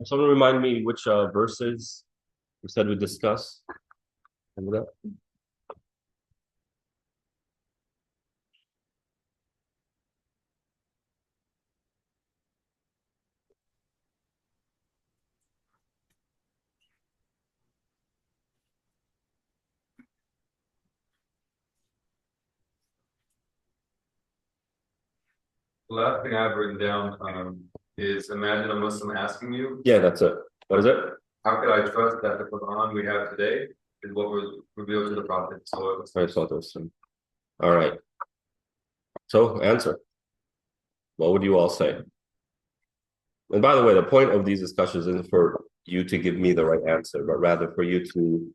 Someone remind me which verses we said we discuss. Remember that? The last thing I've written down is imagine a Muslim asking you, Yeah, that's it. What is it? how could I trust that the Quran we have today is what was revealed to the Prophet? I saw this. All right. So answer. What would you all say? And by the way, the point of these discussions isn't for you to give me the right answer, but rather for you to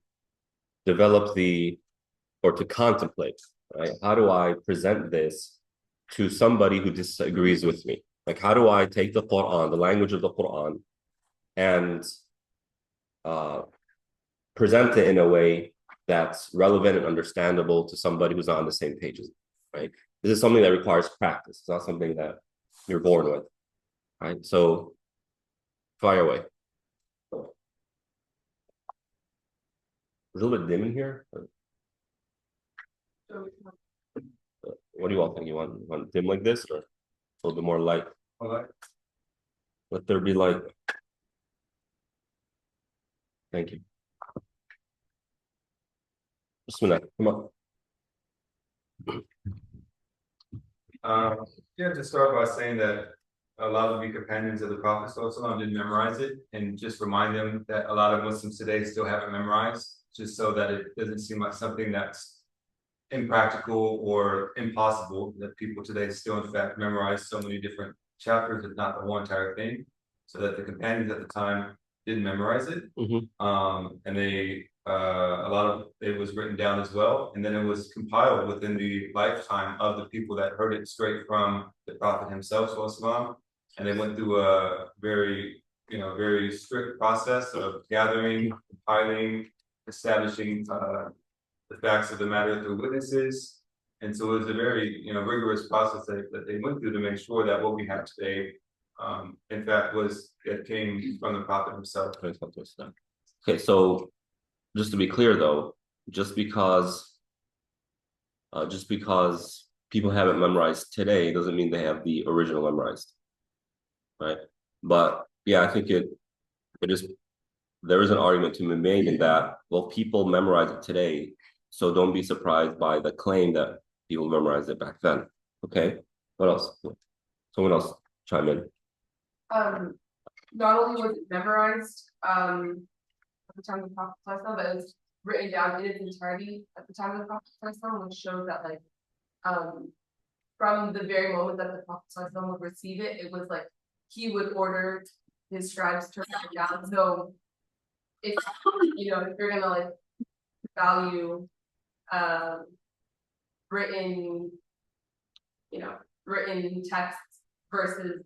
develop the or to contemplate, right? How do I present this to somebody who disagrees with me? Like, how do I take the Quran, the language of the Quran, and uh, present it in a way that's relevant and understandable to somebody who's not on the same page as me, right? This is something that requires practice. It's not something that you're born with, right? So fire away. It's a little bit dim in here. What do you all think? You want dim like this or a little bit more light? Okay. Let there be light. Thank you. Bismillah. Come on. Yeah, to start by saying that a lot of the companions of the Prophet ﷺ didn't memorize it, and just remind them that a lot of Muslims today still haven't memorized, just so that it doesn't seem like something that's impractical or impossible, that people today still in fact memorize so many different chapters, if not the whole entire thing, so that the companions at the time didn't memorize it. And they a lot of it was written down as well, and then it was compiled within the lifetime of the people that heard it straight from the Prophet himself, and they went through a very strict process of gathering, compiling, establishing the facts of the matter through witnesses. And so it was a very, rigorous process that they went through to make sure that what we have today, in fact, it came from the Prophet himself. Okay, so just to be clear though, just because just because people have it memorized today doesn't mean they have the original memorized, right? But yeah, I think it is there is an argument to be made in that, well, people memorize it today, so don't be surprised by the claim that people memorized it back then. Okay, what else? Someone else chime in. Um, Not only was it memorized at the time of the Prophet, but it was written down in its entirety at the time of the Prophet, which shows that um from the very moment that the Prophet would receive it, it was like he would order his scribes to write it down. So if if you're gonna value written written texts versus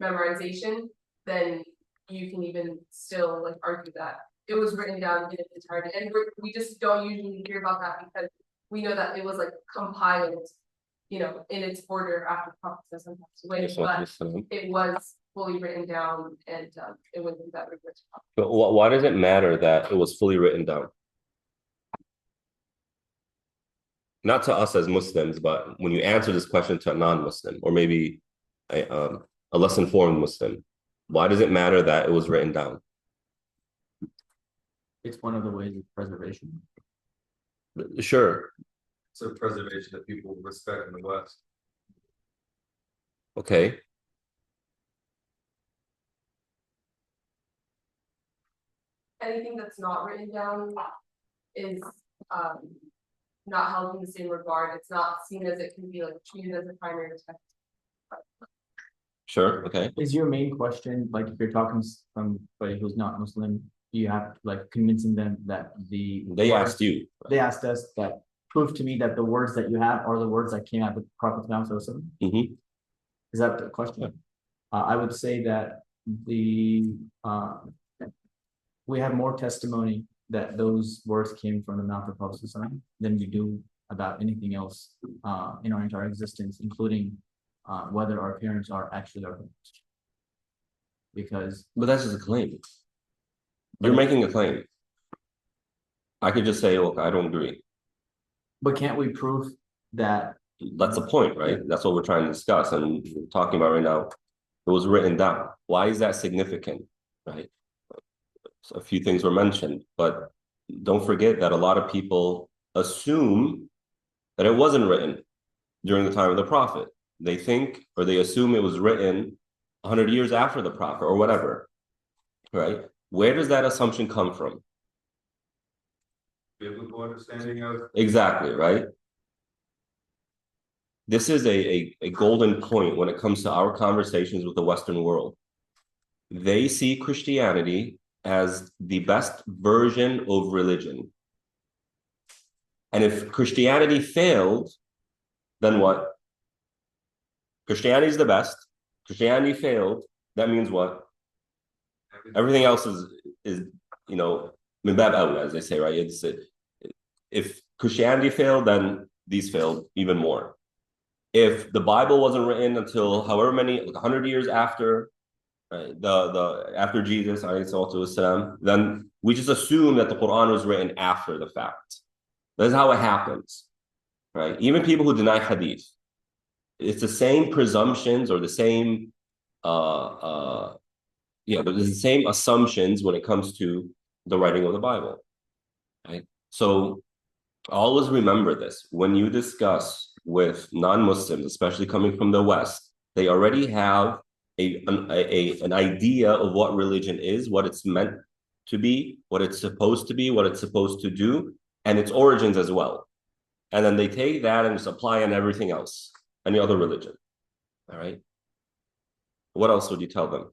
memorization, then you can even still argue that it was written down in its entirety. And we just don't usually hear about that because we know that it was compiled, in its order after Prophet passed away, but it was fully written down and it was that rigorous. But why does it matter that it was fully written down? Not to us as Muslims, but when you answer this question to a non-Muslim or maybe a less informed Muslim, why does it matter that it was written down? It's one of the ways of preservation. Sure. So preservation that people respect in the West. Okay. Anything that's not written down is not held in the same regard. It's not seen as it can be treated as a primary text. Sure. Okay. Is your main question if you're talking to somebody who's not Muslim, you have convincing them that they asked you. They asked us that prove to me that the words that you have are the words that came out of the Prophet Muhammad. Mm-hmm. Is that the question? Yeah. I would say that we have more testimony that those words came from the mouth of Prophet than we do about anything else in our entire existence, including whether our parents are actually our parents. because But that's just a claim. You're making a claim. I could just say, look, I don't agree. but can't we prove that? That's the point, right? That's what we're trying to discuss, and we're talking about right now. It was written down. Why is that significant, right? So a few things were mentioned, but don't forget that a lot of people assume that it wasn't written during the time of the prophet. They think or they assume it was written 100 years after the prophet or whatever, right? Where does that assumption come from? Biblical understanding of. Exactly, right? This is a golden point when it comes to our conversations with the Western world. They see Christianity as the best version of religion. And if Christianity failed, then what? Christianity is the best. Christianity failed. That means what? Everything else is min bab awla, as they say, right? If Christianity failed, then these failed even more. If the Bible wasn't written until however many, like 100 years after, right, after Jesus, والسلام, then we just assume that the Quran was written after the fact. That's how it happens, right? Even people who deny Hadith, it's the same presumptions or the same, there's the same assumptions when it comes to the writing of the Bible, right? So always remember this when you discuss with non-Muslims, especially coming from the West, they already have an idea of what religion is, what it's meant to be, what it's supposed to be, what it's supposed to do, and its origins as well. And then they take that and just apply on everything else, any other religion. All right. What else would you tell them?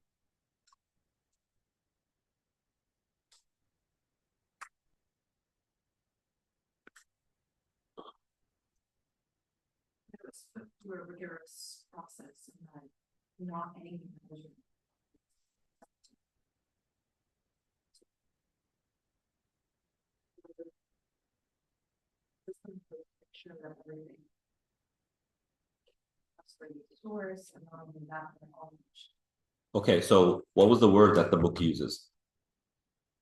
Through a rigorous process and that not any religion. Sure that everything. Source and not only that, but all. Okay, so what was the word that the book uses?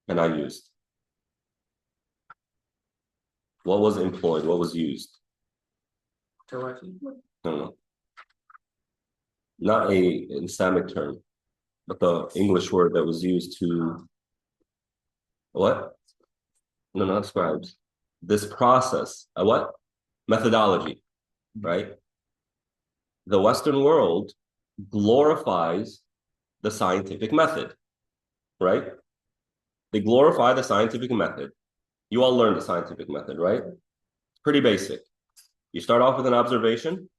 And I used? What was employed? What was used? No. Not an Islamic term, but the English word that was used to what? No, not scribes. This process, a what? Methodology, right? The Western world glorifies the scientific method, right? They glorify the scientific method. You all learned the scientific method, right? It's pretty basic. You start off with an observation.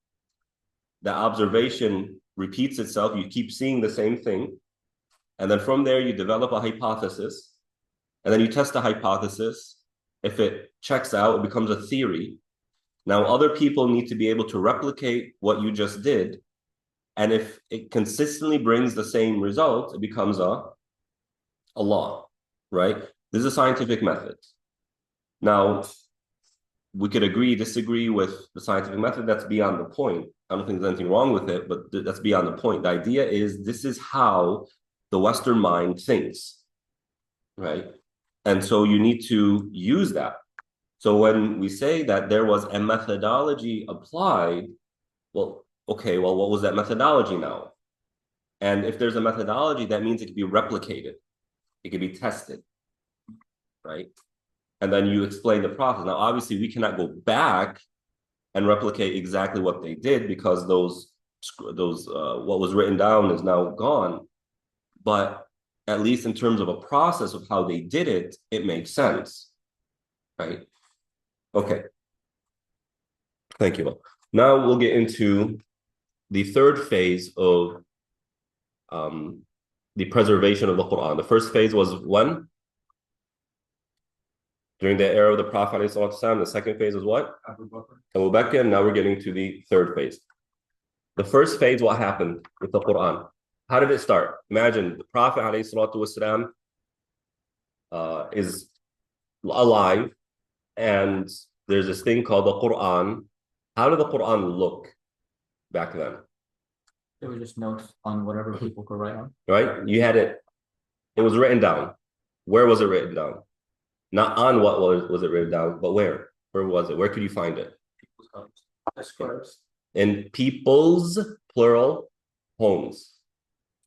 The observation repeats itself. You keep seeing the same thing. And then from there, you develop a hypothesis. And then you test the hypothesis. If it checks out, it becomes a theory. Now, other people need to be able to replicate what you just did. And if it consistently brings the same result, it becomes a law, right? This is a scientific method. Now, we could agree, disagree with the scientific method. That's beyond the point. I don't think there's anything wrong with it, but that's beyond the point. The idea is this is how the Western mind thinks, right? And so you need to use that. So when we say that there was a methodology applied, well, okay, well, what was that methodology now? And if there's a methodology, that means it can be replicated. It can be tested, right? And then you explain the process. Now, obviously, we cannot go back and replicate exactly what they did because those what was written down is now gone. But at least in terms of a process of how they did it, it makes sense, right? Okay. Thank you. Now we'll get into the third phase of the preservation of the Quran. The first phase was when? During the era of the Prophet ﷺ. The second phase was what? Abu Bakr. And now we're getting to the third phase. The first phase, what happened with the Quran? How did it start? Imagine the Prophet ﷺ is alive, and there's this thing called the Quran. How did the Quran look back then? It was just notes on whatever people could write on. right? You had it, it was written down. Where was it written down? Not on what was it written down, but where? Where was it? Where could you find it? Scribes. In people's plural homes.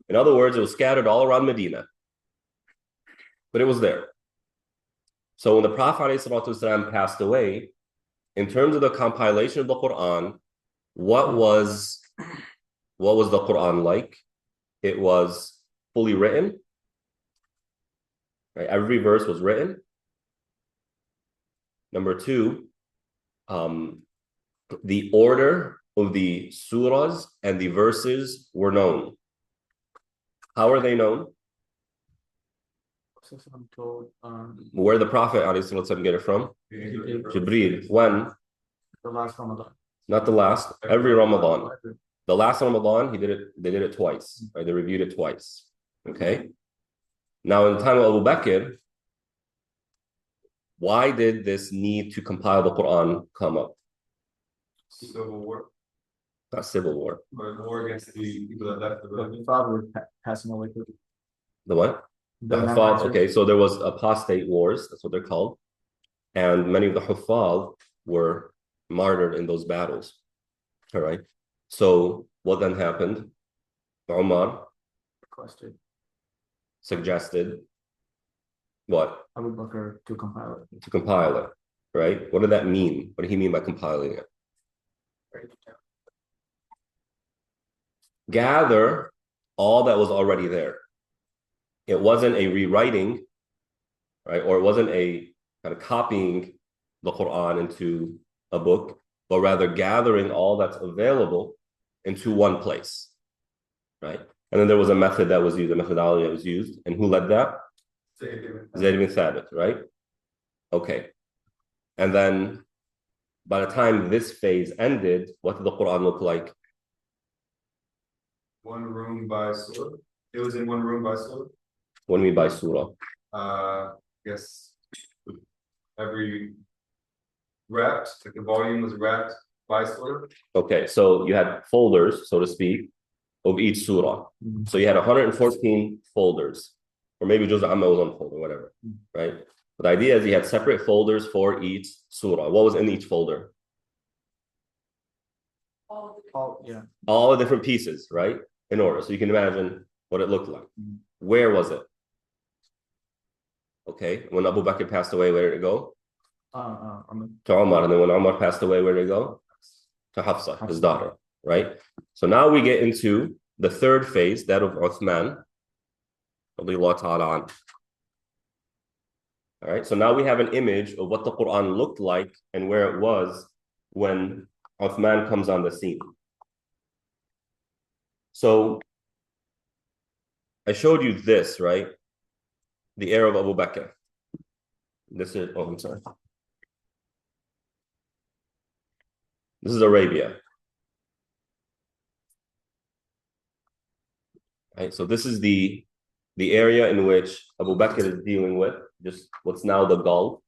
In other words, it was scattered all around Medina, but it was there. So when the Prophet ﷺ passed away, in terms of the compilation of the Quran, what was the Quran like? It was fully written. Right? Every verse was written. Number two, the order of the surahs and the verses were known. How are they known? I'm told, Where the Prophet ﷺ get it from? Jibreel. When? the last Ramadan. Not the last. Every Ramadan. The last Ramadan, they did it twice. Right? They reviewed it twice. Okay. Now, in the time of Abu Bakr, why did this need to compile the Quran come up? Civil war, Not civil war. or war against the people that left the The religion. father was passing away quickly. The what? The Huffaz. Memorizers. Okay, so there was apostate wars. That's what they're called. And many of the Huffaz were martyred in those battles. All right. So what then happened? Umar Requested suggested what? Abu Bakr to compile it. To compile it, right? What did that mean? What did he mean by compiling it? Gather all that was already there. It wasn't a rewriting, right? Or it wasn't a kind of copying the Quran into a book, but rather gathering all that's available into one place, right? And then there was a method that was used, a methodology that was used. And who led that? Zayd ibn Thabit, right? Okay. And then by the time this phase ended, what did the Quran look like? One room by surah. It was in one room by surah. What do you mean by surah? Guess every wrapped, like the volume was wrapped by surah. Okay, so you had folders, so to speak, of each surah. Mhm. So you had 114 folders, or maybe Juz Amma was one folder, whatever, right? But the idea is you had separate folders for each surah. What was in each folder? Oh, yeah. All the different pieces, right? In order. So you can imagine what it looked like. Mhm. Where was it? Okay, when Abu Bakr passed away, where did it go? To Umar. And then when Umar passed away, where did it go? To Hafsa, his daughter, right? So now we get into the third phase, that of Uthman. Radiallahu ta'ala anhu. All right, so now we have an image of what the Quran looked like and where it was when Uthman comes on the scene. So I showed you this, right? The era of Abu Bakr. This is, oh, I'm sorry. This is Arabia. Right, so this is the area in which Abu Bakr is dealing with, just what's now the Gulf.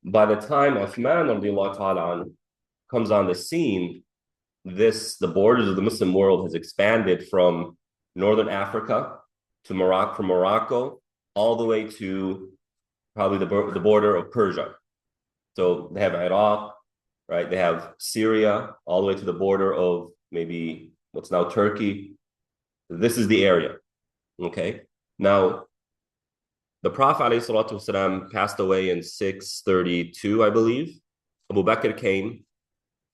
By the time Uthman radiallahu ta'ala anhu comes on the scene, the borders of the Muslim world has expanded from Northern Africa to Morocco, from Morocco all the way to probably the border of Persia. So they have Iraq, right? They have Syria, all the way to the border of maybe what's now Turkey. This is the area, okay? Now, the Prophet ﷺ passed away in 632, I believe. Abu Bakr came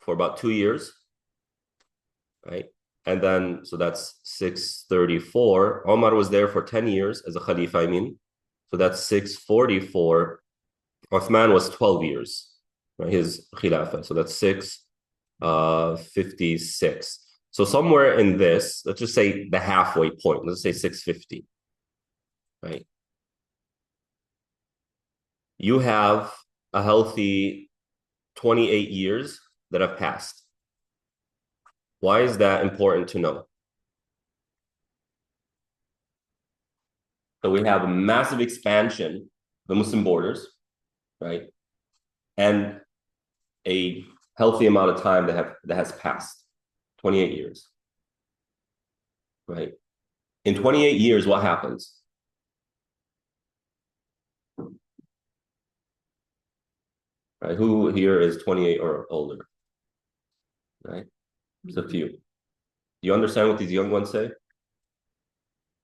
for about 2 years, right? And then, so that's 634. Omar was there for 10 years as a Khalifa, I mean. So that's 644. Uthman was 12 years, right? His Khilafah. So that's 656. So somewhere in this, let's just say the halfway point, let's say 650, right? You have a healthy 28 years that have passed. Why is that important to know? So we have a massive expansion of the Muslim borders, right? And a healthy amount of time that has passed, 28 years. right? In 28 years, what happens? Right? Who here is 28 or older? Right? It's a few. You understand what these young ones say?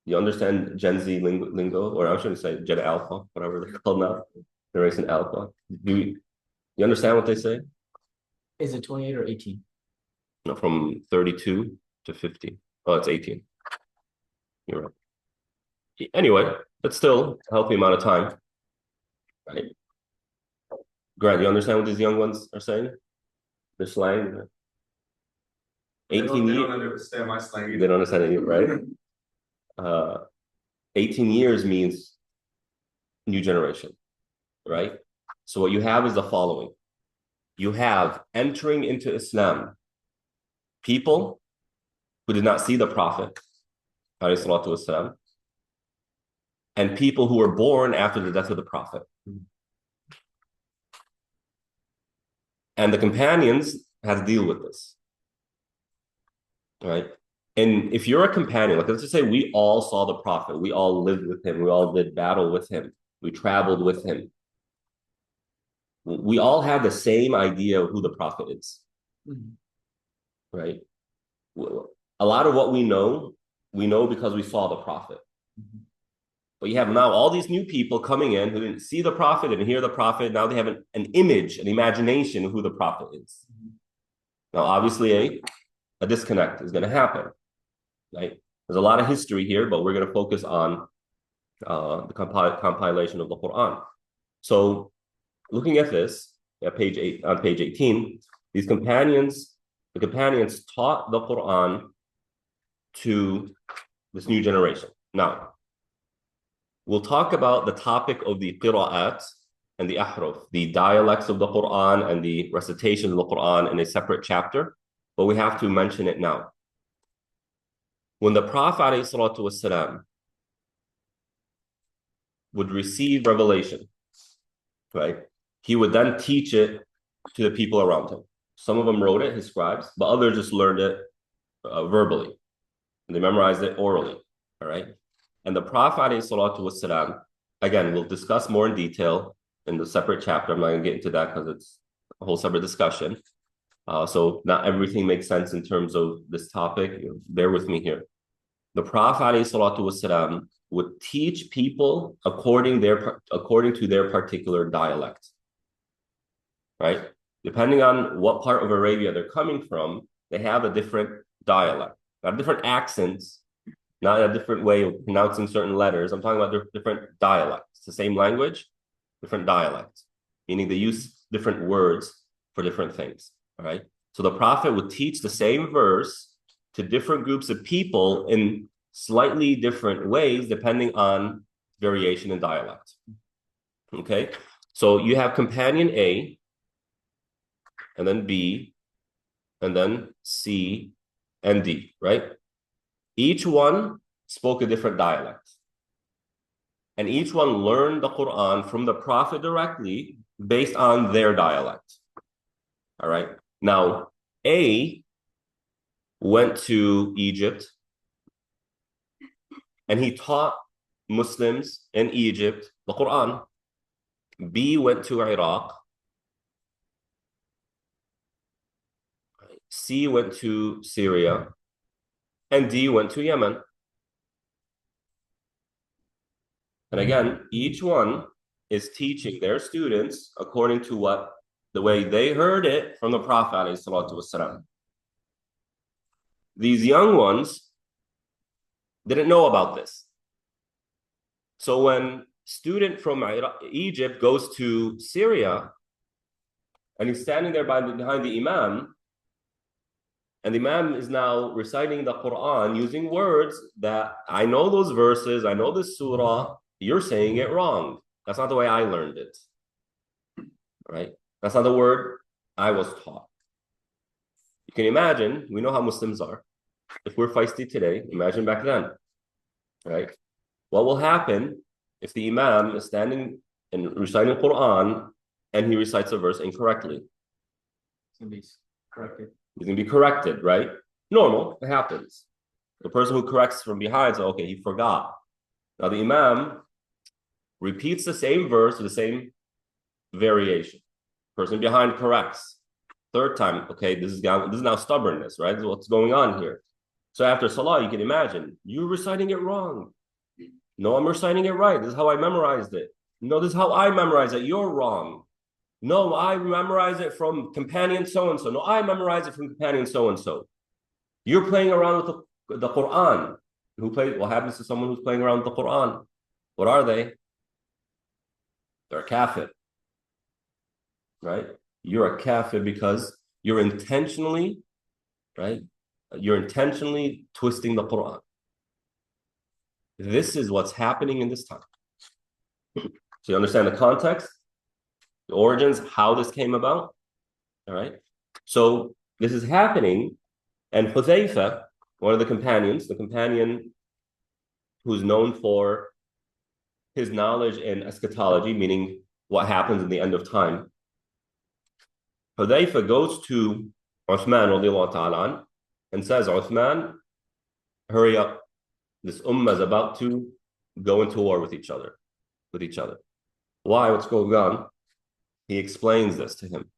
You understand Gen Z lingo, or I shouldn't say Gen Alpha, whatever they're called now, Generation Alpha. You understand what they say? Is it 28 or 18? No, from 32 to 50. Oh, it's 18. You're right. Anyway, but still a healthy amount of time, right? Grant, you understand what these young ones are saying? Their slang? They 18 don't years. understand my slang They either. don't understand it, right? 18 years means new generation, right? So what you have is the following. You have entering into Islam people who did not see the Prophet, alayhi salatu wasalam, and people who were born after the death of the Prophet. And the companions had to deal with this, right? And if you're a companion, like let's just say we all saw the Prophet, we all lived with him, we all did battle with him, we traveled with him. We all have the same idea of who the Prophet is, right? A lot of what we know because we saw the Prophet. But you have now all these new people coming in who didn't see the Prophet, didn't hear the Prophet. Now they have an image, an imagination of who the Prophet is. Now, obviously, a disconnect is going to happen, right? There's a lot of history here, but we're going to focus on the compilation of the Quran. So, looking at this at page 18, the companions taught the Quran to this new generation. Now, we'll talk about the topic of the qira'at and the ahruf, the dialects of the Quran and the recitation of the Quran in a separate chapter, but we have to mention it now. When the Prophet ﷺ would receive revelation, right, he would then teach it to the people around him. Some of them wrote it, his scribes, but others just learned it verbally. And they memorized it orally, all right? And the Prophet ﷺ, again, we'll discuss more in detail in the separate chapter. I'm not going to get into that because it's a whole separate discussion. So not everything makes sense in terms of this topic. Bear with me here. The Prophet ﷺ would teach people according to their particular dialect, right? Depending on what part of Arabia they're coming from, they have a different dialect, not different accents, not a different way of pronouncing certain letters. I'm talking about different dialects. It's the same language, different dialects, meaning they use different words for different things, all right? So the Prophet would teach the same verse to different groups of people in slightly different ways, depending on variation in dialect, okay? So you have companion A, and then B, and then C, and D, right? Each one spoke a different dialect. And each one learned the Quran from the Prophet directly based on their dialect. All right. Now, A went to Egypt and he taught Muslims in Egypt the Quran. B went to Iraq. C went to Syria. And D went to Yemen. And again, each one is teaching their students according to the way they heard it from the Prophet ﷺ. These young ones didn't know about this. So when student from Egypt goes to Syria and he's standing there behind the Imam, and the Imam is now reciting the Quran using words that I know those verses, I know this surah, you're saying it wrong. That's not the way I learned it, right? That's not the word I was taught. You can imagine, we know how Muslims are. If we're feisty today, imagine back then, right? What will happen if the Imam is standing and reciting the Quran and he recites a verse incorrectly? It's going to be corrected. He's going to be corrected, right? Normal, it happens. The person who corrects from behind says, okay, he forgot. Now the Imam repeats the same verse with the same variation. Person behind corrects. Third time, okay, this is now stubbornness, right? This is what's going on here. So after Salah, you can imagine, you're reciting it wrong. No, I'm reciting it right. This is how I memorized it. No, this is how I memorized it. You're wrong. No, I memorize it from companion so-and-so. No, I memorize it from companion so-and-so. You're playing around with the Quran. What happens to someone who's playing around with the Quran? What are they? They're a kafir, right? You're a kafir because you're intentionally, right? You're intentionally twisting the Quran. This is what's happening in this time. So you understand the context, the origins, how this came about, all right? So this is happening, and Hudhayfa, one of the companions, the companion who's known for his knowledge in eschatology, meaning what happens in the end of time. Hudhayfa goes to Uthman radiallahu ta'ala and says, Uthman, hurry up. This ummah is about to go into war with each other. Why? What's going on? He explains this to him.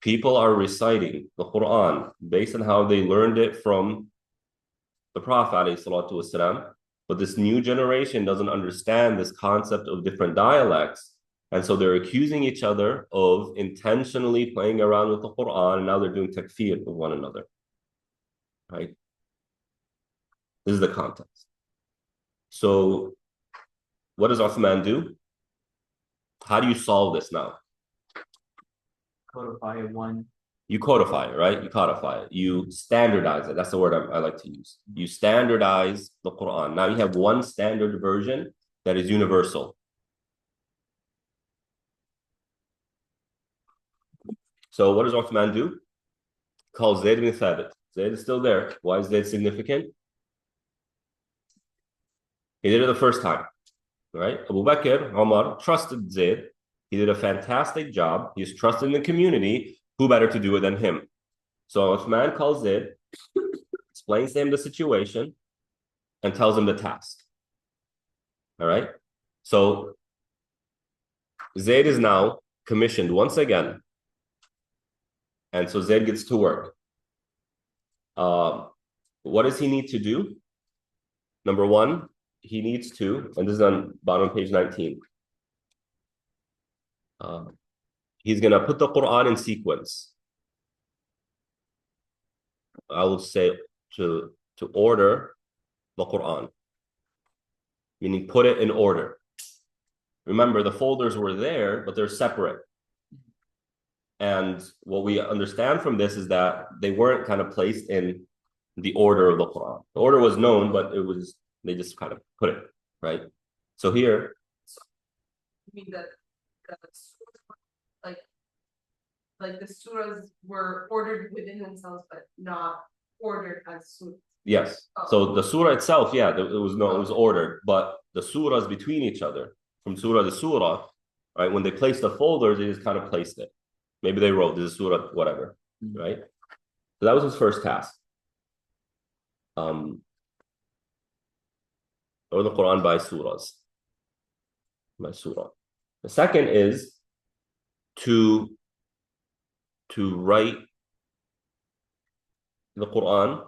People are reciting the Quran based on how they learned it from the Prophet ﷺ, but this new generation doesn't understand this concept of different dialects. And so they're accusing each other of intentionally playing around with the Quran, and now they're doing takfir of one another. Right? This is the context. So what does Uthman do? How do you solve this now? Codify one. You codify it, right? You codify it. You standardize it. That's the word I like to use. You standardize the Quran. Now you have one standard version that is universal. So what does Uthman do? Calls Zayd ibn Thabit. Zayd is still there. Why is Zayd significant? He did it the first time, right? Abu Bakr, Umar trusted Zayd. He did a fantastic job. He's trusted in the community. Who better to do it than him? So Uthman calls Zayd, explains to him the situation, and tells him the task. All right? So Zayd is now commissioned once again. And so Zayd gets to work. What does he need to do? Number one, he needs to, and this is on bottom of page 19. He's going to put the Quran in sequence. I would say to order the Quran, meaning put it in order. Remember, the folders were there, but they're separate. And what we understand from this is that they weren't kind of placed in the order of the Quran. The order was known, but they just kind of put it, right? So here. You mean that like the surahs were ordered within themselves, but not ordered as surahs. Yes. Oh. So the surah itself, yeah, it was ordered, but the surahs between each other, from surah to surah, right? When they placed the folders, they just kind of placed it. Maybe they wrote this is surah, whatever, right? So that was his first task. Or the Quran by surahs. By surah. The second is to write the Quran,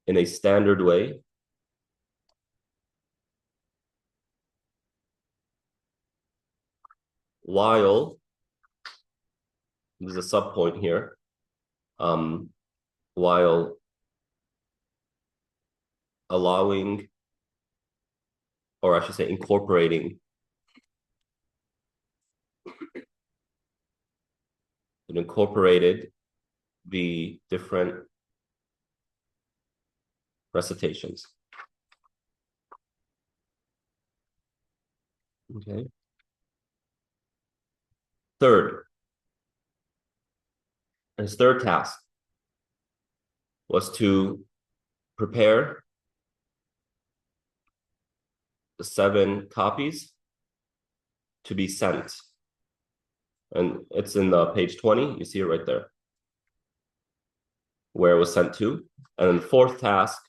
in a standard way. While, there's a sub point here, while allowing, or I should say incorporating, it incorporated the different recitations. Okay. His third task was to prepare the 7 copies to be sent. And it's in page 20, you see it right there. where it was sent to. And then the fourth task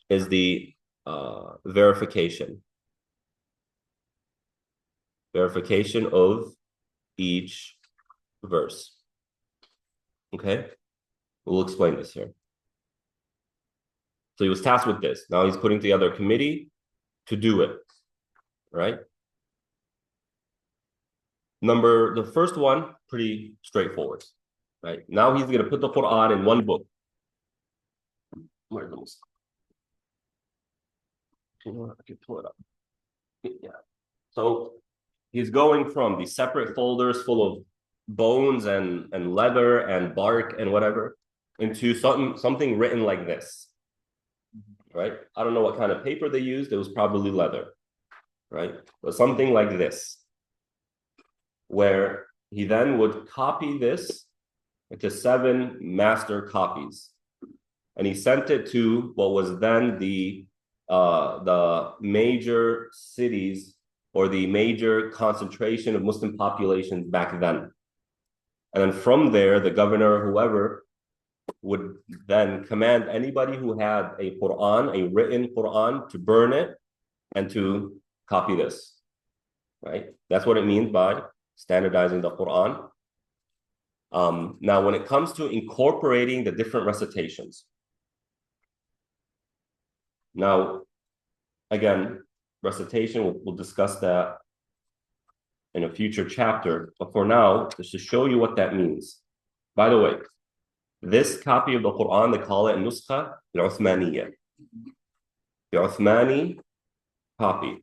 is the verification of each verse. Okay, we'll explain this here. So he was tasked with this. Now he's putting together a committee to do it, right? The first one, pretty straightforward, right? Now he's going to put the Quran in one book. Where's the Muslim? You know what? I can pull it up. Yeah. So he's going from the separate folders full of bones and leather and bark and whatever into something written like this, right? I don't know what kind of paper they used. It was probably leather, right? But something like this, where he then would copy this into 7 master copies. And he sent it to what was then the major cities or the major concentration of Muslim populations back then. And then from there, the governor or whoever would then command anybody who had a Quran, a written Quran, to burn it and to copy this, right? That's what it means by standardizing the Quran. Now, when it comes to incorporating the different recitations, now, again, recitation, we'll discuss that in a future chapter. But for now, just to show you what that means. By the way, this copy of the Quran, they call it Nuskha al-Uthmaniyya. The Uthmani copy.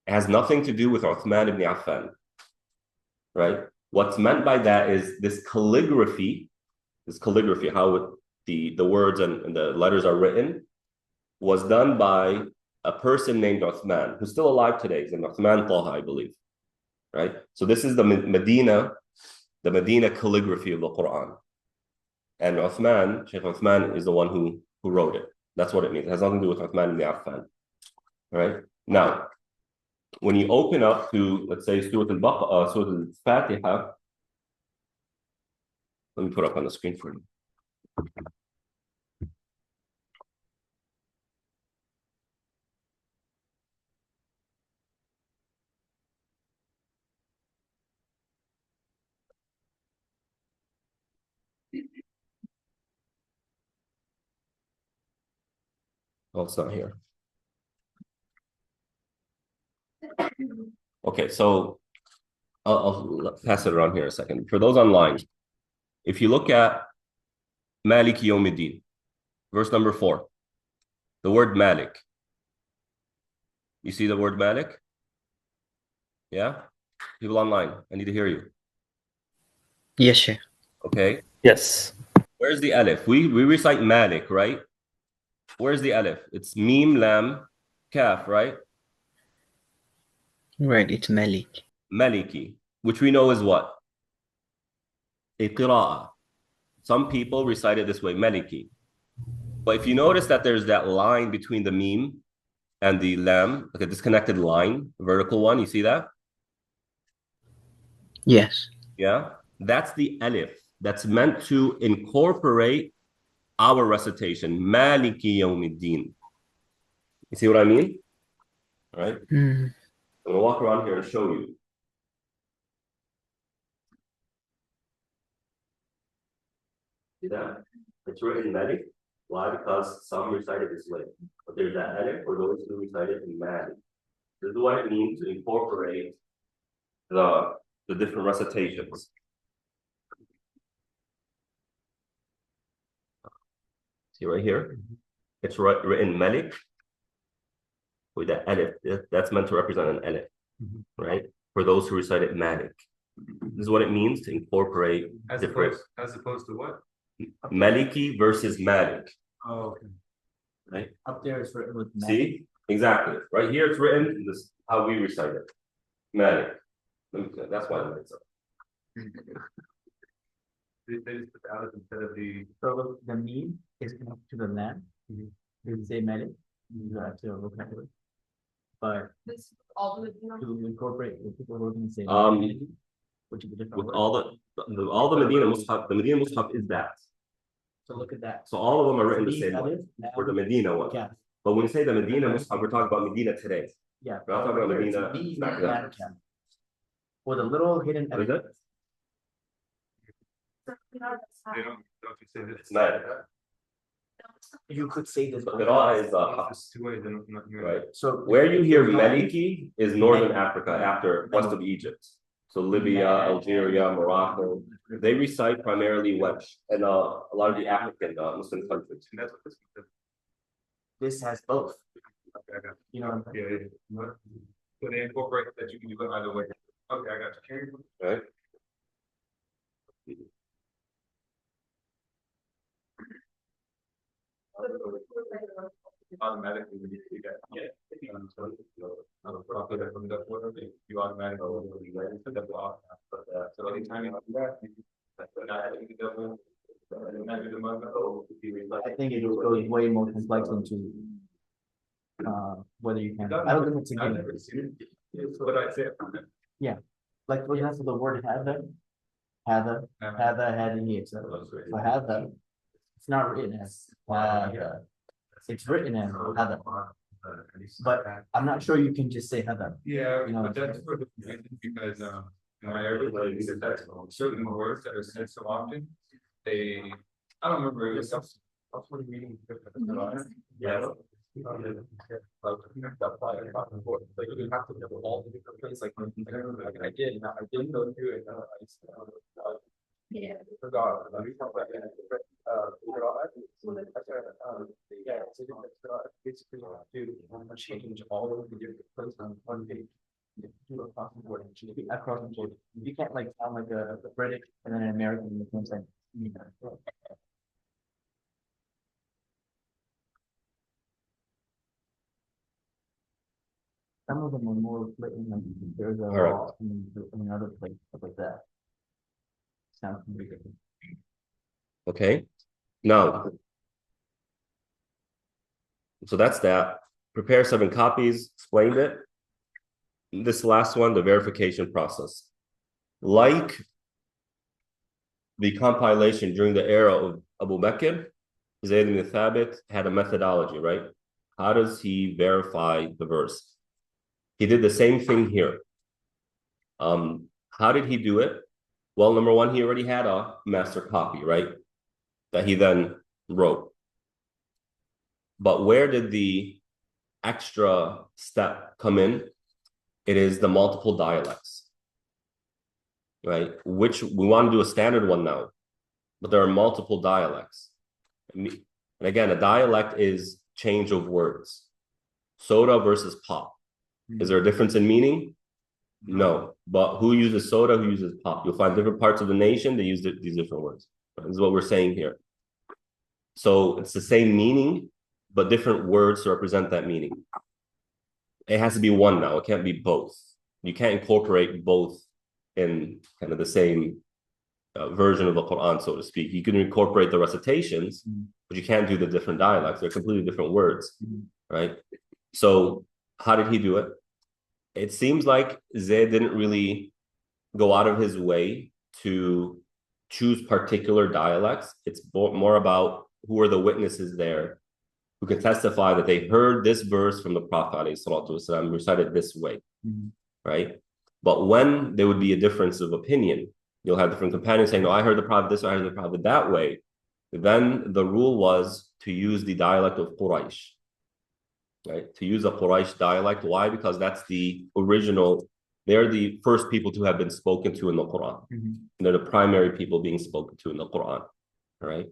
It has nothing to do with Uthman ibn Affan, right? What's meant by that is this calligraphy, how the words and the letters are written, was done by a person named Uthman, who's still alive today. He's named Uthman Taha, I believe, right? So this is the Medina calligraphy of the Quran. And Sheikh Uthman is the one who wrote it. That's what it means. It has nothing to do with Uthman ibn Affan, right? Now, when you open up to, let's say, Surah Al-Fatiha, let me put up on the screen for you. Oh, it's not here. Okay, so I'll pass it around here a second. For those online, if you look at Maliki Yawmiddin, verse number 4, the word Malik. You see the word Malik? Yeah? People online, I need to hear you. Yes, Sheikh. Okay. Yes. Where's the alif? We recite Malik, right? Where's the alif? It's Mim, Lam, Kaf, right? Right, it's Malik. Maliki, which we know is what? A qira'ah. Some people recite it this way, Maliki. But if you notice that there's that line between the Mim and the Lam, like a disconnected line, vertical one, you see that? Yes. Yeah? That's the alif. That's meant to incorporate our recitation, Maliki Yawmiddin. You see what I mean? All right? Mm. I'm going to walk around here and show you. See that? It's written Malik. Why? Because some recite it this way. But there's that alif for those who recite it in Malik. This is what it means to incorporate the different recitations. See right here? It's written Malik with the alif. That's meant to represent an alif, right? For those who recite it Malik. This is what it means to incorporate As different. opposed to what? Maliki versus Malik, Oh, okay. right? Up there it's written with Malik. See? Exactly. Right here it's written, this is how we recite it. Malik. That's why it's up. They just put the alif instead of the. So the meme is connected to the lamb. They say Malik. You have to look at it. But This all the, you know, to incorporate the people who are going to say Um, Malik, which is a different With word. all the All the Medina Mus'haf is that. So look at that. So all of them are written the These same way. others, For the Medina one. yeah, But when we say the Medina Mus'haf, we're talking about Medina today. yeah. We're not talking about Here it's Medina these back that then. cap. With a little hidden. What is it? They don't you say that It's not, You could say this. but Qira'a is It's two ways, they're not here. right? So. Where you hear Maliki is northern Africa after west of Egypt. So Libya, Algeria, Morocco, they recite primarily Welsh and a lot of the African Muslim countries. And that's what this is. This has both, Okay, I got it. you know what I'm saying? Yeah. So they incorporate that you can do it either way. Okay, I got you. Right? Automatically, when you see that. Yeah. Profit from the order, you automatically. So anytime you do that, not having to double. I think it goes way more complex into. Whether you can, I don't think it's a I've given. never seen it. It's what I said. Like, for example, the word Heather, Hadi, etc. For Heather, it's not written as Heather. It's written as Heather. But I'm not sure you can just say Heather. Yeah, You know, but that's for the reason because, in my area, that certain words that are said so often, I don't remember, it was some. Meeting. Yeah. Like you have to know all the different places, like I did, I didn't go through it, Yeah. forgot. Yeah, so basically to change all of the different places on one page. Do across the board. Across the board. You can't like sound like a British and then an American in the same sentence. You know. Some of them are more written like there's a Alright. law in another place stuff like that. Sounds weird. Okay. Now, so that's that. Prepare 7 copies, explained it. This last one, the verification process. Like the compilation during the era of Abu Bakr, Zayd ibn Thabit had a methodology, right? How does he verify the verse? He did the same thing here. How did he do it? Well, number one, he already had a master copy, right? That he then wrote. But where did the extra step come in? It is the multiple dialects, right? Which we want to do a standard one now, but there are multiple dialects. And again, a dialect is change of words. Soda versus pop. Is there a difference in meaning? No. But who uses soda, who uses pop? You'll find different parts of the nation, they use these different words. This is what we're saying here. So it's the same meaning, but different words to represent that meaning. It has to be one now. It can't be both. You can't incorporate both in kind of the same version of the Quran, so to speak. You can incorporate the recitations, but you can't do the different dialects. They're completely different words, right? So how did he do it? It seems like Zayd didn't really go out of his way to choose particular dialects. It's more about who are the witnesses there who can testify that they heard this verse from the Prophet ﷺ recited this way, right? But when there would be a difference of opinion, you'll have different companions saying, no, I heard the Prophet this way, I heard the Prophet that way. Then the rule was to use the dialect of Quraysh, right? To use a Quraysh dialect. Why? Because that's the original, they're the first people to have been spoken to in the Quran. And they're the primary people being spoken to in the Quran, right?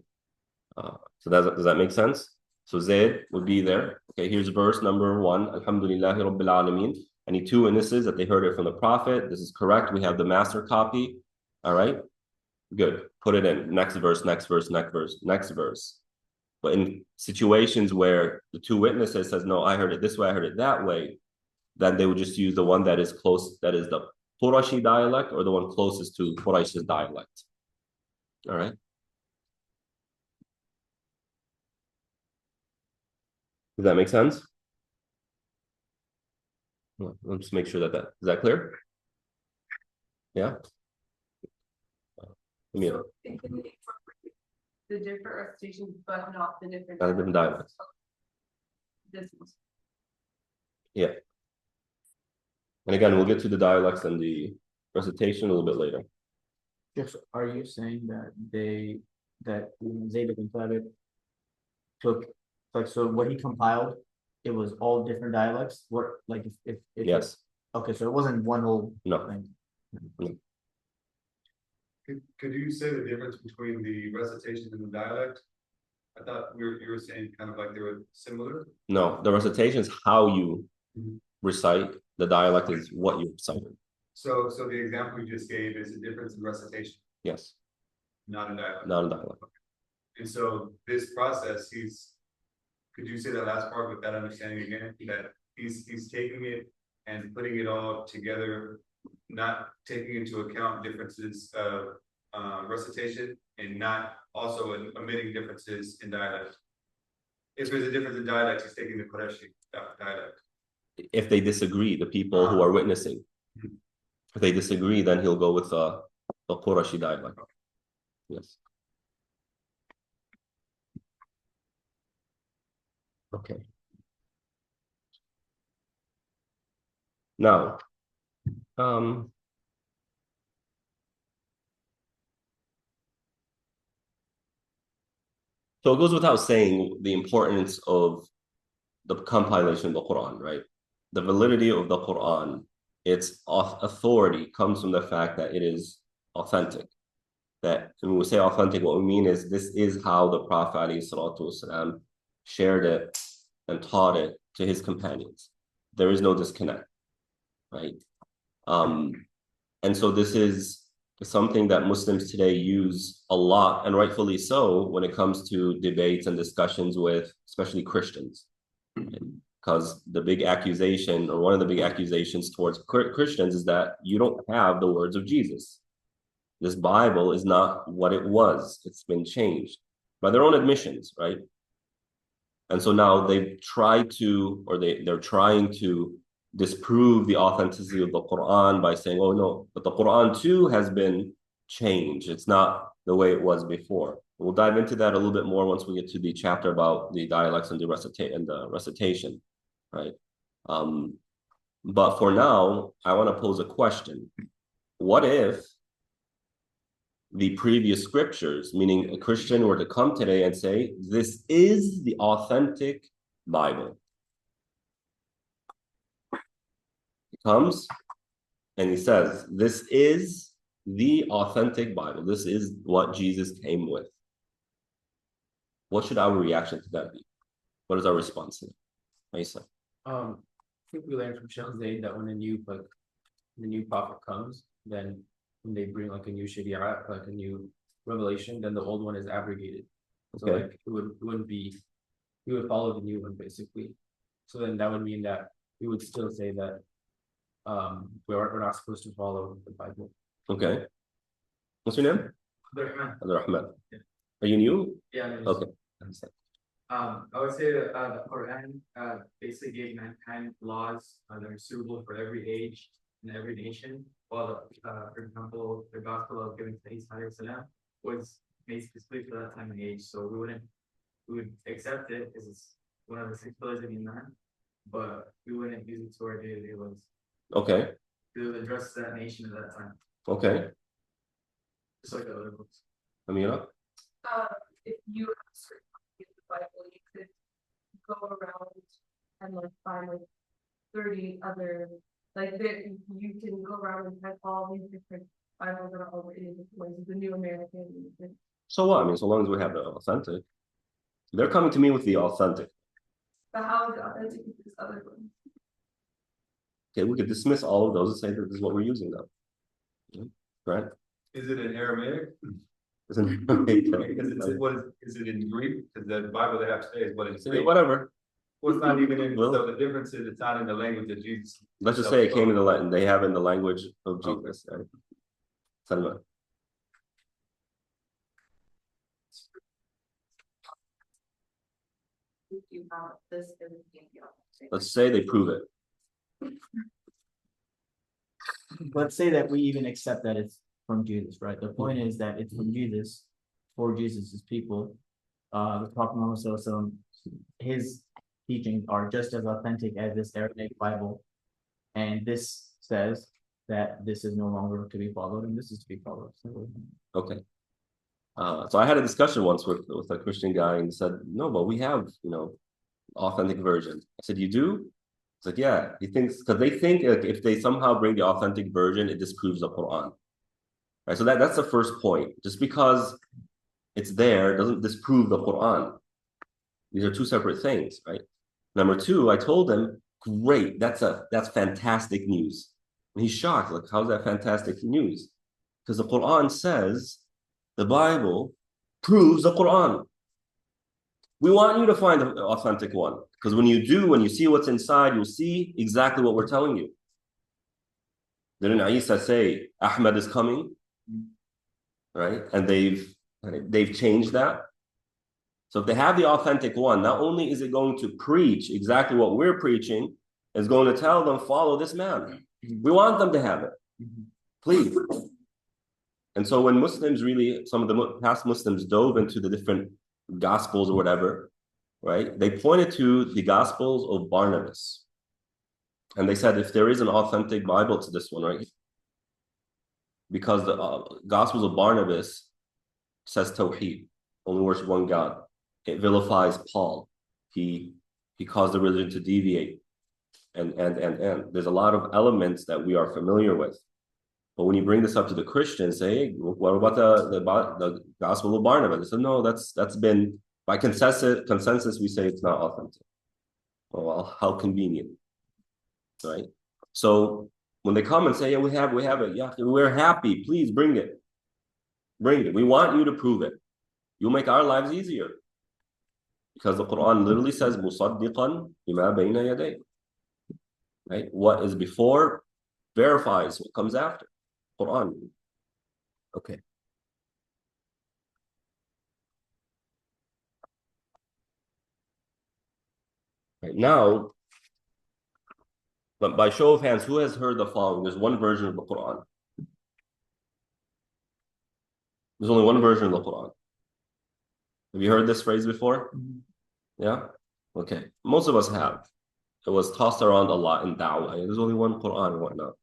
So does that make sense? So Zayd would be there. Okay, here's verse number 1. Alhamdulillahi Rabbil Alameen. Any 2 witnesses that they heard it from the Prophet. This is correct. We have the master copy. All right, good. Put it in. Next verse, next verse, next verse, next verse. But in situations where the 2 witnesses says, no, I heard it this way, I heard it that way, then they would just use the one that is close, that is the Qurashi dialect or the one closest to Quraysh's dialect. All right. Does that make sense? Let's make sure that is that clear? Yeah. Amira, So it can incorporate the different recitations, but not the different. different dialects. This was. And again, we'll get to the dialects and the recitation a little bit later. Jeff, are you saying that Zayd ibn Thabit took, like, so what he compiled, it was all different dialects, what, like, if. Yes, Okay, so it wasn't one whole no, thing. Could you say the difference between the recitation and the dialect? I thought you were saying kind of like they were similar. no, the recitation is how you Mhm. recite, the dialect is what you recite. So the example you just gave is a difference in recitation, Yes, not in dialect. not a dialect. And so this process, could you say that last part with that understanding again, that he's taking it and putting it all together, not taking into account differences of recitation and not also omitting differences in dialect. If there's a difference in dialect, he's taking the Qurayshi dialect. If they disagree, the people who are witnessing, if they disagree, then he'll go with the Qurashi dialect. Yes. Okay. Now, so it goes without saying the importance of the compilation of the Quran, right? The validity of the Quran, its authority comes from the fact that it is authentic. That when we say authentic, what we mean is this is how the Prophet ﷺ shared it and taught it to his companions. There is no disconnect, right? And so this is something that Muslims today use a lot, and rightfully so, when it comes to debates and discussions with especially Christians. Because the big accusation, or one of the big accusations towards Christians, is that you don't have the words of Jesus. This Bible is not what it was. It's been changed by their own admissions, right? And so now they've tried to, or they're trying to disprove the authenticity of the Quran by saying, oh no, but the Quran too has been changed. It's not the way it was before. We'll dive into that a little bit more once we get to the chapter about the dialects and the recitation, right? But for now, I want to pose a question. What if the previous scriptures, meaning a Christian were to come today and say, this is the authentic Bible? He comes and he says, this is the authentic Bible. This is what Jesus came with. What should our reaction to that be? What is our response to that? Isa? I think we learned from Sheikh Zayd that when the new prophet comes, then when they bring like a new sharia, like a new revelation, then the old one is abrogated. So Okay. like it wouldn't be, we would follow the new one basically. So then that would mean that we would still say that we're not supposed to follow the Bible. Okay. What's your name? Abdul Rahman. Yeah. Are you new? Yeah. Okay. I would say that the Quran basically gave mankind laws that are suitable for every age and every nation. While for example, the gospel of given to Isa was made specifically for that time and age. So we would accept it because it's one of the 6 pillars of Iman, but we wouldn't use it to our day-to-day lives. Okay. It would address that nation at that time, Okay. just like the other books. Amira? If you have certain copies of the Bible, you could go around and like find like 30 other, like that you can go around and find all these different Bibles that are all written in different ways, the New American. So what? I mean, so long as we have the authentic. They're coming to me with the authentic. But how is it authentic with this other one? Okay, we could dismiss all of those and say that this is what we're using now. Right? Is it in Aramaic? Isn't it? Is it in Greek? Because the Bible they have today is what it's Greek. Whatever. Well, it's not even in, Well- so the difference is it's not in the language of Jesus. Let's just say it came in the Latin. They have it in the language of Jesus. Right? Salman. You have this is the authentic. Let's say they prove it. Let's say that we even accept that it's from Jesus, right? The point is that it's from Jesus, for Jesus' people. The Prophet Muhammad SAW, his teachings are just as authentic as this Aramaic Bible. And this says that this is no longer to be followed, and this is to be followed. So, Okay. So I had a discussion once with a Christian guy, and he said, no, but we have, authentic version. I said, you do? It's like, yeah. He thinks, because they think if they somehow bring the authentic version, it disproves the Quran. Right. So that's the first point. Just because it's there doesn't disprove the Quran. These are two separate things, right? Number two, I told him, great, that's fantastic news. And he's shocked, like, how's that fantastic news? Because the Quran says the Bible proves the Quran. We want you to find the authentic one. Because when you see what's inside, you'll see exactly what we're telling you. Didn't Isa say Ahmed is coming? Right? And they've changed that. So if they have the authentic one, not only is it going to preach exactly what we're preaching, it's going to tell them, follow this man. We want them to have it. Please. And so when Muslims some of the past Muslims dove into the different gospels or whatever, right? They pointed to the gospels of Barnabas. And they said, if there is an authentic Bible to this one, right? Because the gospels of Barnabas says Tawheed, only worship one God. It vilifies Paul. He caused the religion to deviate. And there's a lot of elements that we are familiar with. But when you bring this up to the Christians, say, hey, what about the Gospel of Barnabas? They said, no, that's been, by consensus, we say it's not authentic. Well, how convenient, right? So when they come and say, yeah, we have it, yeah, we're happy, please bring it. Bring it. We want you to prove it. You'll make our lives easier. Because the Quran literally says, مُصَدِّقًا بِمَا بَيْنَ يَدَيْهِ. Right? What is before verifies what comes after. Quran. Okay. Right now, but by show of hands, who has heard the following? There's one version of the Quran. There's only one version of the Quran. Have you heard this phrase before? Yeah? Okay. Most of us have. It was tossed around a lot in da'wah. There's only one Quran and whatnot.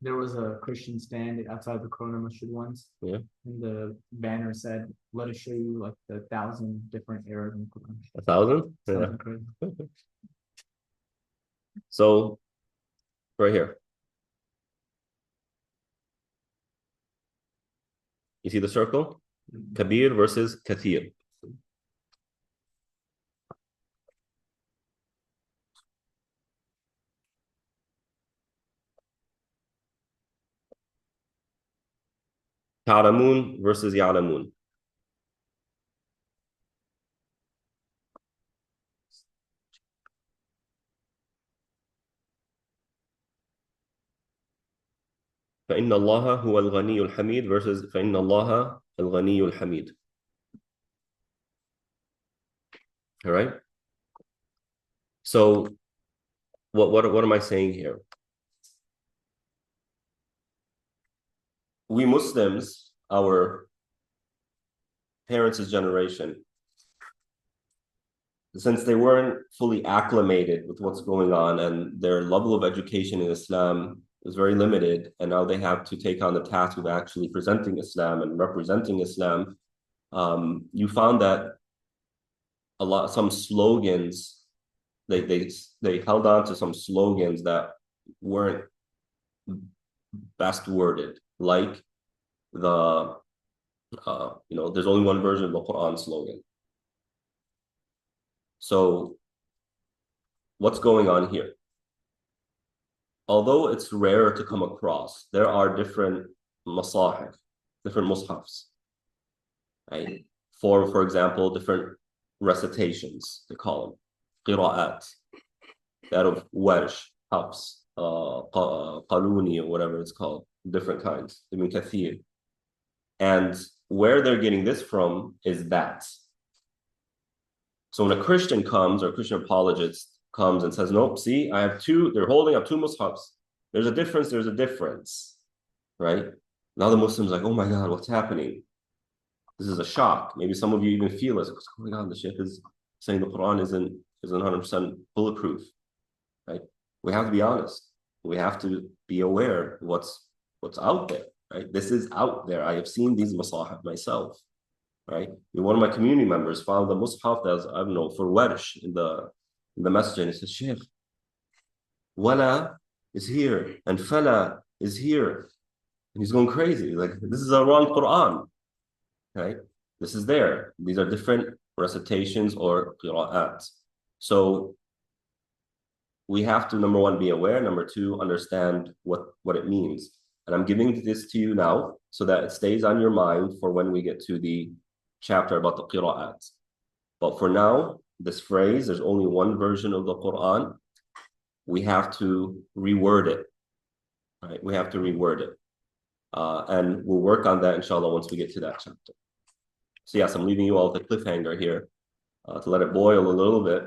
There was a Christian stand outside the Corona Masjid once. Yeah. And the banner said, let us show you like the 1,000 different errors in Quran. 1,000? Yeah. Sounds crazy. So, right here. You see the circle? Kabir versus Kathir. Ta'lamun versus Ya'lamun. فإن الله هو الغني الحميد versus فإن الله الغني الحميد. All right. So, what am I saying here? We Muslims, our parents' generation, since they weren't fully acclimated with what's going on and their level of education in Islam is very limited, and now they have to take on the task of actually presenting Islam and representing Islam, you found that some slogans, they held on to some slogans that weren't best worded, like the there's only one version of the Quran slogan. So what's going on here? Although it's rare to come across, there are different masahif, different mushafs. right? For example, different recitations, they call them, qira'at, that of Warsh, Hafs, Qaluni, or whatever it's called, different kinds, Ibn Kathir. And where they're getting this from is that. So when a Christian comes, or a Christian apologist comes and says, nope, see, I have two, they're holding up two mushafs. There's a difference, right? Now the Muslims are like, oh my God, what's happening? This is a shock. Maybe some of you even feel this. Oh my God, the Shaykh is saying the Quran isn't 100% bulletproof, right? We have to be honest. We have to be aware what's out there, right? This is out there. I have seen these masahif myself, right? One of my community members found the mushaf that's, I don't know, for Warsh in the masjid, and he says, Shaykh, Wala is here and Fala is here. And he's going crazy. Like, this is a wrong Quran, right? This is there. These are different recitations or qira'at. So we have to, number one, be aware. Number two, understand what it means. And I'm giving this to you now so that it stays on your mind for when we get to the chapter about the qira'at. But for now, this phrase, there's only one version of the Quran. We have to reword it, right? We have to reword it. And we'll work on that, inshallah, once we get to that chapter. So yes, I'm leaving you all with a cliffhanger here to let it boil a little bit,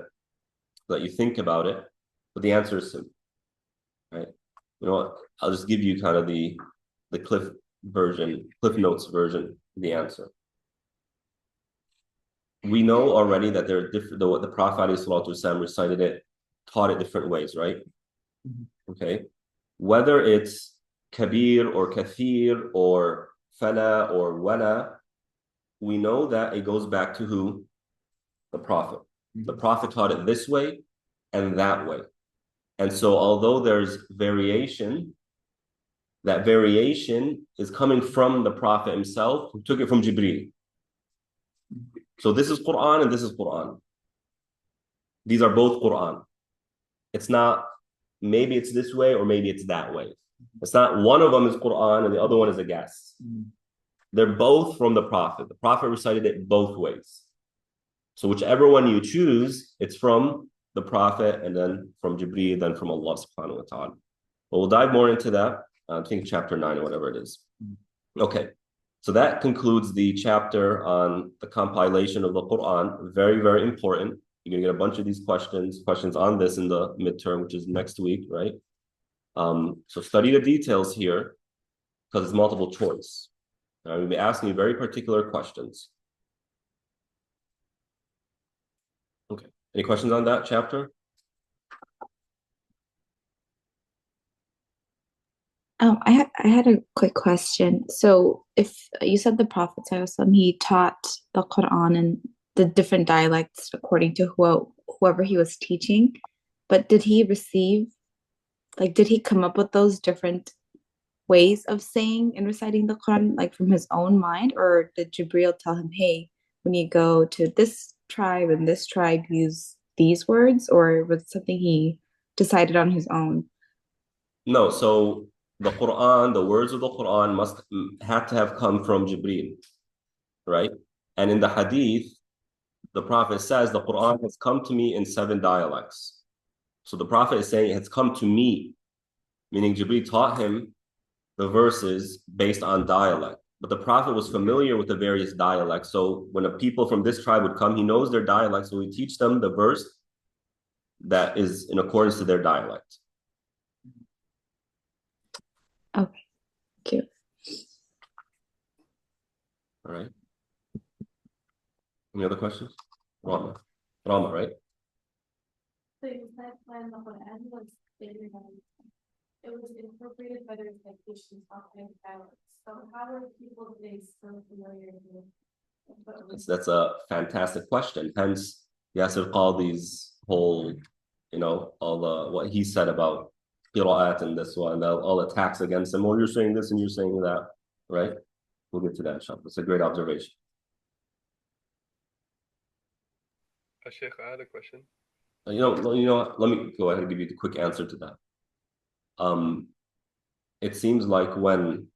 let you think about it. But the answer is simple, right? You know what? I'll just give you kind of the Cliff Notes version of the answer. We know already that there are different, the Prophet ﷺ recited it, taught it different ways, right? Okay. Whether it's kabir or kathir or fala or wala, we know that it goes back to who? The Prophet. The Prophet taught it this way and that way. And so although there's variation, that variation is coming from the Prophet himself, who took it from Jibreel. So this is Quran and this is Quran. These are both Quran. It's not, maybe it's this way or maybe it's that way. It's not one of them is Quran and the other one is a guess. They're both from the Prophet. The Prophet recited it both ways. So whichever one you choose, it's from the Prophet and then from Jibreel, then from Allah subhanahu wa ta'ala. But we'll dive more into that, I think chapter 9 or whatever it is. Okay, so that concludes the chapter on the compilation of the Quran. Very, very important. You're gonna get a bunch of these questions on this in the midterm, which is next week, right? So study the details here because it's multiple choice. I'm gonna be asking you very particular questions. Okay, any questions on that chapter? I had a quick question. So if you said the Prophet ﷺ, he taught the Quran in the different dialects according to whoever he was teaching, but did he come up with those different ways of saying and reciting the Quran like from his own mind, or did Jibreel tell him, hey, when you go to this tribe and this tribe, use these words, or was it something he decided on his own? No, so the Quran, the words of the Quran had to have come from Jibreel, right? And in the hadith, the Prophet says the Quran has come to me in 7 dialects. So the Prophet is saying it has come to me, meaning Jibreel taught him the verses based on dialect. But the Prophet was familiar with the various dialects. So when a people from this tribe would come, he knows their dialect, so he teach them the verse that is in accordance to their dialect. Okay, thank you. All right. Any other questions? Rama, right? So you said when the Quran was figured out, it was incorporated by the recitations of dialects. So how are people today still familiar with That's a fantastic question. Hence, Yasir Qadhi's whole, all the what he said about qira'at and this one, all attacks against him. Well, you're saying this and you're saying that, right? We'll get to that, inshallah. It's a great observation. Sheikh, I had a question. Let me go ahead and give you the quick answer to that. It seems like when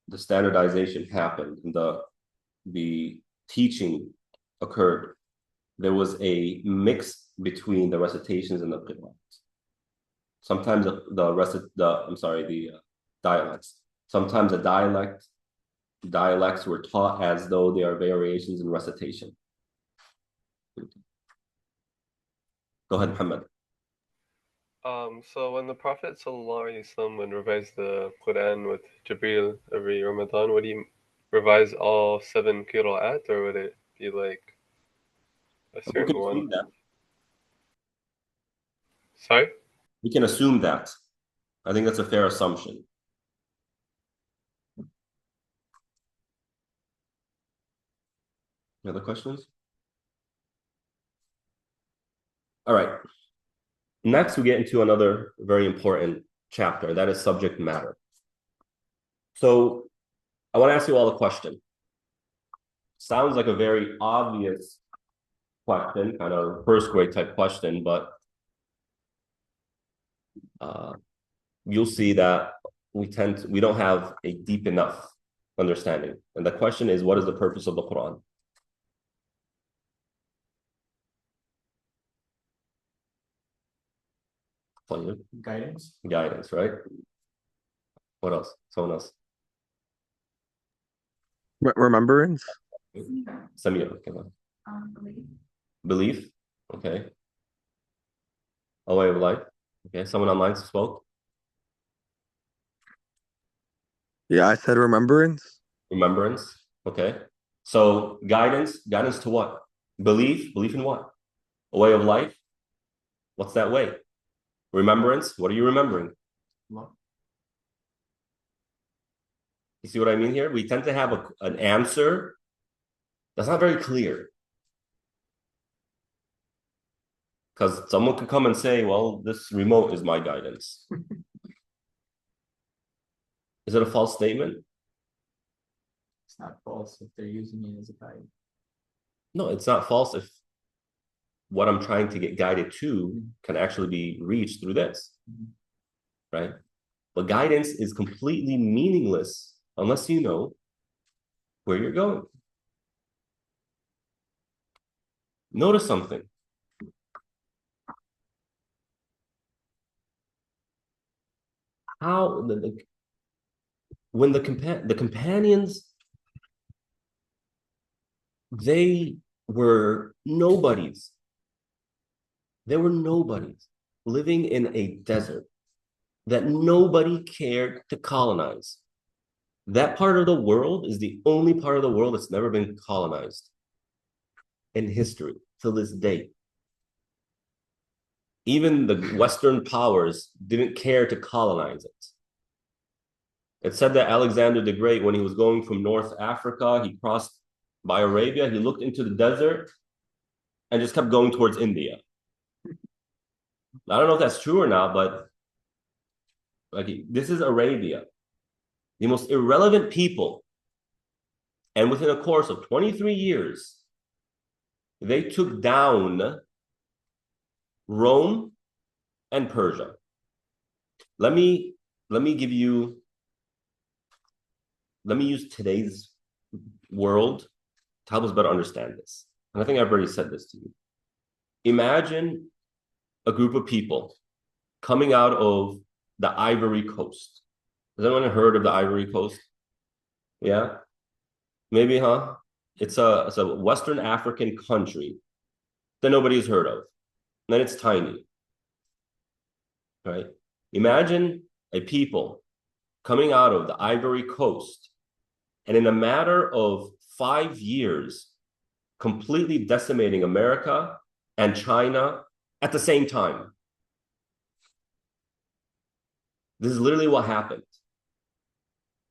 the standardization happened and the teaching occurred, there was a mix between the recitations and the qira'at. Sometimes the dialects. Sometimes the dialects were taught as though they are variations in recitation. Go ahead, Muhammad. So when the Prophet ﷺ would revise the Quran with Jibreel every Ramadan, would he revise all 7 qira'at, or would it be like a certain one? Sorry? We can assume that. I think that's a fair assumption. Any other questions? All right. Next, we get into another very important chapter, that is subject matter. So I want to ask you all a question. Sounds like a very obvious question, kind of first grade type question, but you'll see that we don't have a deep enough understanding. And the question is, what is the purpose of the Quran? Guidance. Guidance, right? What else? Someone else? Remembrance. Samir, come on. Belief. Belief, okay. A way of life, okay. Someone online spoke. Yeah, I said remembrance. Remembrance, okay. So guidance to what? Belief in what? A way of life. What's that way? Remembrance, what are you remembering? Well, You see what I mean here? We tend to have an answer that's not very clear. Because someone could come and say, well, this remote is my guidance. Is it a false statement? it's not false if they're using it as a guide. No, it's not false if what I'm trying to get guided to can actually be reached through this, right? But guidance is completely meaningless unless you know where you're going. Notice something. How when the companions, they were nobodies. They were nobodies living in a desert that nobody cared to colonize. That part of the world is the only part of the world that's never been colonized in history till this day. Even the Western powers didn't care to colonize it. It's said that Alexander the Great, when he was going from North Africa, he crossed by Arabia, he looked into the desert and just kept going towards India. I don't know if that's true or not, but like this is Arabia, the most irrelevant people. And within a course of 23 years, they took down Rome and Persia. Let me use today's world to help us better understand this. And I think I've already said this to you. Imagine a group of people coming out of the Ivory Coast. Has anyone heard of the Ivory Coast? Yeah? Maybe, huh? It's a Western African country that nobody's heard of. And then it's tiny. Right? Imagine a people coming out of the Ivory Coast and in a matter of 5 years, completely decimating America and China at the same time. This is literally what happened.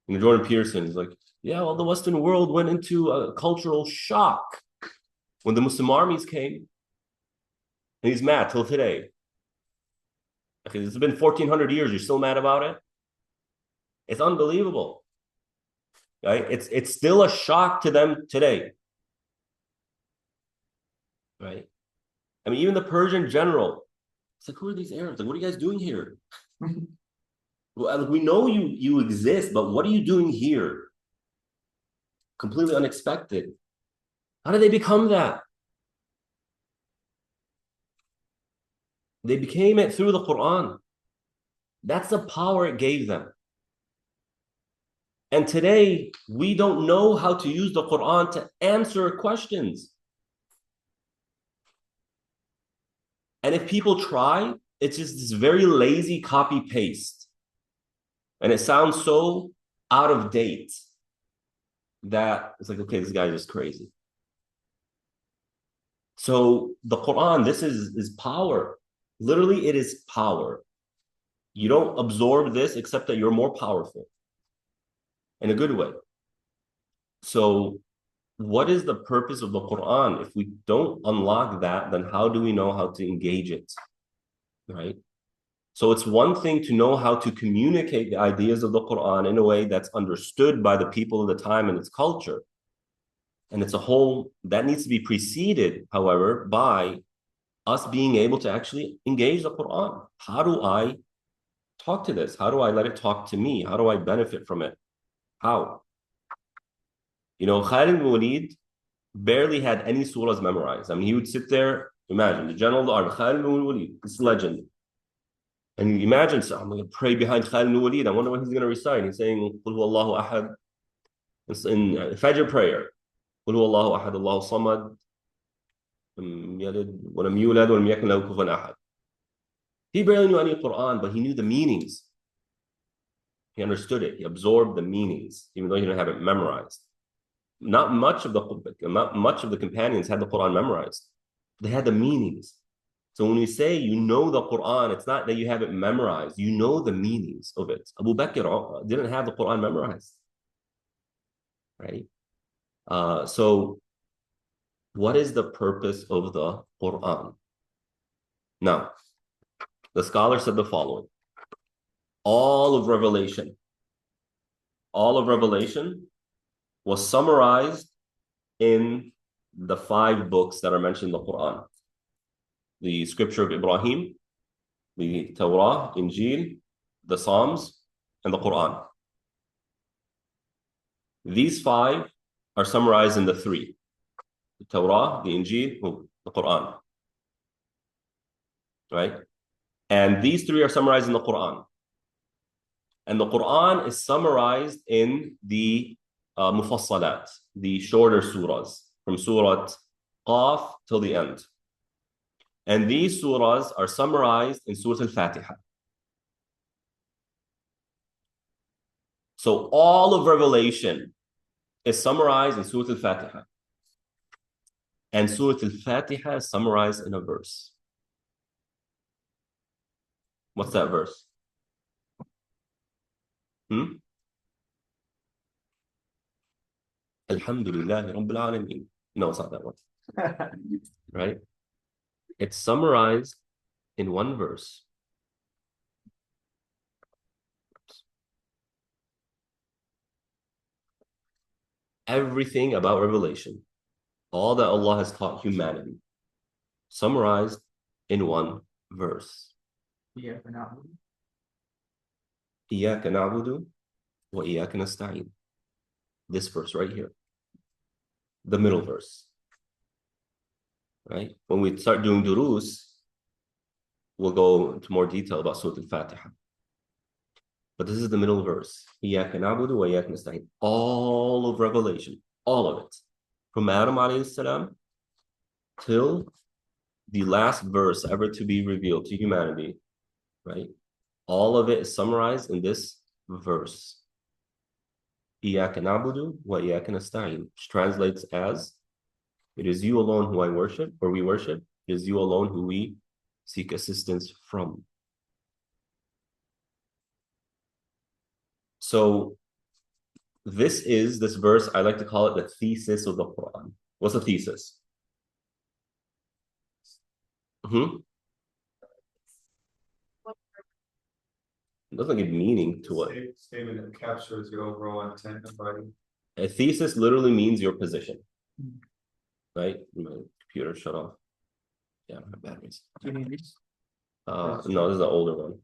And Jordan Peterson is like, yeah, well, the Western world went into a cultural shock when the Muslim armies came. And he's mad till today. Okay, it's been 1,400 years. You're still mad about it? It's unbelievable. Right? It's still a shock to them today. Right? I mean, even the Persian general, it's like, who are these Arabs? Like, what are you guys doing here? Well, we know you exist, but what are you doing here? Completely unexpected. How did they become that? They became it through the Quran. That's the power it gave them. And today, we don't know how to use the Quran to answer questions. And if people try, it's just this very lazy copy paste. And it sounds so out of date that it's like, okay, this guy is just crazy. So the Quran, this is power. Literally, it is power. You don't absorb this except that you're more powerful in a good way. So what is the purpose of the Quran? If we don't unlock that, then how do we know how to engage it, right? So it's one thing to know how to communicate the ideas of the Quran in a way that's understood by the people of the time and its culture. And it's a whole, that needs to be preceded, however, by us being able to actually engage the Quran. How do I talk to this? How do I let it talk to me? How do I benefit from it? How? You know, Khalid bin Walid barely had any surahs memorized. I mean, he would sit there, imagine, the general of the army, Khalid bin Walid, this legend. And imagine, so I'm going to pray behind Khalid bin Walid. I wonder what he's going to recite. He's saying, Qul huwa Allahu ahad. It's in Fajr prayer. Qul huwa Allahu ahad, Allahu samad. ولم يولد ولم يكن له كفوا أحد. He barely knew any Quran, but he knew the meanings. He understood it. He absorbed the meanings, even though he didn't have it memorized. Not much of the companions had the Quran memorized. They had the meanings. So when we say you know the Quran, it's not that you have it memorized. You know the meanings of it. Abu Bakr didn't have the Quran memorized, right? So what is the purpose of the Quran? Now, the scholar said the following. All of Revelation was summarized in the 5 books that are mentioned in the Quran. The scripture of Ibrahim, the Torah, Injil, the Psalms, and the Quran. These 5 are summarized in the 3. The Torah, the Injil, the Quran. Right? And these 3 are summarized in the Quran. And the Quran is summarized in the Mufassalat, the shorter surahs, from Surah Qaf till the end. And these surahs are summarized in Surah Al-Fatiha. So all of Revelation is summarized in Surah Al-Fatiha. And Surah Al-Fatiha is summarized in a verse. What's that verse? Alhamdulillah Rabbil Alameen. No, it's not that one. Right? It's summarized in one verse. Everything about Revelation, all that Allah has taught humanity, summarized in one verse. إياك نعبد وإياك نستعين. This verse right here. The middle verse. Right? When we start doing durus, we'll go into more detail about Surah Al-Fatiha. But this is the middle verse. إياك نعبد وإياك نستعين. All of Revelation, all of it. From Adam alayhi salam till the last verse ever to be revealed to humanity. Right? All of it is summarized in this verse. إِيَّاكَ نَعْبُدُ وَإِيَّاكَ نَسْتَعِينُ, which translates as, it is you alone who I worship, or we worship. It is you alone who we seek assistance from. So this verse, I like to call it the thesis of the Quran. What's the thesis? It doesn't give meaning to it. Statement that captures the overall intent of writing. A thesis literally means your position. Right? My computer shut off. Yeah, my batteries. Do you need this? No, this is an older one.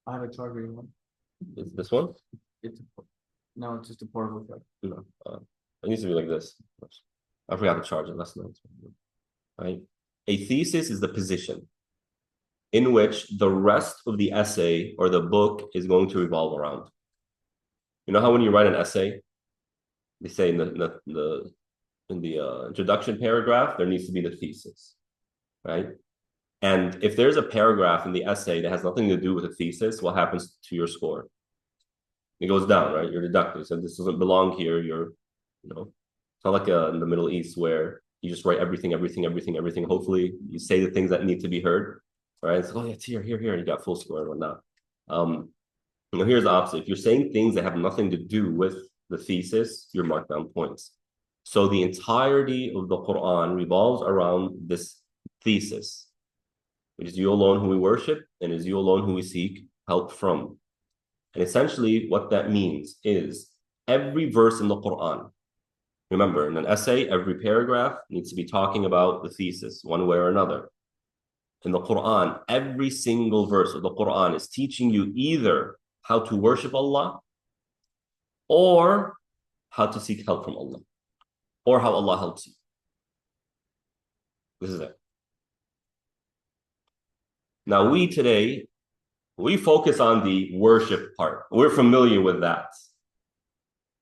I have a charger one. Is this one? No, it's just a portable charger. No. It needs to be like this. I forgot to charge it. That's not right. A thesis is the position in which the rest of the essay or the book is going to revolve around. You know how when you write an essay, they say in the introduction paragraph, there needs to be the thesis, right? And if there's a paragraph in the essay that has nothing to do with a thesis, what happens to your score? It goes down, right? You're deducted. So this doesn't belong here. It's not like in the Middle East where you just write everything. Hopefully you say the things that need to be heard, right? It's like, oh, it's here. You got full score and whatnot. Here's the opposite. If you're saying things that have nothing to do with the thesis, you're marked down points. So the entirety of the Quran revolves around this thesis. It is you alone who we worship, and it is you alone who we seek help from. And essentially what that means is every verse in the Quran, remember, in an essay, every paragraph needs to be talking about the thesis one way or another. In the Quran, every single verse of the Quran is teaching you either how to worship Allah or how to seek help from Allah or how Allah helps you. This is it. Now we today, we focus on the worship part. We're familiar with that.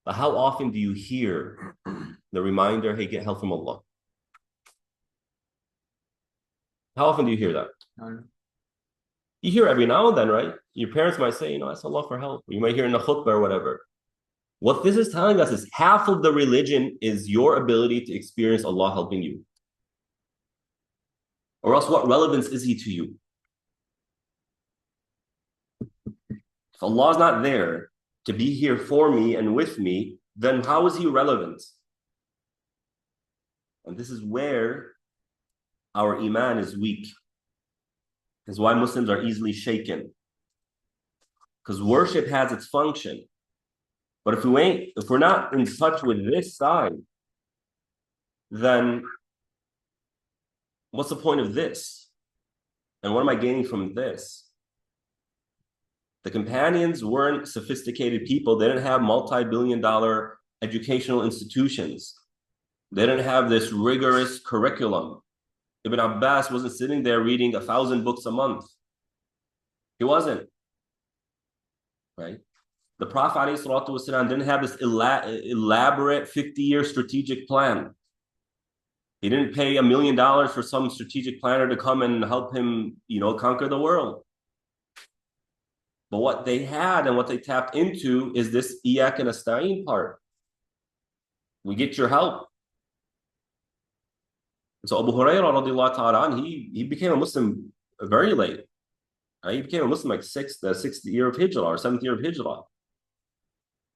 But how often do you hear the reminder, hey, get help from Allah? How often do you hear that? You hear every now and then, right? Your parents might say, ask Allah for help. You might hear in the khutbah or whatever. What this is telling us is half of the religion is your ability to experience Allah helping you. Or else what relevance is He to you? If Allah is not there to be here for me and with me, then how is He relevant? And this is where our iman is weak. This is why Muslims are easily shaken. Because worship has its function. But if we're not in touch with this side, then what's the point of this? And what am I gaining from this? The companions weren't sophisticated people. They didn't have multi-billion-dollar educational institutions. They didn't have this rigorous curriculum. Ibn Abbas wasn't sitting there reading 1,000 books a month. He wasn't, right? The Prophet ﷺ didn't have this elaborate 50-year strategic plan. He didn't pay $1 million for some strategic planner to come and help him, conquer the world. But what they had and what they tapped into is this Iyaka nasta'een part. We get your help. So Abu Hurairah radiallahu ta'ala, he became a Muslim very late. He became a Muslim like the sixth year of Hijrah or 7th year of Hijrah.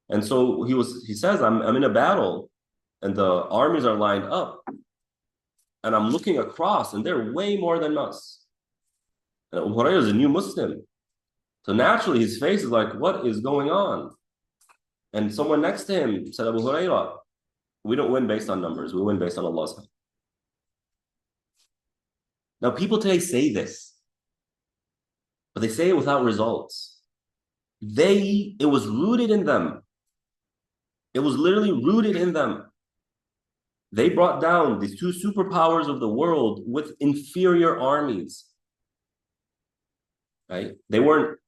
And so he says, I'm in a battle and the armies are lined up and I'm looking across and they're way more than us. And Abu Hurairah is a new Muslim. So naturally his face is like, what is going on? And someone next to him said, Abu Hurairah, we don't win based on numbers. We win based on Allah's help. Now people today say this, but they say it without results. It was rooted in them. It was literally rooted in them. They brought down these two superpowers of the world with inferior armies. Right? They weren't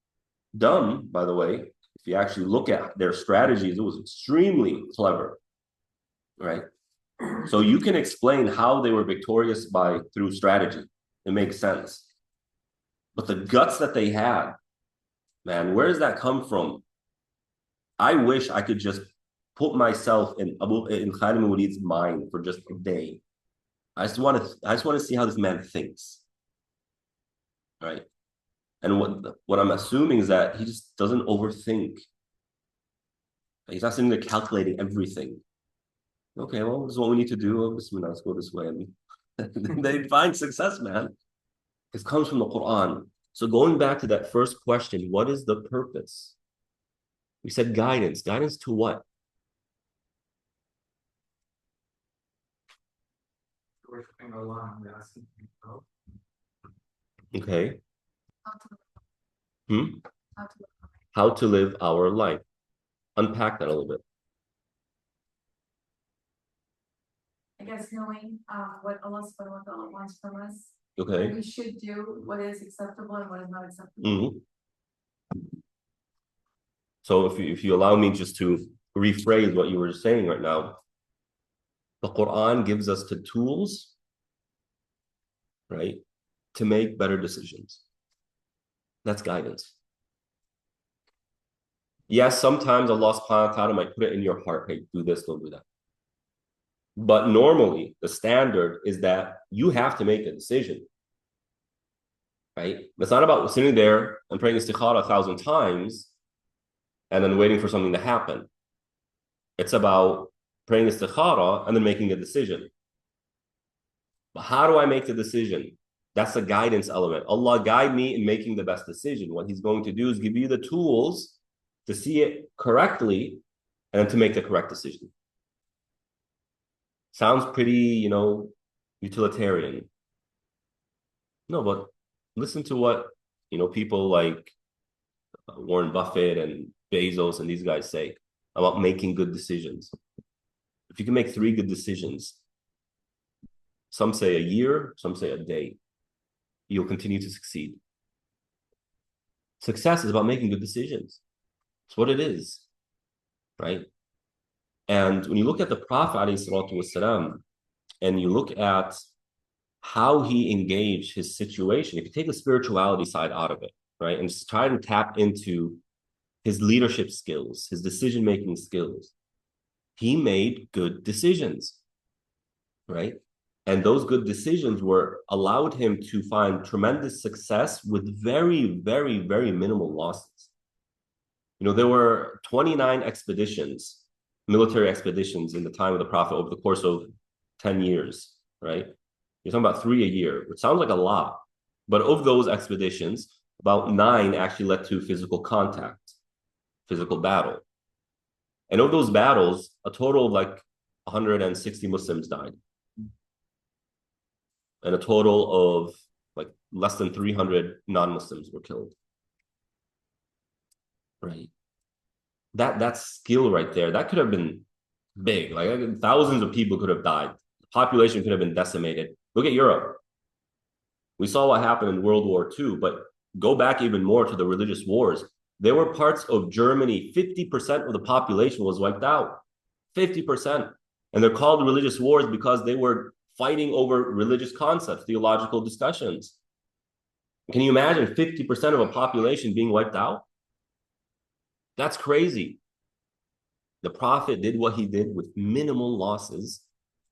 dumb, by the way. If you actually look at their strategies, it was extremely clever. Right? So you can explain how they were victorious through strategy. It makes sense. But the guts that they had, man, where does that come from? I wish I could just put myself in Khalid ibn Walid's mind for just a day. I just want to see how this man thinks. Right? And what I'm assuming is that he just doesn't overthink. He's not sitting there calculating everything. Okay, well, this is what we need to do. Oh, bismillah, let's go this way. And they find success, man. It comes from the Quran. So going back to that first question, what is the purpose? We said guidance. Guidance to what? Worshipping Allah and asking for help. Okay. How to live our life. Unpack that a little bit. guess knowing, what Allah subhanahu wa ta'ala wants from us. Okay. We should do what is acceptable and what is not acceptable. Mhm. So if you allow me just to rephrase what you were saying right now, the Quran gives us the tools, right, to make better decisions. That's guidance. Yes, sometimes Allah subhanahu wa ta'ala might put it in your heart, hey, do this, don't do that. But normally, the standard is that you have to make a decision, right? It's not about sitting there and praying istikhara 1,000 times and then waiting for something to happen. It's about praying istikhara and then making a decision. But how do I make the decision? That's a guidance element. Allah guide me in making the best decision. What He's going to do is give you the tools to see it correctly and to make the correct decision. Sounds pretty, utilitarian. No, but listen to what, people like Warren Buffett and Bezos and these guys say about making good decisions. If you can make 3 good decisions, some say a year, some say a day, you'll continue to succeed. Success is about making good decisions. It's what it is, right? And when you look at the Prophet ﷺ, and you look at how he engaged his situation, if you take the spirituality side out of it, right, and just try to tap into his leadership skills, his decision-making skills, he made good decisions, right? And those good decisions allowed him to find tremendous success with very, very, very minimal losses. There were 29 expeditions, military expeditions in the time of the Prophet over the course of 10 years, right? You're talking about 3 a year, which sounds like a lot. But of those expeditions, about 9 actually led to physical contact, physical battle. And of those battles, a total of 160 Muslims died. And a total of less than 300 non-Muslims were killed. Right. That skill right there, that could have been big. Thousands of people could have died. The population could have been decimated. Look at Europe. We saw what happened in World War II, but go back even more to the religious wars. There were parts of Germany, 50% of the population was wiped out. 50%. And they're called religious wars because they were fighting over religious concepts, theological discussions. Can you imagine 50% of a population being wiped out? That's crazy. The Prophet did what he did with minimal losses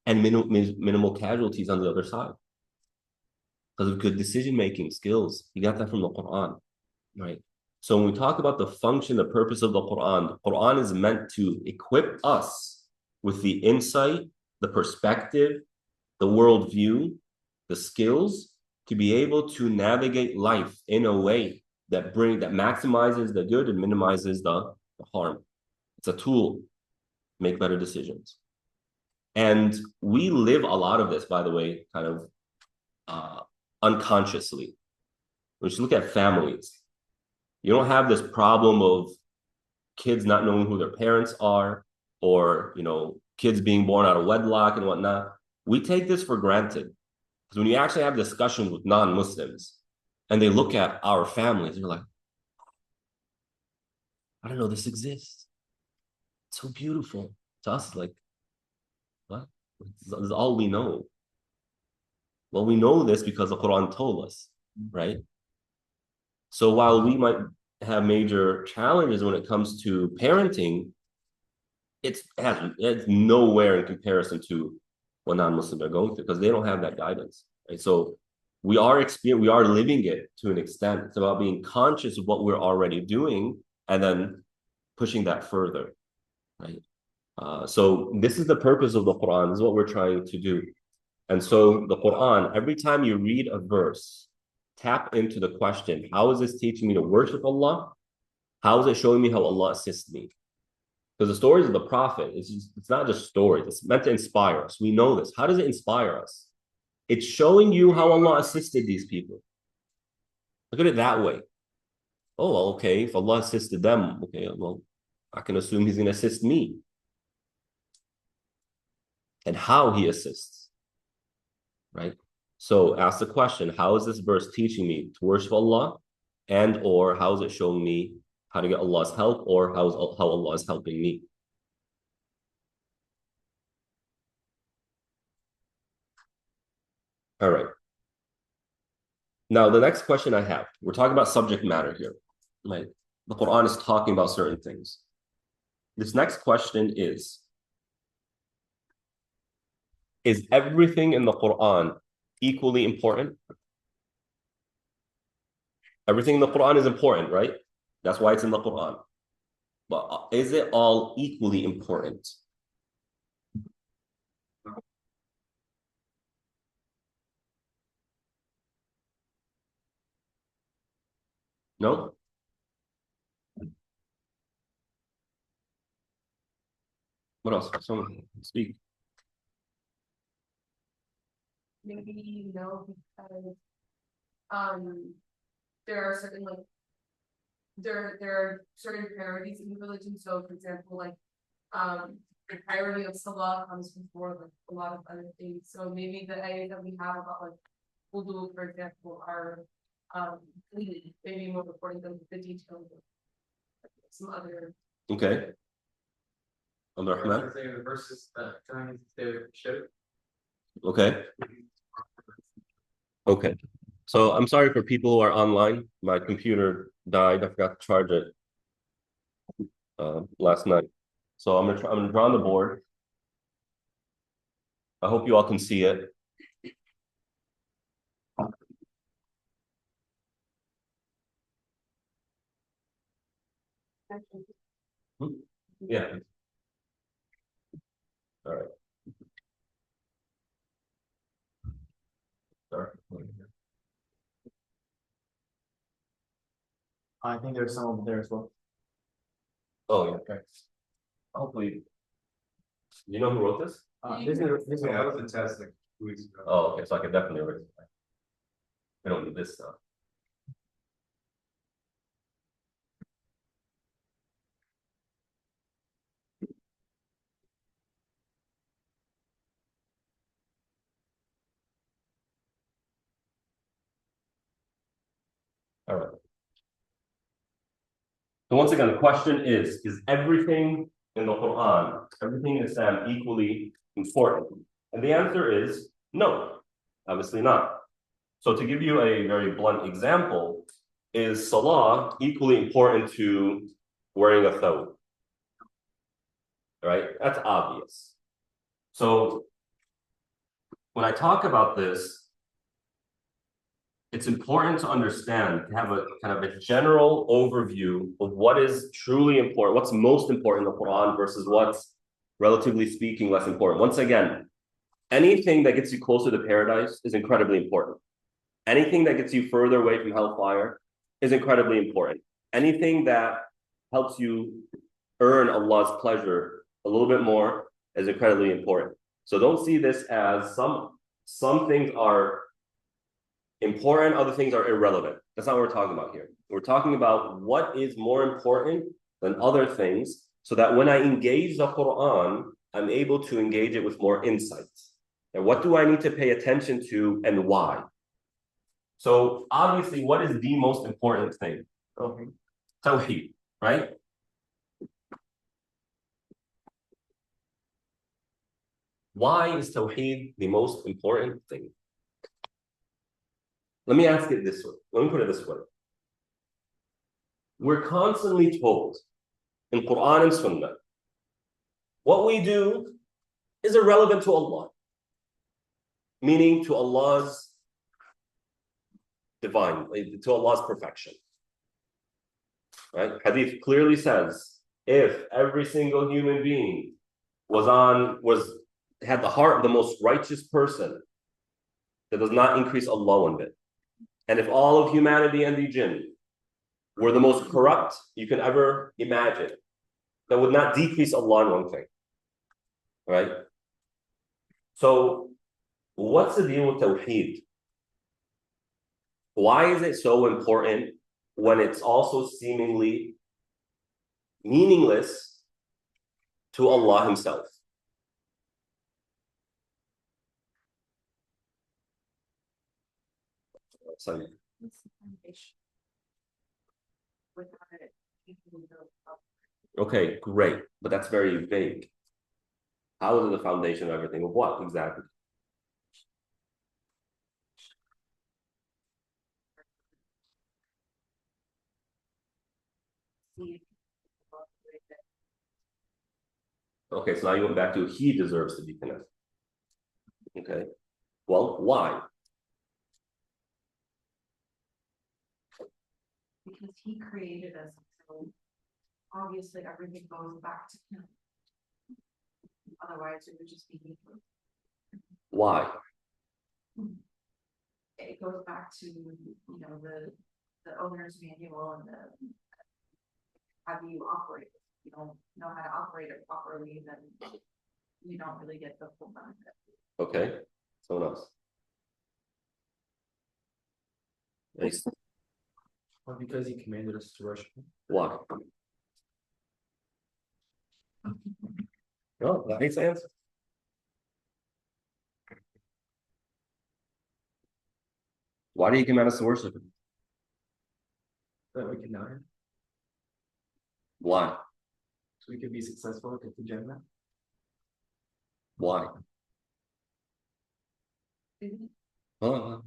and minimal casualties on the other side. Because of good decision-making skills. He got that from the Quran, right? So when we talk about the function, the purpose of the Quran is meant to equip us with the insight, the perspective, the worldview, the skills to be able to navigate life in a way that maximizes the good and minimizes the harm. It's a tool to make better decisions. And we live a lot of this, by the way, kind of unconsciously. When you look at families, you don't have this problem of kids not knowing who their parents are, or kids being born out of wedlock and whatnot. We take this for granted. Because when you actually have discussions with non-Muslims, and they look at our families, they're like, I don't know this exists. It's so beautiful. To us, what? This is all we know. Well, we know this because the Quran told us, right? So while we might have major challenges when it comes to parenting, it's nowhere in comparison to what non-Muslims are going through, because they don't have that guidance, right? So we are living it to an extent. It's about being conscious of what we're already doing and then pushing that further, right? So this is the purpose of the Quran. This is what we're trying to do. And so the Quran, every time you read a verse, tap into the question, how is this teaching me to worship Allah? How is it showing me how Allah assists me? Because the stories of the Prophet, it's not just stories. It's meant to inspire us. We know this. How does it inspire us? It's showing you how Allah assisted these people. Look at it that way. Oh, well, okay, if Allah assisted them, okay, well, I can assume He's going to assist me. and how he assists, right? So ask the question, how is this verse teaching me to worship Allah, and or how is it showing me how to get Allah's help, or how Allah is helping me? All right. Now, the next question I have, we're talking about subject matter here, right? The Quran is talking about certain things. This next question is everything in the Quran equally important? Everything in the Quran is important, right? That's why it's in the Quran. But is it all equally important? No? What else? Someone speak. Maybe no, because there are certain like there are certain priorities in religion. So for example, like the priority of salah comes before like a lot of other things. So maybe the idea that we have about like wudu, for example, are maybe more important than the details of some other. Okay. Abdul Rahman? The verses that times they show. Okay. Okay. So I'm sorry for people who are online. My computer died. I forgot to charge it last night. So I'm gonna draw on the board. I hope you all can see it. Yeah. All right. Sorry. I think there's some over there as well. Oh, yeah. Okay. Hopefully. You know who wrote this? This is Yeah, that was a test like 2 weeks ago. Oh, okay. So I can definitely write it. I don't need this stuff. All right. So once again, the question is everything in the Quran, everything in Islam equally important? And the answer is no, obviously not. So to give you a very blunt example, is salah equally important to wearing a thawb? Right? That's obvious. So when I talk about this, it's important to understand, to have a kind of a general overview of what is truly important, what's most important in the Quran versus what's, relatively speaking, less important. Once again, anything that gets you closer to paradise is incredibly important. Anything that gets you further away from hellfire is incredibly important. Anything that helps you earn Allah's pleasure a little bit more is incredibly important. So don't see this as some things are important, other things are irrelevant. That's not what we're talking about here. We're talking about what is more important than other things, so that when I engage the Quran, I'm able to engage it with more insights. And what do I need to pay attention to and why? So obviously, what is the most important thing? Okay. Tawheed, right? Why is Tawheed the most important thing? Let me ask it this way. Let me put it this way. We're constantly told in Quran and Sunnah, what we do is irrelevant to Allah, meaning to Allah's divine, to Allah's perfection. Right? Hadith clearly says, if every single human being had the heart of the most righteous person, that does not increase Allah one bit. And if all of humanity and the jinn were the most corrupt you can ever imagine, that would not decrease Allah in one thing. Right? So, what's the deal with Tawheed? Why is it so important when it's also seemingly meaningless to Allah Himself? Simon. What's the foundation? Without it, you can build up. Okay, great, but that's very vague. How is it the foundation of everything? Of what exactly? See. Okay, so now you went back to he deserves to be connected. Okay, well, why? Because he created us, so obviously everything goes back to him. Otherwise, it would just be needless. Why? It goes back to, the owner's manual and the how do you operate it? If you don't know how to operate it properly, then you don't really get the full benefit. Okay, someone else. Yes. Or because he commanded us to worship him. Why? No, that makes sense. Why do you command us to worship him? That we can know him, Why? so we can be successful at the Jannah. Why? Oh,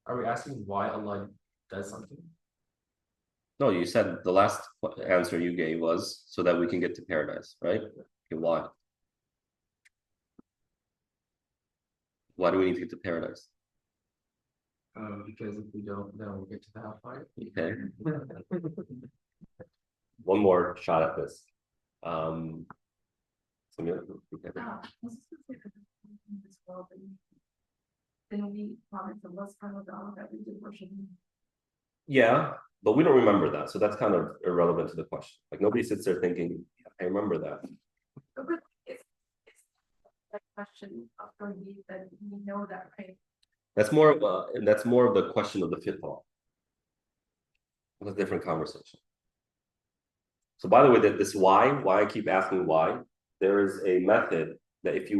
Are we asking why Allah does something? no, you said the last answer you gave was so that we can get to paradise, right? Okay, why? Why do we need to get to paradise? Because if we don't, then we'll get to the hellfire. Okay. One more shot at this. Samir, okay. This world, then we promise the less kind of God that we did worship him. Yeah, but we don't remember that, so that's kind of irrelevant to the question. Like nobody sits there thinking, yeah, I remember that. But it's that question of belief that we know that, right? That's more of the question of the fitrah. It's a different conversation. So by the way, that this why I keep asking why, there is a method that if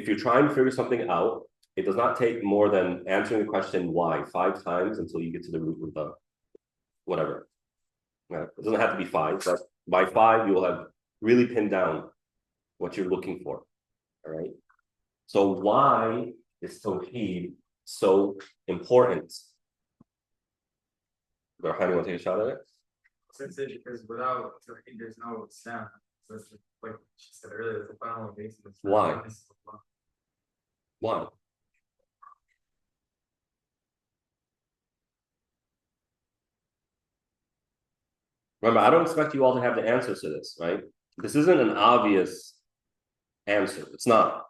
you're trying to figure something out, it does not take more than answering the question why 5 times until you get to the root of the whatever. It doesn't have to be 5, but by 5 you will have really pinned down what you're looking for. All right. So why is Tawheed so important? Barhani, want to take a shot at it? Because without Tawheed, there's no Islam. So it's like she said earlier, it's the final basis. Why? Why? Remember, I don't expect you all to have the answers to this, right? This isn't an obvious answer. It's not.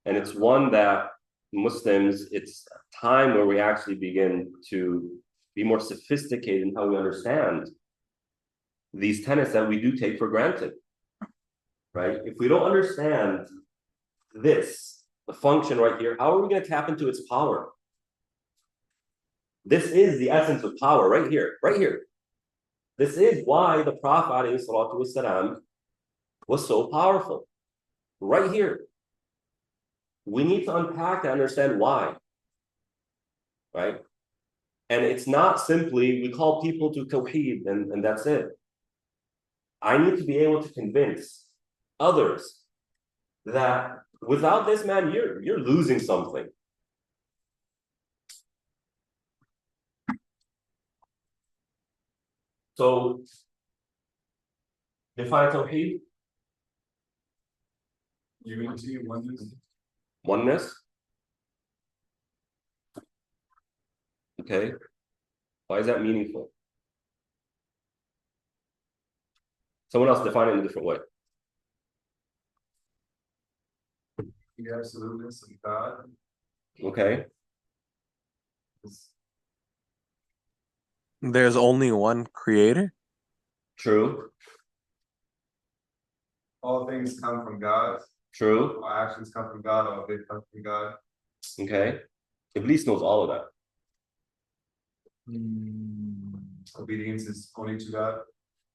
And it's one that Muslims, it's a time where we actually begin to be more sophisticated in how we understand these tenets that we do take for granted, right? If we don't understand this, the function right here, how are we going to tap into its power? This is the essence of power right here, right here. This is why the Prophet ﷺ was so powerful. Right here. We need to unpack and understand why. Right? And it's not simply we call people to Tawheed and that's it. I need to be able to convince others that without this, man, you're losing something. So, define Tawheed. Unity, oneness. Oneness. Okay. Why is that meaningful? Someone else define it in a different way. The absoluteness of God. Okay. There's only one creator? True. All things come from God. True. All actions come from God. All good come from God. Okay. Iblis knows all of that. Obedience is only to God.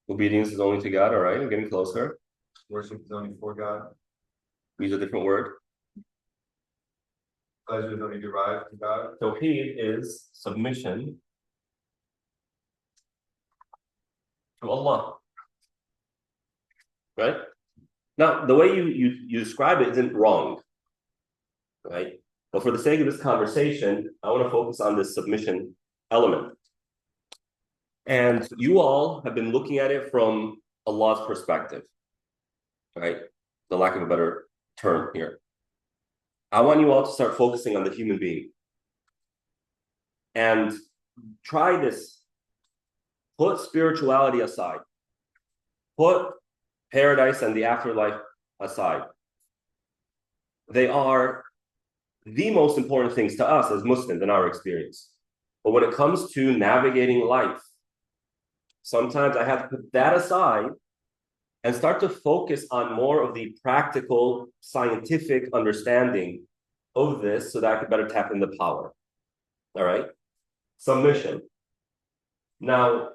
Obedience is only to God, all right, I'm getting closer. Worship is only for God. Use a different word. Pleasure is only derived from God. Tawheed is submission to Allah. Right? Now, the way you describe it isn't wrong. Right? But for the sake of this conversation, I want to focus on this submission element. And you all have been looking at it from Allah's perspective. Right? The lack of a better term here. I want you all to start focusing on the human being. And try this. Put spirituality aside. Put paradise and the afterlife aside. They are the most important things to us as Muslims in our experience. But when it comes to navigating life, sometimes I have to put that aside and start to focus on more of the practical, scientific understanding of this so that I could better tap into power. All right? Submission. Now,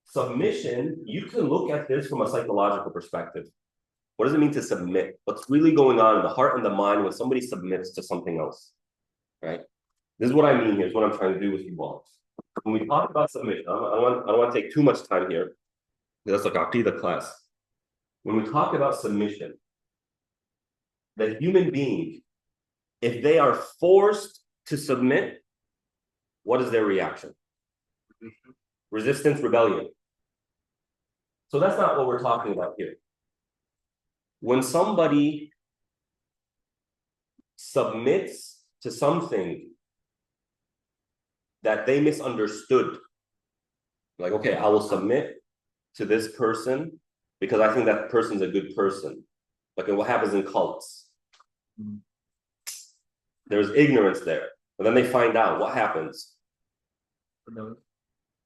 submission, you can look at this from a psychological perspective. What does it mean to submit? What's really going on in the heart and the mind when somebody submits to something else? Right? This is what I mean here, is what I'm trying to do with you all. When we talk about submission, I don't want to take too much time here. That's like Aqidah class. When we talk about submission, the human being, if they are forced to submit, what is their reaction? Resistance, rebellion. So that's not what we're talking about here. When somebody submits to something that they misunderstood, like, okay, I will submit to this person because I think that person's a good person. Like what happens in cults. There's ignorance there. And then they find out what happens.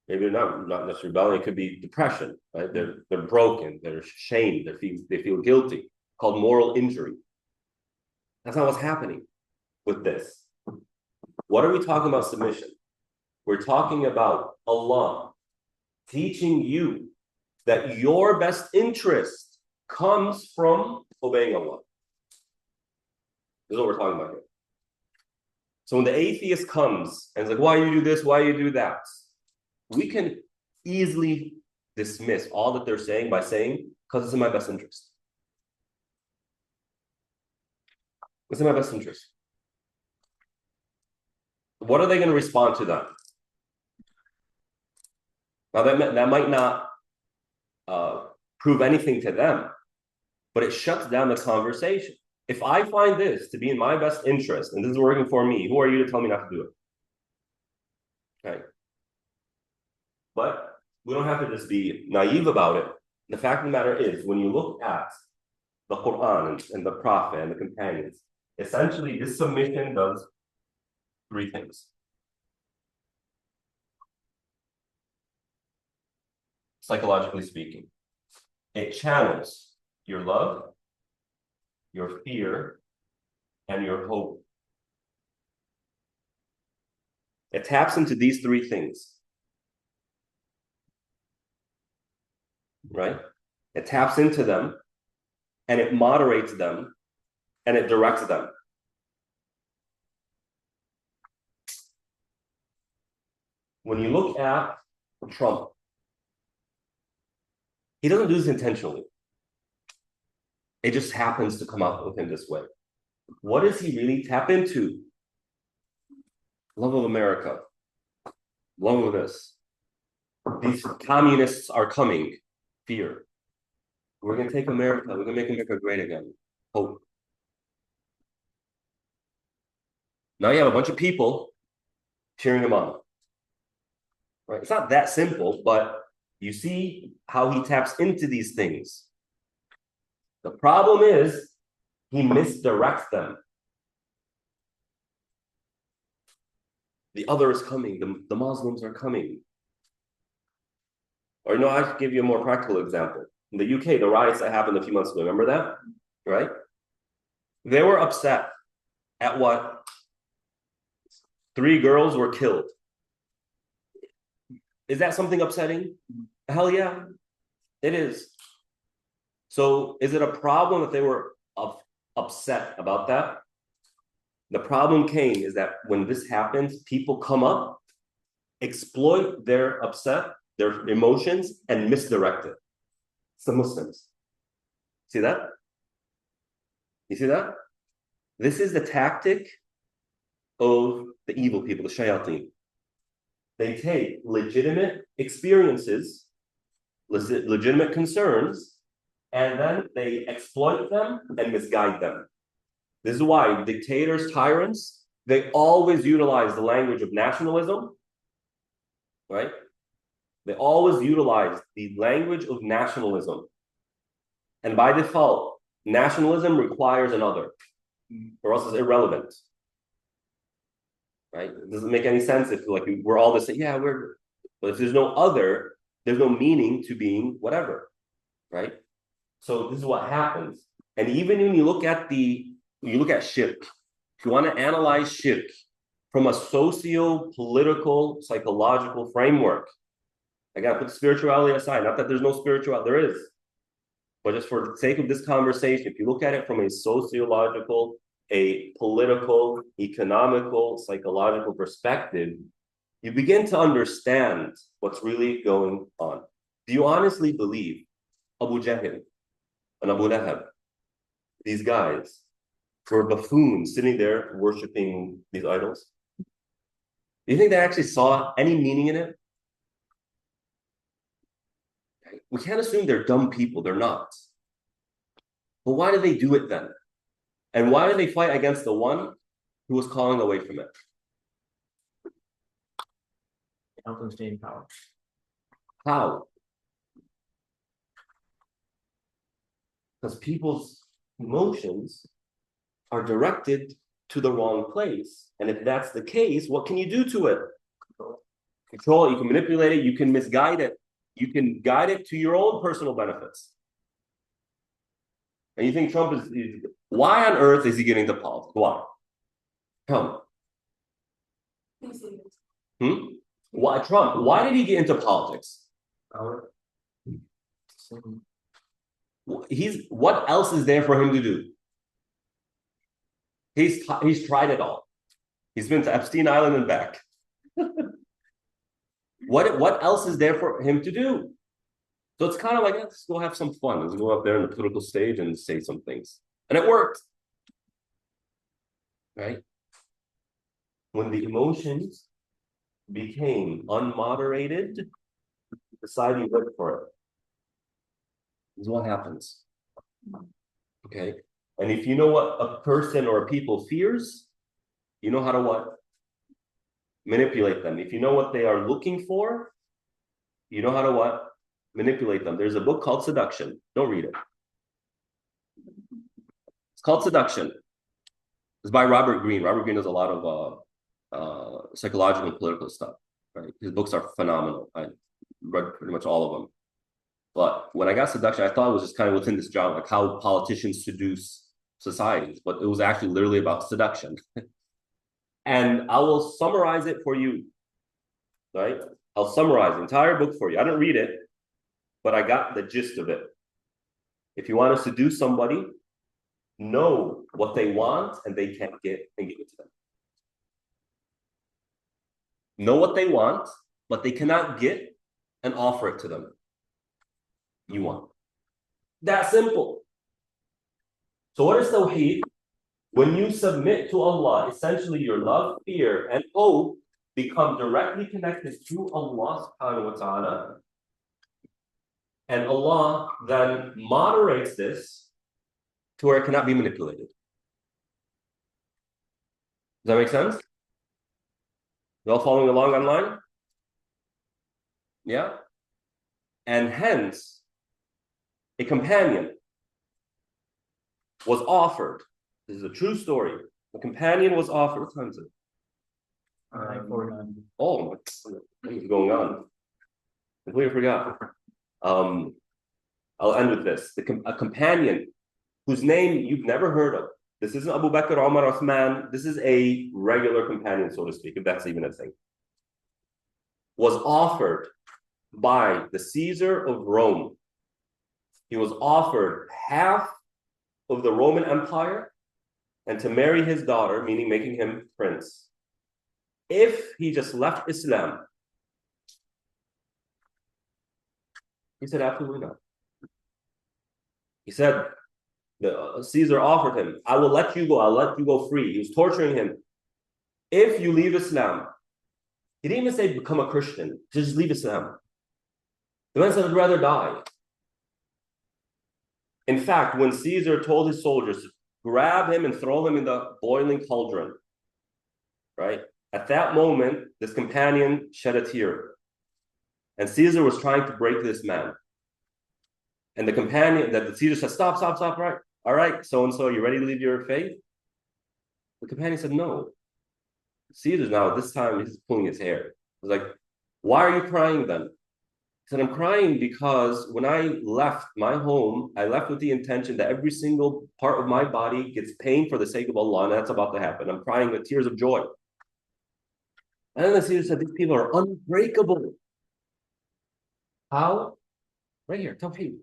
Maybe not necessarily rebellion, it could be depression, right? They're broken, they're ashamed, they feel guilty, called moral injury. That's not what's happening with this. What are we talking about submission? We're talking about Allah teaching you that your best interest comes from obeying Allah. This is what we're talking about here. So when the atheist comes and is like, why you do this, why you do that? We can easily dismiss all that they're saying by saying, because it's in my best interest. It's in my best interest. What are they going to respond to that? Now, that might not prove anything to them, but it shuts down the conversation. If I find this to be in my best interest, and this is working for me, who are you to tell me not to do it? Okay. But we don't have to just be naive about it. The fact of the matter is, when you look at the Quran and the Prophet and the companions, essentially this submission does three things. Psychologically speaking, it channels your love, your fear, and your hope. It taps into these three things. Right? It taps into them, and it moderates them, and it directs them. When you look at Trump, he doesn't do this intentionally. It just happens to come out with him this way. What does he really tap into? Love of America. Love of this. These communists are coming. Fear. We're going to take America. We're going to make America great again. Hope. Now you have a bunch of people cheering him on. Right? It's not that simple, but you see how he taps into these things. The problem is he misdirects them. The other is coming. The Muslims are coming. Or, I'll give you a more practical example. In the UK, the riots that happened a few months ago, remember that? Right? They were upset at what? 3 girls were killed. Is that something upsetting? Hell yeah, it is. So is it a problem that they were upset about that? The problem came is that when this happens, people come up, exploit their upset, their emotions, and misdirect it. It's the Muslims. See that? You see that? This is the tactic of the evil people, the shayateen. They take legitimate experiences, legitimate concerns, and then they exploit them and misguide them. This is why dictators, tyrants, they always utilize the language of nationalism, right? They always utilize the language of nationalism. And by default, nationalism requires another, or else it's irrelevant. Right? It doesn't make any sense if like we're all the same. Yeah, but if there's no other, there's no meaning to being whatever. Right? So this is what happens. And even when you look at shirk, if you want to analyze shirk from a socio-political, psychological framework, I gotta put spirituality aside. Not that there's no spirituality, there is. But just for the sake of this conversation, if you look at it from a sociological, a political, economical, psychological perspective, you begin to understand what's really going on. Do you honestly believe Abu Jahl and Abu Lahab, these guys, were buffoons sitting there worshiping these idols? Do you think they actually saw any meaning in it? We can't assume they're dumb people. They're not. But why did they do it then? And why did they fight against the one who was calling away from it? Help them stay in power. How? Because people's emotions are directed to the wrong place. And if that's the case, what can you do to it? Control it, you can manipulate it, you can misguide it. You can guide it to your own personal benefits. And you think Trump is why on earth is he getting into politics? Why? Tell me. Why Trump? Why did he get into politics? Power. What else is there for him to do? He's tried it all. He's been to Epstein Island and back. What else is there for him to do? So it's kind of like, let's go have some fun. Let's go up there on the political stage and say some things. And it worked. Right? When the emotions became unmoderated, society went for it. This is what happens. Okay? And if you know what a person or a people fears, you know how to what? Manipulate them. If you know what they are looking for, you know how to what? Manipulate them. There's a book called Seduction. Don't read it. It's called Seduction. It's by Robert Greene. Robert Greene does a lot of psychological and political stuff. Right? His books are phenomenal. I read pretty much all of them. But when I got Seduction, I thought it was just kind of within this genre, like how politicians seduce societies. But it was actually literally about seduction. And I will summarize it for you. Right? I'll summarize the entire book for you. I didn't read it, but I got the gist of it. If you want to seduce somebody, know what they want and they can't get and give it to them. Know what they want, but they cannot get and offer it to them. You want. That simple. So what is Tawheed? When you submit to Allah, essentially your love, fear, and hope become directly connected to Allah subhanahu wa ta'ala. And Allah then moderates this to where it cannot be manipulated. Does that make sense? You all following along online? Yeah? And hence, a companion was offered. This is a true story. A companion was offered. What time is it? Oh, what is going on? I completely forgot. I'll end with this. A companion whose name you've never heard of. This isn't Abu Bakr, Umar, Uthman. This is a regular companion, so to speak, if that's even a thing. Was offered by the Caesar of Rome. He was offered half of the Roman Empire and to marry his daughter, meaning making him prince, if he just left Islam. He said, absolutely not. He said, Caesar offered him, I will let you go, I'll let you go free. He was torturing him. If you leave Islam, he didn't even say become a Christian, just leave Islam. The man said, I'd rather die. In fact, when Caesar told his soldiers to grab him and throw him in the boiling cauldron, right? At that moment, this companion shed a tear. And Caesar was trying to break this man. And the companion, that the Caesar said, stop, right? All right, so-and-so, you ready to leave your faith? The companion said, no. Caesar now, this time, he's pulling his hair. He's like, why are you crying then? He said, I'm crying because when I left my home, I left with the intention that every single part of my body gets pain for the sake of Allah, and that's about to happen. I'm crying with tears of joy. And then the Caesar said, these people are unbreakable. How? Right here, Tawheed.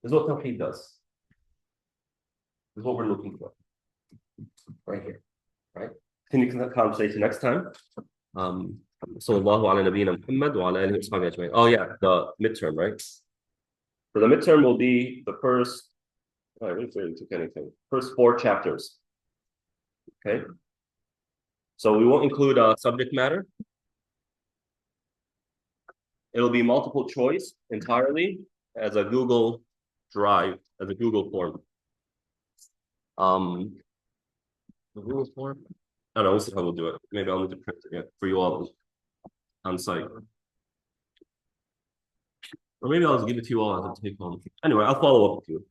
This is what Tawheed does. This is what we're looking for. Right here. Right? Continue the conversation next time. Sallallahu ala nabiyyina Muhammad wa ala alihi wa sahbihi ajma'in. Oh yeah, the midterm, right? So the midterm will be the first, I didn't really took anything. First 4 chapters. Okay. So we won't include subject matter. It'll be multiple choice entirely as a Google Drive, as a Google form. The Google form? I don't know, we'll see how we'll do it. Maybe I'll need to print it again for you all on site. Or maybe I'll just give it to you all as a take home. Anyway, I'll follow up with you.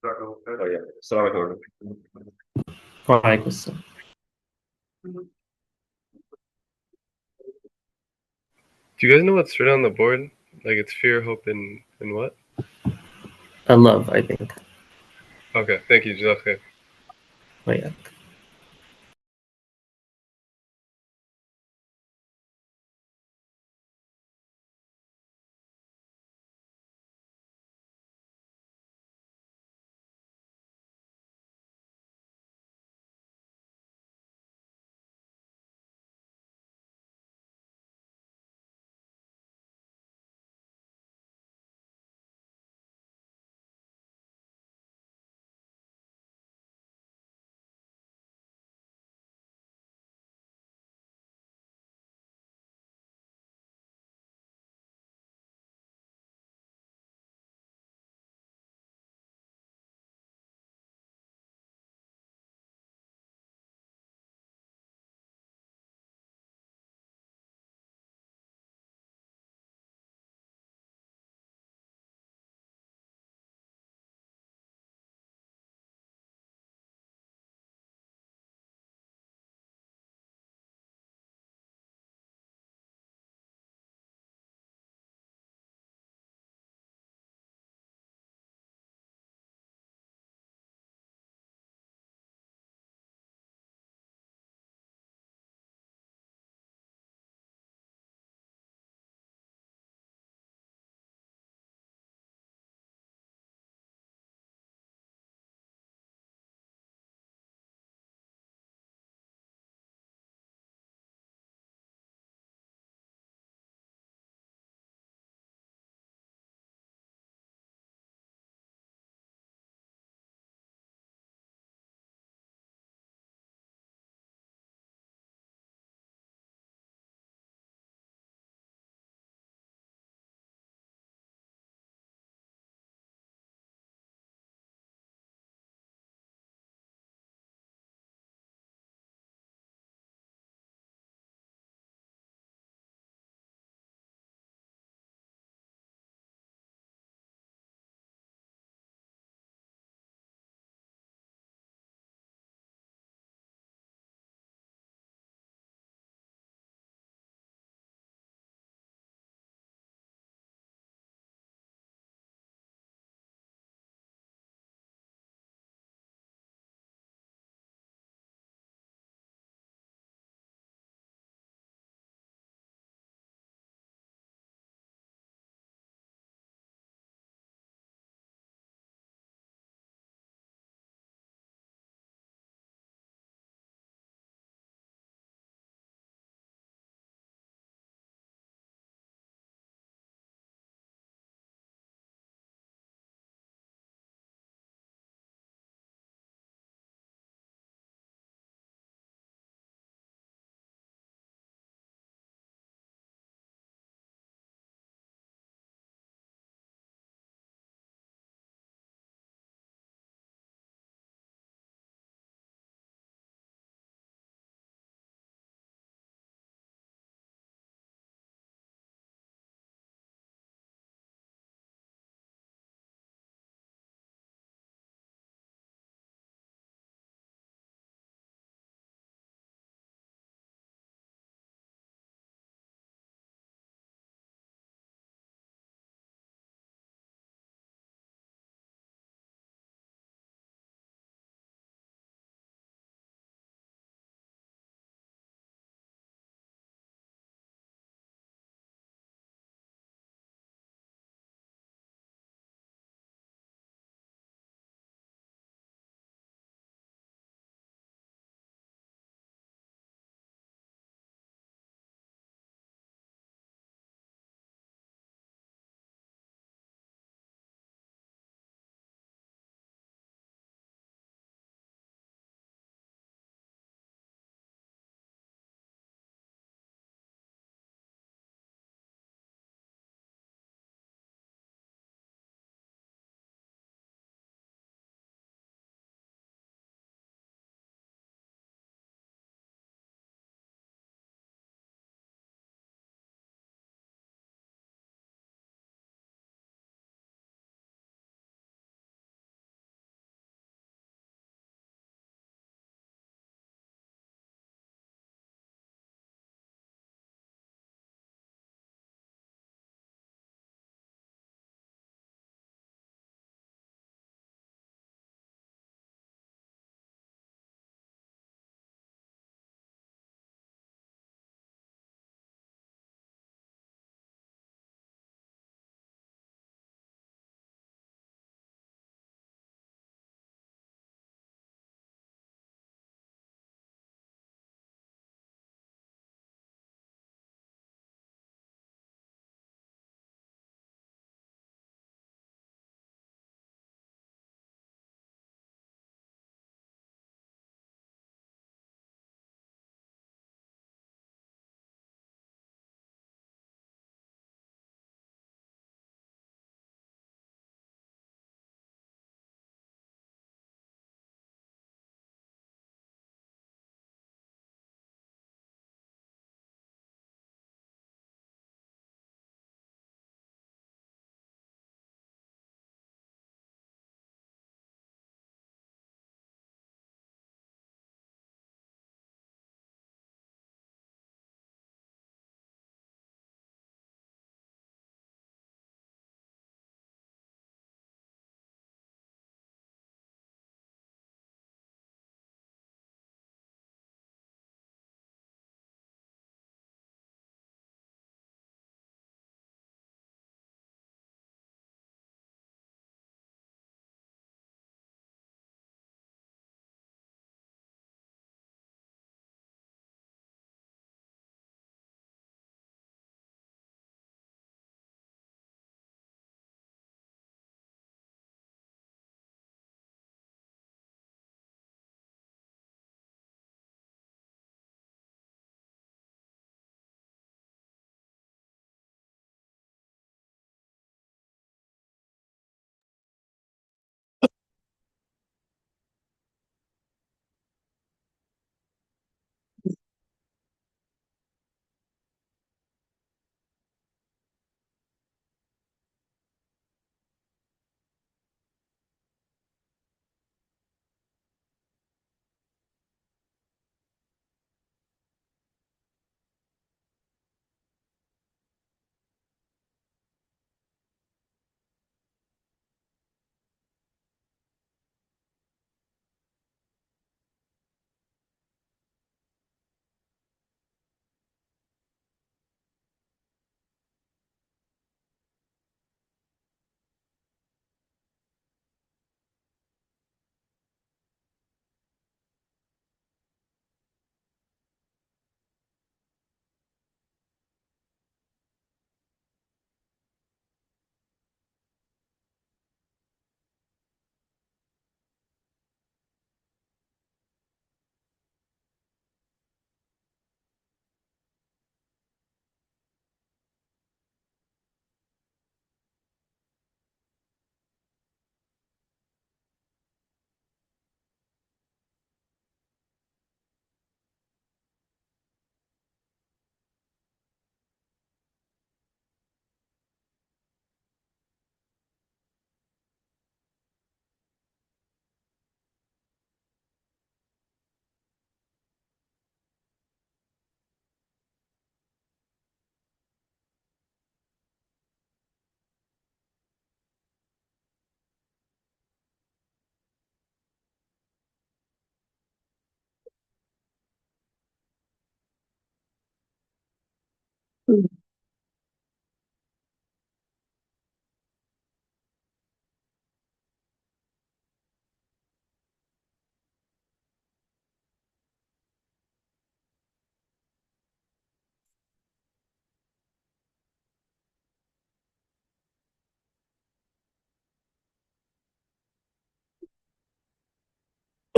Oh yeah. Assalamu alaikum. Do you guys know what's written on the board? Like it's fear, hope, and what? And love, I think. Okay, thank you, Jazakallah. Oh, yeah.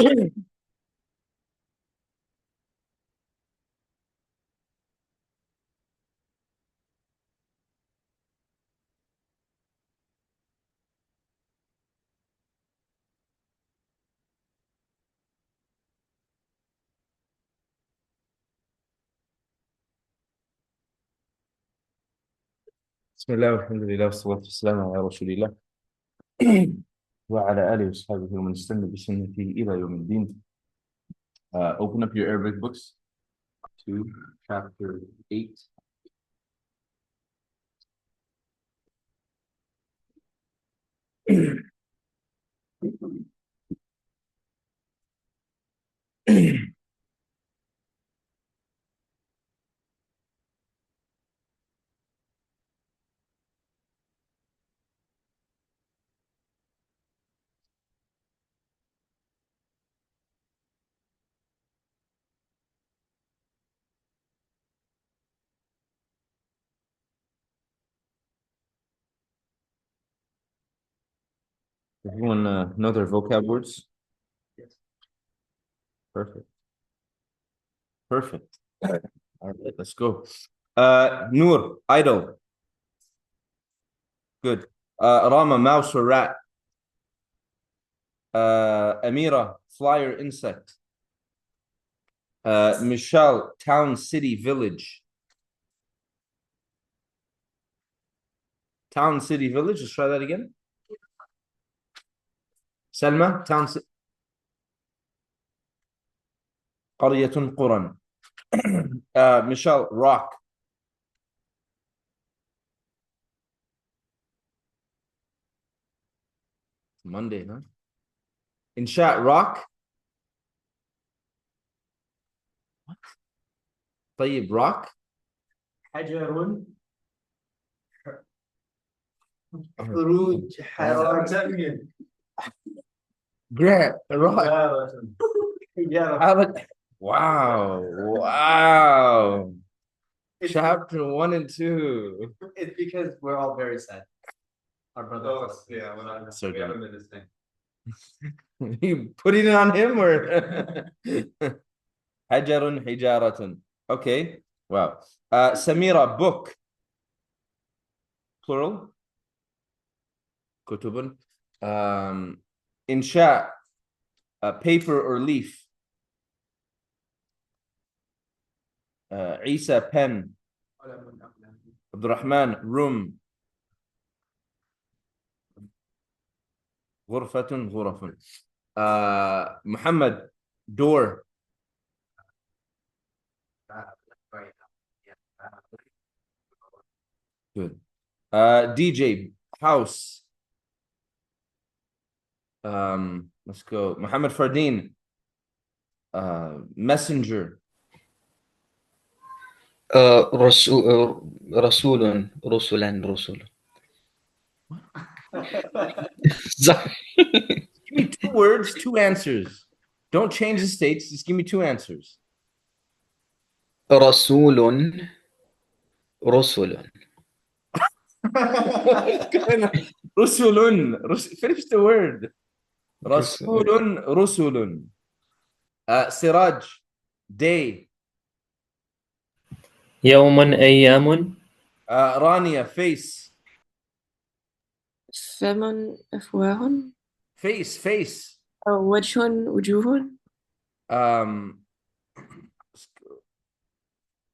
بسم الله والحمد لله والصلاة والسلام على رسول الله وعلى آله وصحبه ومن استنى بسنته إلى يوم الدين. Open up your Arabic books to chapter 8. Everyone know their vocab words? Yes. Perfect. Perfect. All right, let's go. Noor, idol. Good. Rama, mouse or rat. Amira, flyer, insect. Michelle, town, city, village. Town, city, village. Let's try that again. Selma, town, قرية قرى. Michelle, rock. Monday, huh? Insha, rock. What? طيب, rock. حجر خروج حرارة Grant, rock. حجارة. Wow. Wow. Chapter 1 and 2. It's because we're all very sad. Our brother. Oh, yeah, when I, So we haven't good. been this thing. You putting it on him or حجر حجارة. Okay. Wow. Samira, book. Plural. كتب. Insha, paper or leaf. Isa, pen. Abdurrahman, room. غرفة غرف. Muhammad, door. Good. DJ, house. Let's go. Muhammad Fardeen, messenger. رسول رسلا رسل. Sorry. Give me 2 words, 2 answers. Don't change the states. Just give me 2 answers. رسول رسل. رسل. Finish the word. رسول رسل. Siraj, day. يوما أيام. Rania, face. فم أفواه Face. أو وجه وجوه.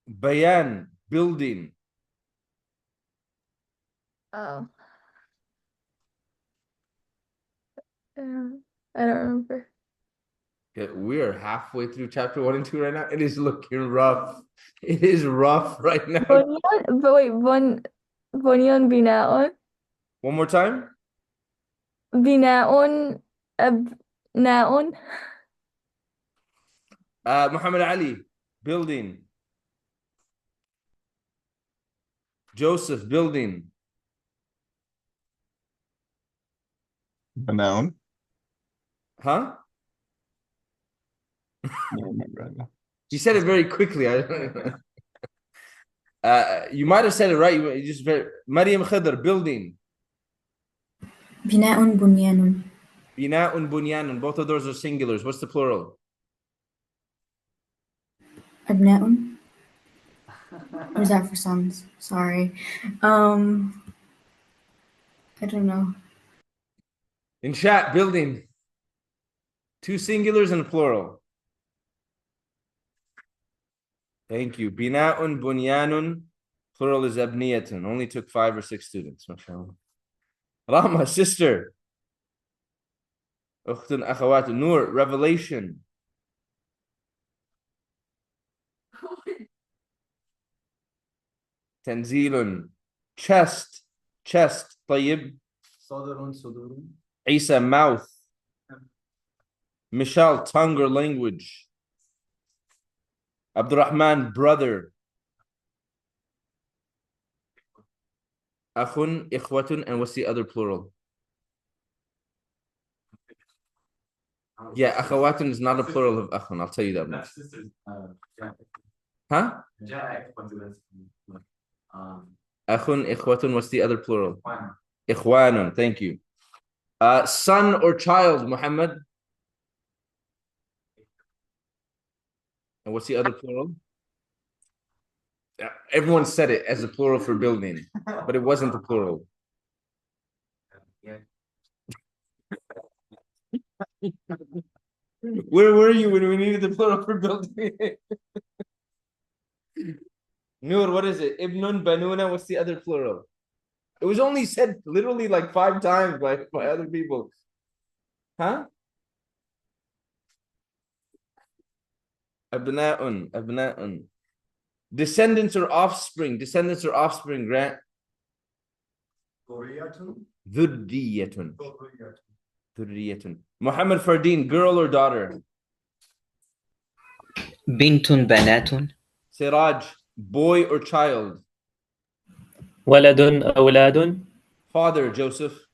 Bayan, building. Oh. I don't remember. Okay, we are halfway through chapter 1 and 2 right now. It is looking rough. It is rough right now. بنيان but wait بنيان بناء One more time. بناء أبناء. Muhammad Ali, building. Joseph, building. A noun. Huh? I don't remember right now. You said it very quickly. You might have said it right. You just very Maryam Khidr, building. بناء بنيان. Bina'un bunyanun. Both of those are singulars. What's the plural? أبناء. Or is that for sons? Sorry. I don't know. Insha, building. Two singulars and a plural. Thank you. Bina'un bunyanun. Plural is abniyatun. Only took 5 or 6 students. MashaAllah. Rahma, sister. Ukhtun akhawat. Nur, revelation. Tanzilun. Chest. Chest. Tayyib. صدر. Isa, mouth. Mishal, tongue or language. Abdurrahman, brother. Akhun, ikhwatun, and what's the other plural? Yeah, akhawatun is not a plural of akhun. I'll tell you that much. Huh? Akhun, ikhwatun, what's the other plural? Ikhwanun, thank you. Son or child, Muhammad? And what's the other plural? Everyone said it as a plural for building, but it wasn't a plural. Where were you when we needed the plural for building? Nur, what is it? Ibnun, Banuna, what's the other plural? It was only said literally like 5 times by other people. Huh? Abna'un, abna'un. Descendants or offspring. Descendants or offspring, Grant. Dhurriyatun. Dhurriyatun. Muhammad Fardeen, girl or daughter? بنت بنات Siraj, boy or child? ولد أولاد Father, Joseph.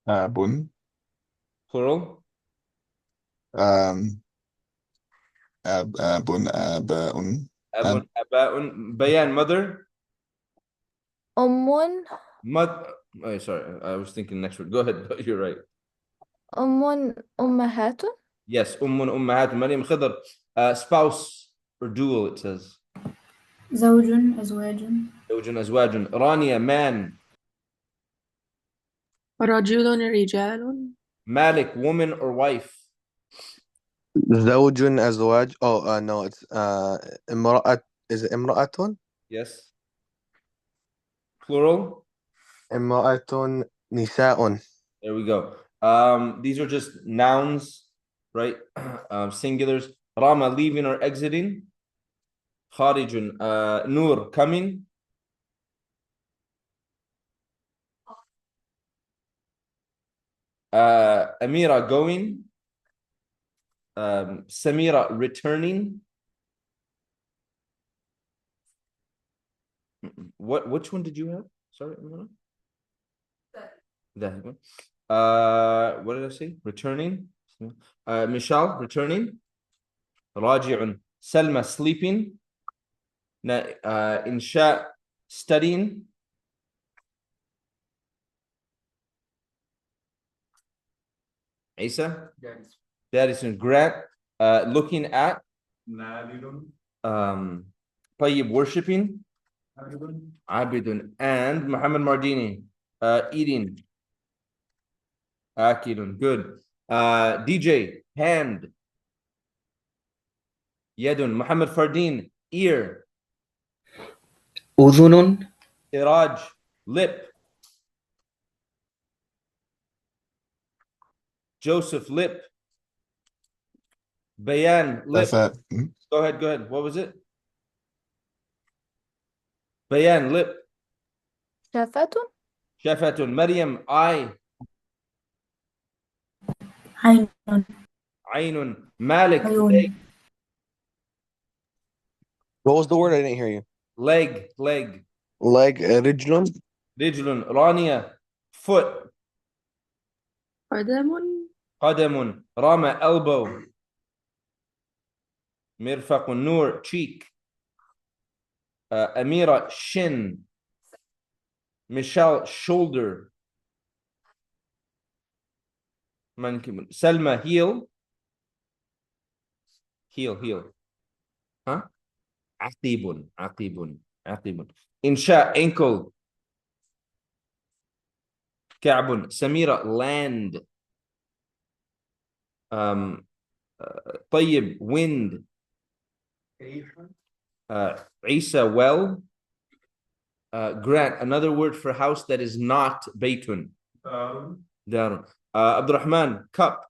Bun. Plural. Bun, abun. Abun, aba'un. Bayan, mother. أم Oh, sorry, I was thinking next word. Go ahead, but you're right. أمهات Yes, ummun, ummahat, Maryam, Khidr. Spouse or dual, it says. زوج أزواج. Zawjun, azwajun. Rania, man. رجل رجال Malik, woman or wife. زوج أزواج no it's امرأة is it امرأة Yes. Plural. امرأة نساء. There we go. These are just nouns, right? Singulars. Rama, leaving or exiting. Kharijun, Nur, coming. Amira, going. Samira, returning. Which one did you have? Sorry, Amira? That one. What did I say? Returning. Mishal, returning. Raji'un. Salma, sleeping. Insha, studying. Isa, that is in Grant. Looking at. Tayyib, worshipping. Abidun. And Muhammad Mardini, eating. Akilun, good. DJ, hand. Yadun. Muhammad Fardeen, ear. أذن Iraj, lip. Joseph, lip. Bayan, lip. Go ahead. What was it? Bayan, lip. شفة Shafatun. Maryam, eye. عين. Ainun. Malik, عيون. leg. What was the word? I didn't hear you. Leg. Leg رجل. Rijlun. Rania, foot. قدم Qadamun. Rama, elbow. Mirfaqun. Nur, cheek. Amira, shin. Michelle, shoulder. منكب. سلمى heel. Heel. ها عقيب. إنشاء ankle. كعب. سميرة land. طيب wind. عيسى well. Grant, another word for house that is not بيت. دار. عبد الرحمن cup.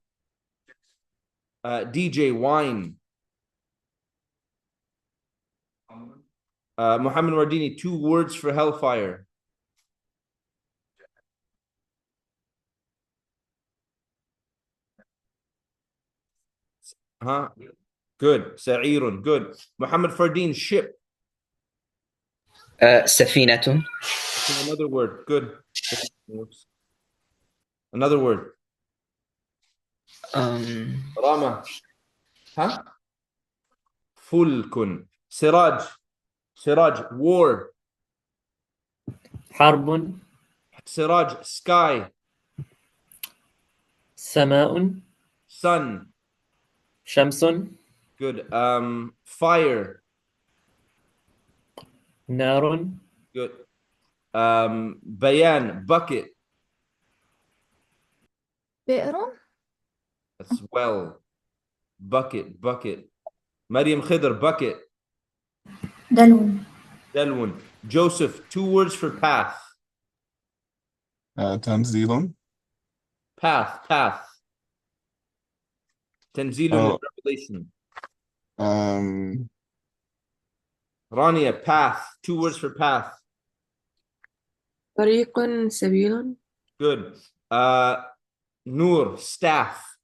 DJ wine. Muhammad Wardini, 2 words for hellfire. Huh? Good. Sa'irun. Good. Muhammad Fardeen, ship. سفينة. Another word. Good. Another word. Rama. Huh? Fulkun. Siraj. War. حرب. Siraj, sky. سماء. Sun. شمس. Good. Fire. نار. Good. Bayan, bucket. بئر. That's well. Bucket. Maryam Khidr, bucket. Dalwun. Joseph, 2 words for path. تنزيل. Path. Tanzilun is revelation. Rania, path. 2 words for path. طريق سبيل. Good. Noor, staff.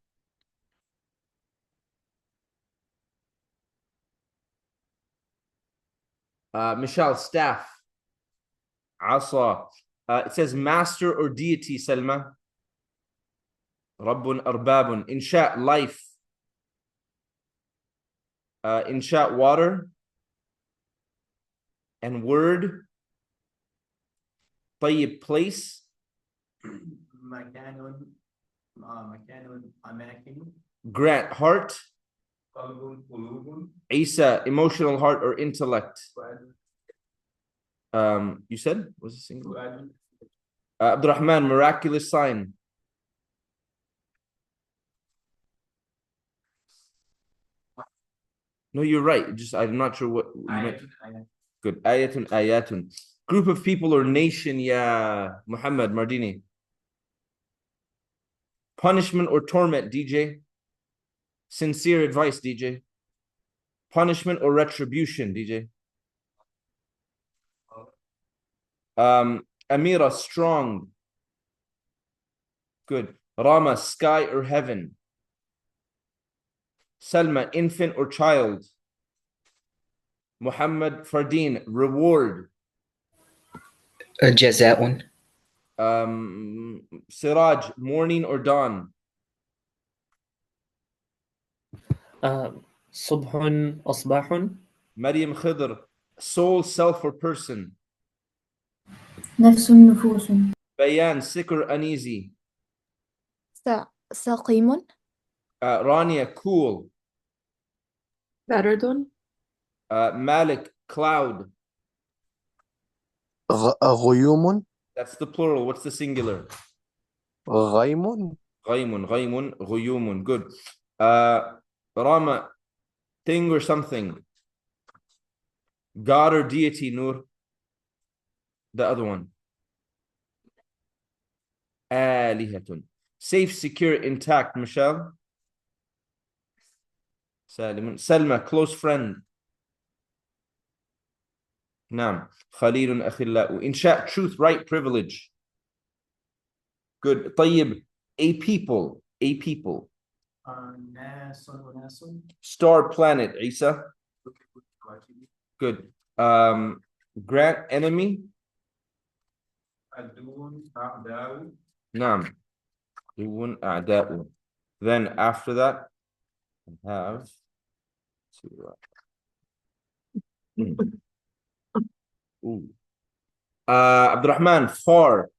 Michelle, staff. Asa. It says master or deity, Selma. Rabbun arbabun. Insha, life. Insha, water. And word. طيب, place. مكان أماكن. Grant, heart. Isa, emotional heart or intellect. You said? Was it single? Abdurrahman, miraculous sign. No, you're right. I'm not sure what you meant. Good. Ayatun. Group of people or nation, yeah. Muhammad Mardini. Punishment or torment, DJ. Sincere advice, DJ. Punishment or retribution, DJ. Amira, strong. Good. Rama, sky or heaven. Salma, infant or child. Muhammad Fardeen, reward. جزاء. Siraj, morning or dawn. صبح أصباح. Maryam Khidr, soul, self or person. نفوس. Bayan, sick or uneasy. سقيم. Rania, cool. برد. Malik, cloud. غيوم. That's the plural. What's the singular? غيم. غيوم. Good. Rama, thing or something. God or deity, Noor. The other one. آلهة. Safe, secure, intact, Michelle. سالم. Selma, close friend. نعم. خليل أخلاء. إنشاء, truth, right, privilege. Good. طيب, a people. Star, planet, Isa. Good. Grant, enemy. نعم. عدو أعداء. Then after that, we have Abdurrahman, far.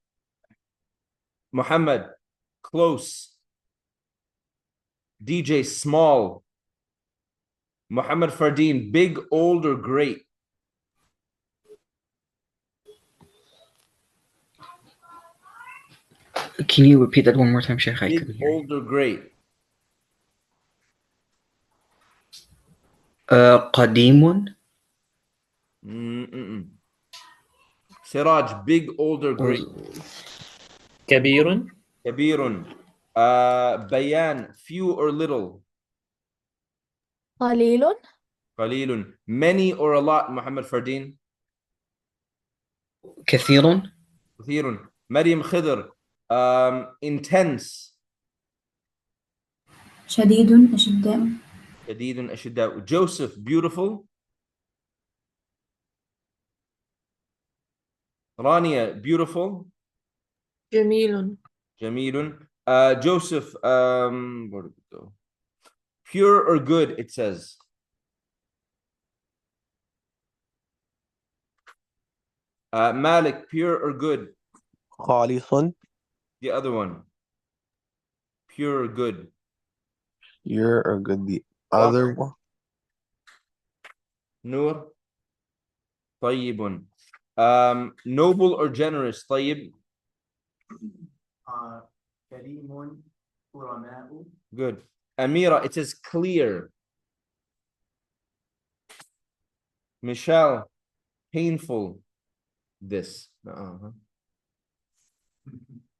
Muhammad, close. DJ, small. Muhammad Fardeen, big, old, or great? Can you repeat that one more time, Sheikh? I couldn't Big, hear you. old, or great? قديم Siraj, big, old, or great? كبير Kabirun. Bayan, few or little? قليل Qalilun. Many or a lot, Muhammad Fardeen? كثير Kathirun. Maryam Khidr. Intense. شديد أشداء Shadidun Ashidda. Joseph, beautiful. Rania, beautiful. جميل Jamilun. Joseph, where did it go? Pure or good, it says. Malik, pure or good? خالص. The other one. Pure or good? Pure or good. The other one. Noor. طيب. Noble or generous? طيب. كريم كرماء. Good. Amira, it says clear. Michelle, painful. This.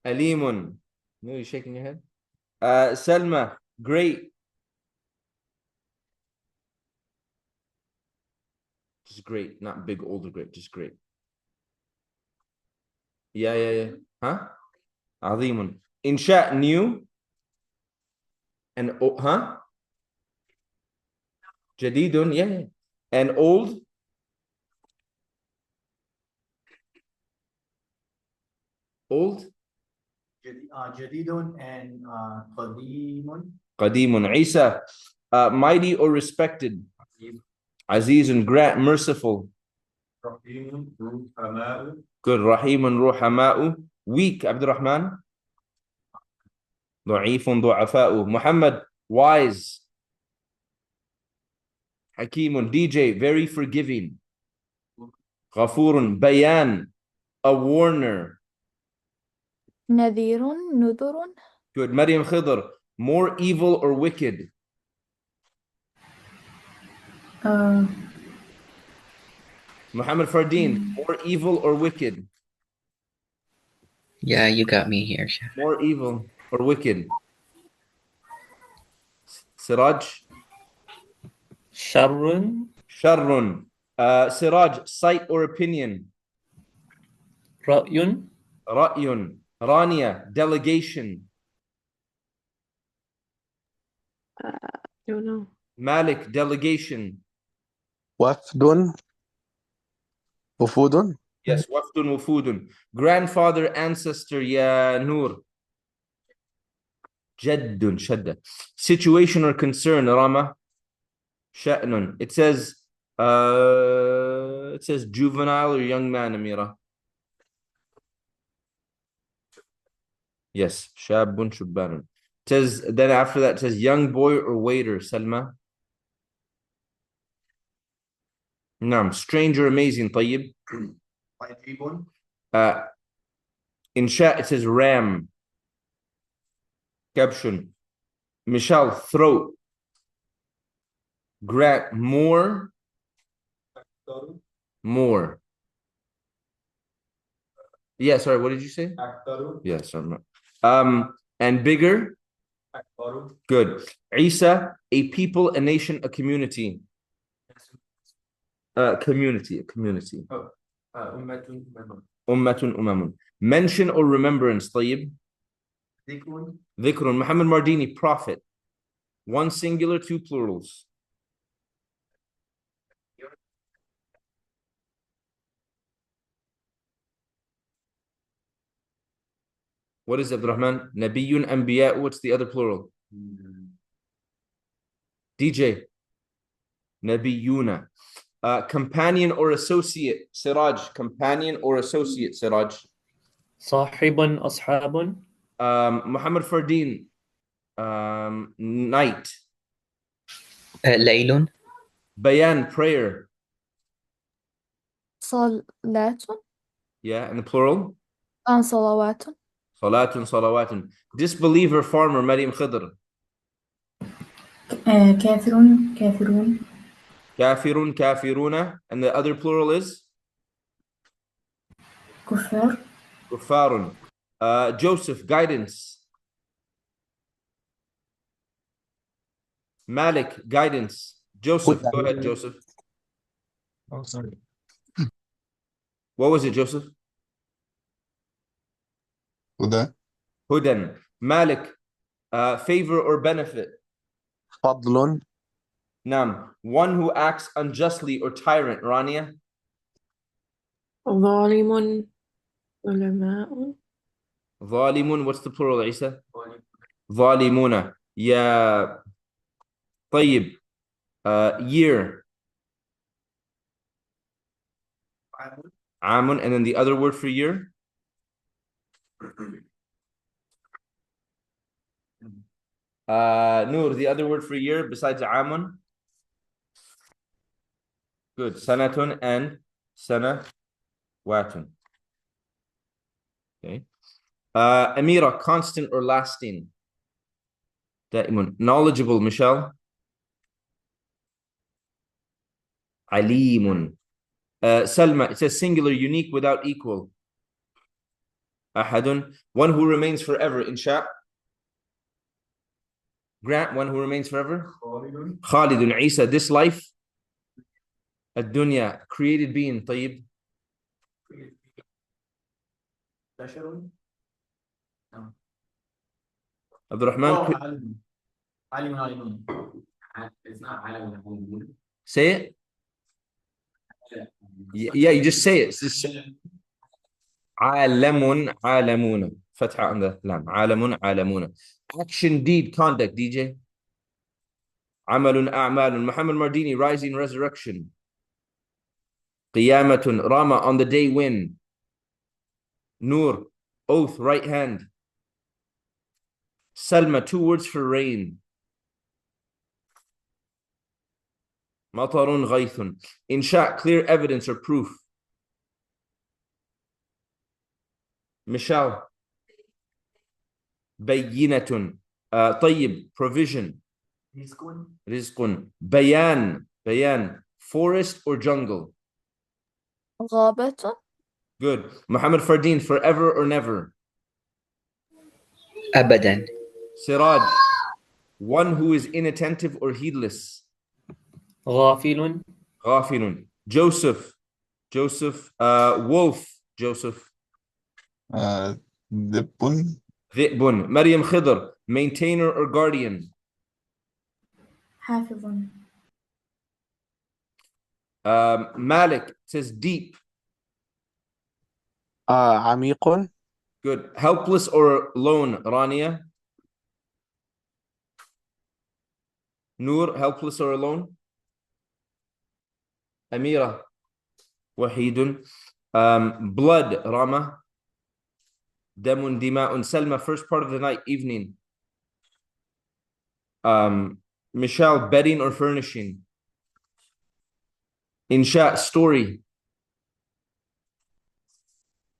Alimun. No, you're shaking your head. Selma, great. Just great, not big, older, great, just great. Yeah. Huh? Azimun. Insha, new. And huh? Jadidun, yeah. And old. Old. جديد and قديم. Qadimun. Isa, mighty or respected. Azizun, great, merciful. رحيم رحماء. Good. Rahimun, ruhama'u. Weak, Abdurrahman. Da'ifun, du'afa'u. Muhammad, wise. Hakimun, DJ, very forgiving. Ghafurun, bayan, a warner. نذير نذر Good. Maryam Khidr, more evil or wicked? Muhammad Fardeen, more evil or wicked? Yeah, you got me here, Sheikh. More evil or wicked? Siraj? شر Sharrun. Siraj, sight or opinion? رأي Ra'yun. Rania, delegation. don't know. Malik, delegation. وفد. وفود. Yes, wafdun wufudun. Grandfather, ancestor, ya Noor. Jaddun, shadda. Situation or concern, Rama. Sha'nun. It says juvenile or young man, Amira. Yes, shabun shubbanun. It says, then after that, it says young boy or waiter, Salma. Naam, stranger, amazing, طيب. In Sha, it says ram. Caption. Michelle, throat. Grant, more. More. Yeah, sorry, what did you say? Yes, sorry. And bigger? Good. Isa, a people, a nation, a community. Community. Ummatun umamun. Mention or remembrance, طيب. Dhikrun. Muhammad Mardini, prophet. One singular, two plurals. What is Abdurrahman? Nabiyun, Anbiya. What's the other plural? DJ. Nabiyuna. Companion or associate, Siraj. Companion or associate, Siraj. صاحب أصحاب Muhammad Fardeen. night. ليل. Bayan, prayer. صلاة. Yeah, in the plural. صلوات. Salatun, salawatun. Disbeliever farmer, Maryam Khidr. كافرون كافرون Kafirun, kafiruna. And the other plural is? كفار Kufarun. Joseph, guidance. Malik, guidance. Joseph, go ahead, Joseph. Oh, sorry. What was it, Joseph? Huda. Hudan. Malik, favor or benefit. فضل. Nam, one who acts unjustly or tyrant. Rania. ظالم علماء ظالمون, what's the plural, Isa? ظالمون. Yeah. طيب. Year. Amun, and then the other word for year? Noor, the other word for year besides Amun? Good. Sanatun and Sanawatun. Okay. Amira, constant or lasting? Da'imun. Knowledgeable, Michelle? Alimun. Salma, it says singular, unique, without equal. Ahadun, one who remains forever. Insha. Grant, one who remains forever. Khalidun. Isa, this life. Ad-dunya, created being. Tayyib. Abdurrahman. It's not alimun. Say it. Yeah, you just say it. It's just عالم عالمون. فتحة on the lam. عالم عالمون. Action, deed, conduct, DJ. عمل أعمال. Muhammad Mardini, rising, resurrection. قيامة. Rama, on the day when. Nur, oath, right hand. Salma, two words for rain. Matarun غيث. Insha, clear evidence or proof. Michelle. بينة. طيب, provision. رزق. Bayan, forest or jungle. غابة. Good. Muhammad Fardeen, forever or never. أبدا. Siraj, one who is inattentive or heedless. غافل. غافل. Joseph, wolf, Joseph. ذئب. ذئب. Maryam Khidr, maintainer or guardian. حافظ Malik says deep. عميق. Good. Helpless or alone, Rania. Noor, helpless or alone. Amira. Wahidun. Blood, Rama. Damun, dima'un. Salma, first part of the night, evening. Michelle, bedding or furnishing. Insha, story.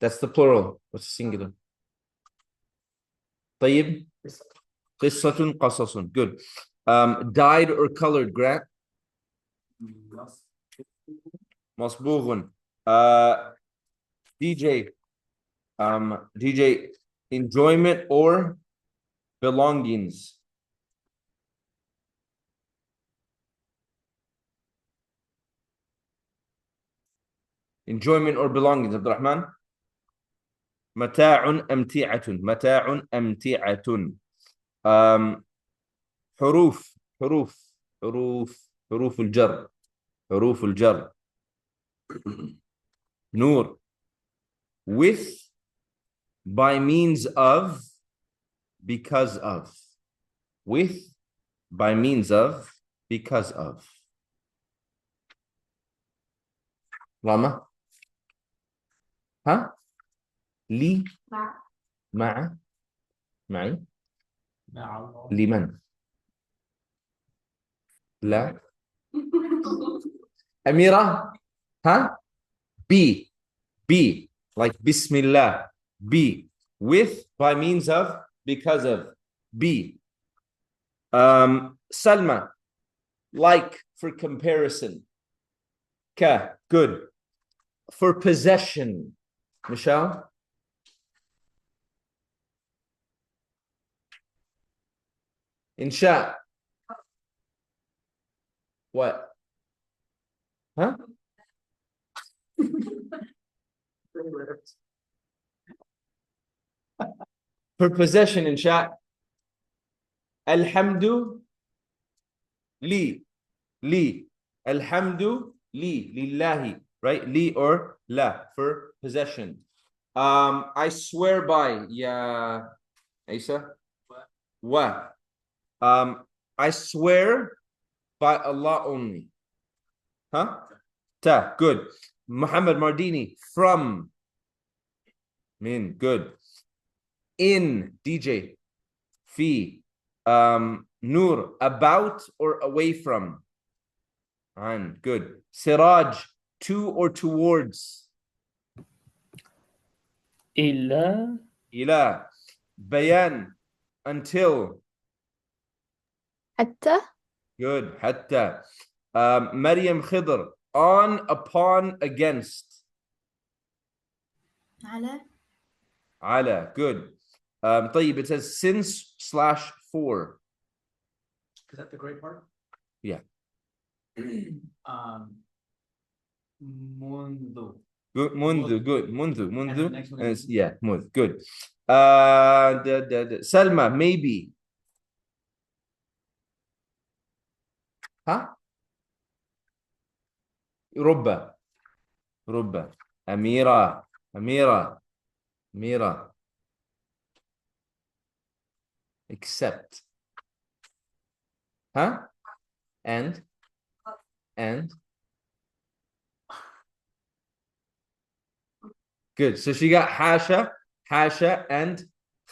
That's the plural. What's the singular? طيب. قصة قصص. Good. Dyed or colored, Grant? مصبوغ. DJ. DJ, enjoyment or belongings. Enjoyment or belongings, Abdurrahman. متاع أمتعة. متاع أمتعة. حروف الجر. حروف الجر. نور. With, by means of, because of. With, by means of, because of. Rama? Huh? لي. مع. معي. لمن لا أميرة ها be like Bismillah be with by means of because of be Salma like for comparison ka good for possession Michelle Insha what huh for possession insha Alhamdu li Alhamdu lillahi right li or la for possession I swear by ya Isa wa I swear by Allah only huh ta good Muhammad Mardini from min good in DJ fi Noor about or away from and good Siraj to or towards إلى ila Bayan until حتى good hatta Maryam Khidr on upon against ala good طيب it says since / for Is that the great part? yeah Mundu. good mundu good mundu And the next one is- yeah mund good Salma maybe huh ربا أميرة except huh and good so she got hasha and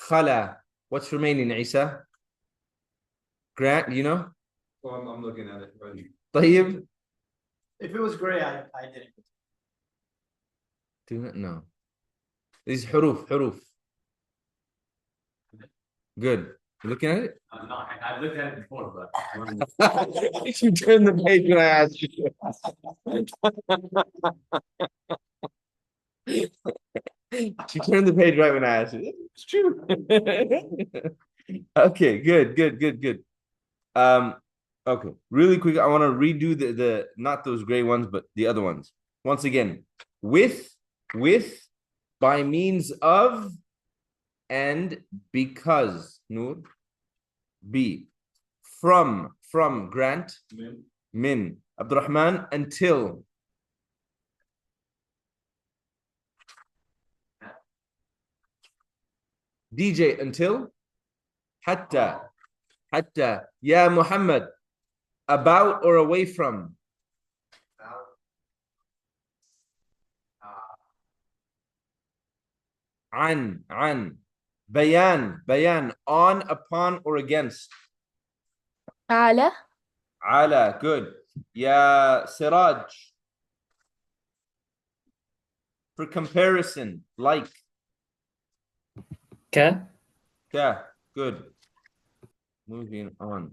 khala what's remaining Isa Grant you know Well, I'm looking at it, right? طيب If it was gray, I didn't. do not know these حروف good you looking at it No, I looked at it before, but. you turn the page when I asked you she turned the page right when I asked you it's true okay good okay really quick I want to redo the not those gray ones but the other ones once again with by means of and because Noor be from Grant min Abdurrahman until DJ until hatta ya Muhammad about or away from an bayan on upon or against على ala good ya Siraj for comparison like ك yeah good moving on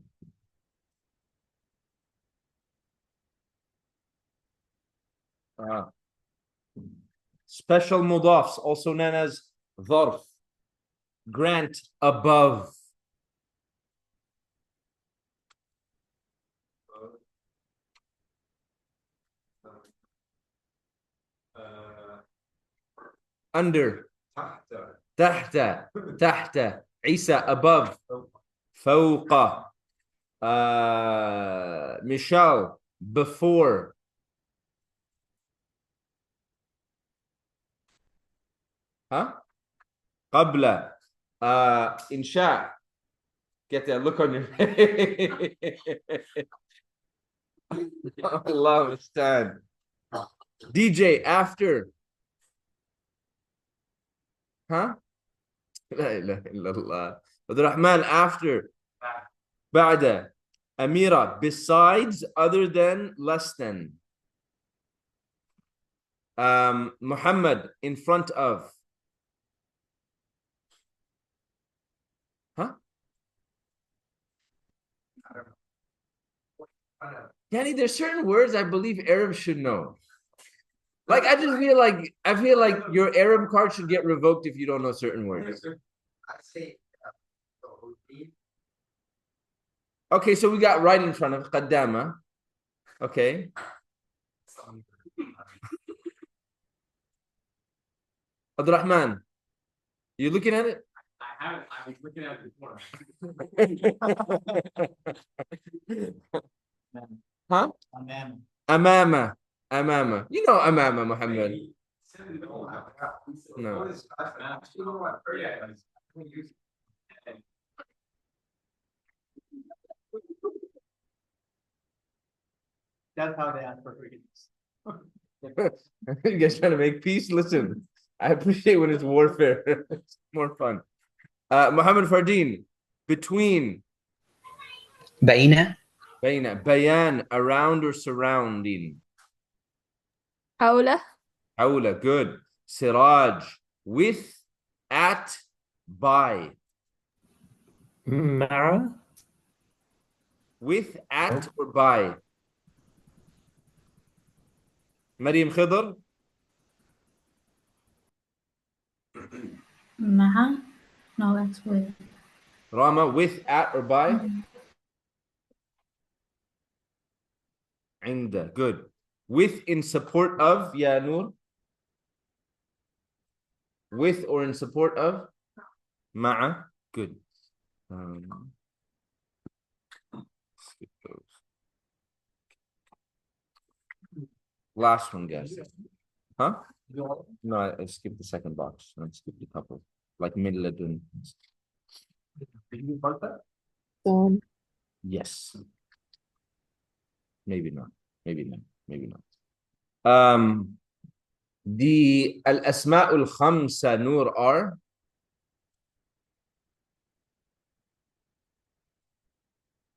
special mudafs also known as dharf grant above under تحت Isa above فوق Michelle before huh قبل إنشاء get that look on your Allah understand DJ after huh لا إله إلا الله Abdurrahman, after. بعد. Amira, besides, other than, less than. Muhammad, in front of. Huh? Danny, there's certain words I believe Arabs should know. Like I feel like your Arab card should get revoked if you don't know certain words. Okay, so we got right in front of Qaddama. Okay. Abdurrahman, you looking at it? I haven't. I was looking at it before. Huh? Amama. Amama. You know Amama, Muhammad. No. That's how they ask for forgiveness. You guys trying to make peace? Listen, I appreciate when it's warfare. It's more fun. Muhammad Fardeen, between. بين. Bayan, around or surrounding. حوله. Hawla, good. Siraj, with, at, by. مع. With, at, or by. Maryam Khidr. مع. No, that's with. Rama, with, at, or by. Inda, good. With, in support of, Ya Noor. With or in support of. Ma'a, good. Skip those. Last one, guys. Huh? No, I skipped the second box. I skipped a couple. Like Midladun. Yes. Maybe not. Maybe not. Maybe not. The Al-Asma'ul Khamsa Noor are.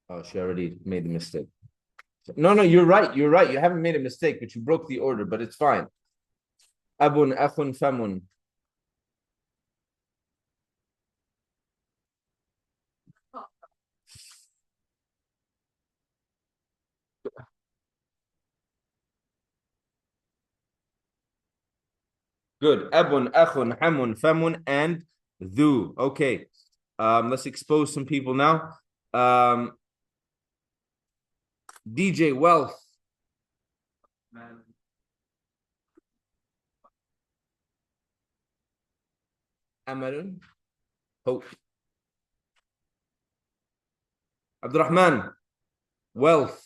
Oh, she already made a mistake. No, you're right. You're right. You haven't made a mistake, but you broke the order, but it's fine. Abun, akhun, famun. Good. Abun, akhun, hamun, famun, and dhu. Okay. Let's expose some people now. DJ Wealth. Amalun. Hope. Abdurrahman. Wealth.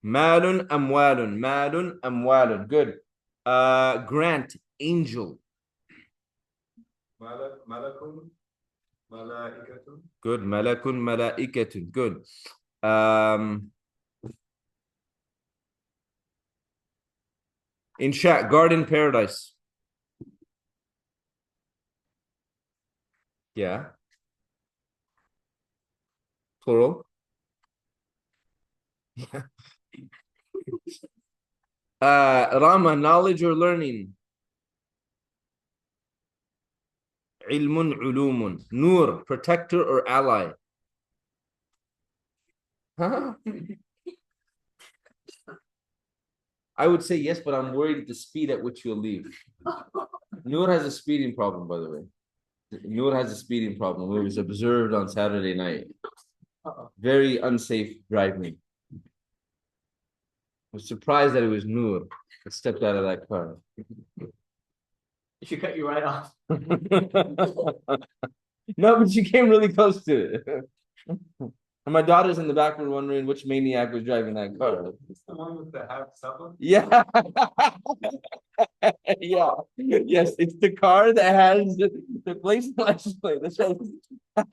Malun amwalun. Malun amwalun. Good. Grant. Angel. Malakun. Malaikatun. Good. Malakun malaikatun. Good. Insha, garden paradise. Yeah. Plural. Yeah. Rama, knowledge or learning. Ilmun ulumun. Nur, protector or ally. Huh? I would say yes, but I'm worried at the speed at which you'll leave. Noor has a speeding problem, by the way. Noor has a speeding problem. It was observed on Saturday night. Very unsafe driving. I was surprised that it was Noor that stepped out of that car. She cut you right off. No, but she came really close to it. And my daughter's in the back room wondering which maniac was driving that car. It's the one with the half supper? Yeah. Yeah. Yes, it's the car that has the place license plate that says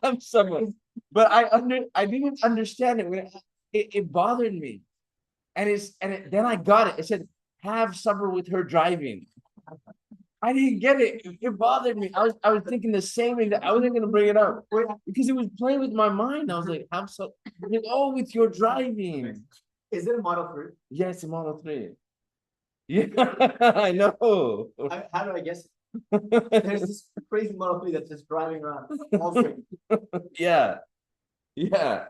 have someone. But I didn't understand it when it bothered me. And then I got it. It said have supper with her driving. I didn't get it. It bothered me. I was thinking the same thing. That I wasn't gonna bring it up because it was playing with my mind. I was like, "Have so." Like, oh, with your driving. Is it a Model 3? Yeah, it's a Model 3. Yeah, I know. How do I guess it? There's this crazy Model 3 that's just driving around. All straight. Yeah, yeah,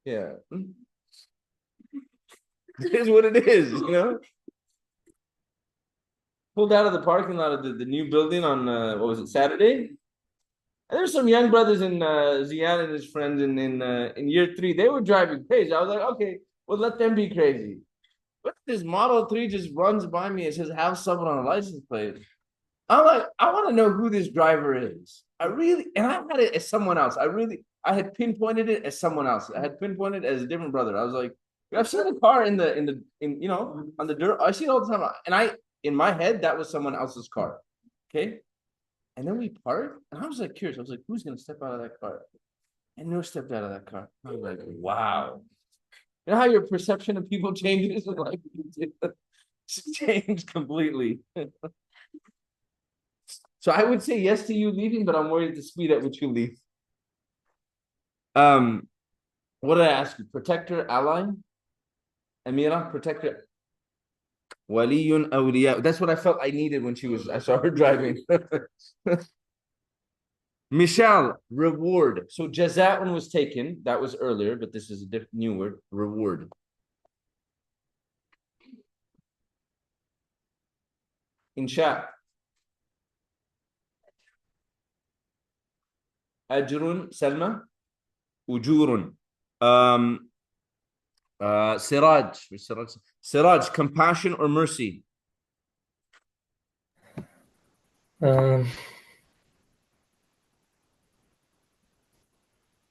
yeah. It is what it is, you know. Pulled out of the parking lot of the new building on what was it, Saturday? And there's some young brothers in Zian and his friends in year 3. They were driving crazy. I was like, okay, well, let them be crazy. But this Model 3 just runs by me and says, have someone on a license plate. I'm like, I want to know who this driver is. I had it as someone else. I had pinpointed it as someone else. I had pinpointed it as a different brother. I was like, I've seen the car on the dirt. I see it all the time. And in my head, that was someone else's car. Okay. And then we parked, and I was like curious. I was like, who's gonna step out of that car? And no stepped out of that car. I was like, wow. You know how your perception of people changes? Like, it's changed completely. So I would say yes to you leaving, but I'm worried the speed at which you leave. What did I ask you? Protector, ally? Amira, protector. Waliyun awliya. That's what I felt I needed when I saw her driving. Michelle, reward. So jaza'un was taken. That was earlier, but this is a new word. Reward. Insha. Ajrun, Salma. Ujurun. Siraj, compassion or mercy?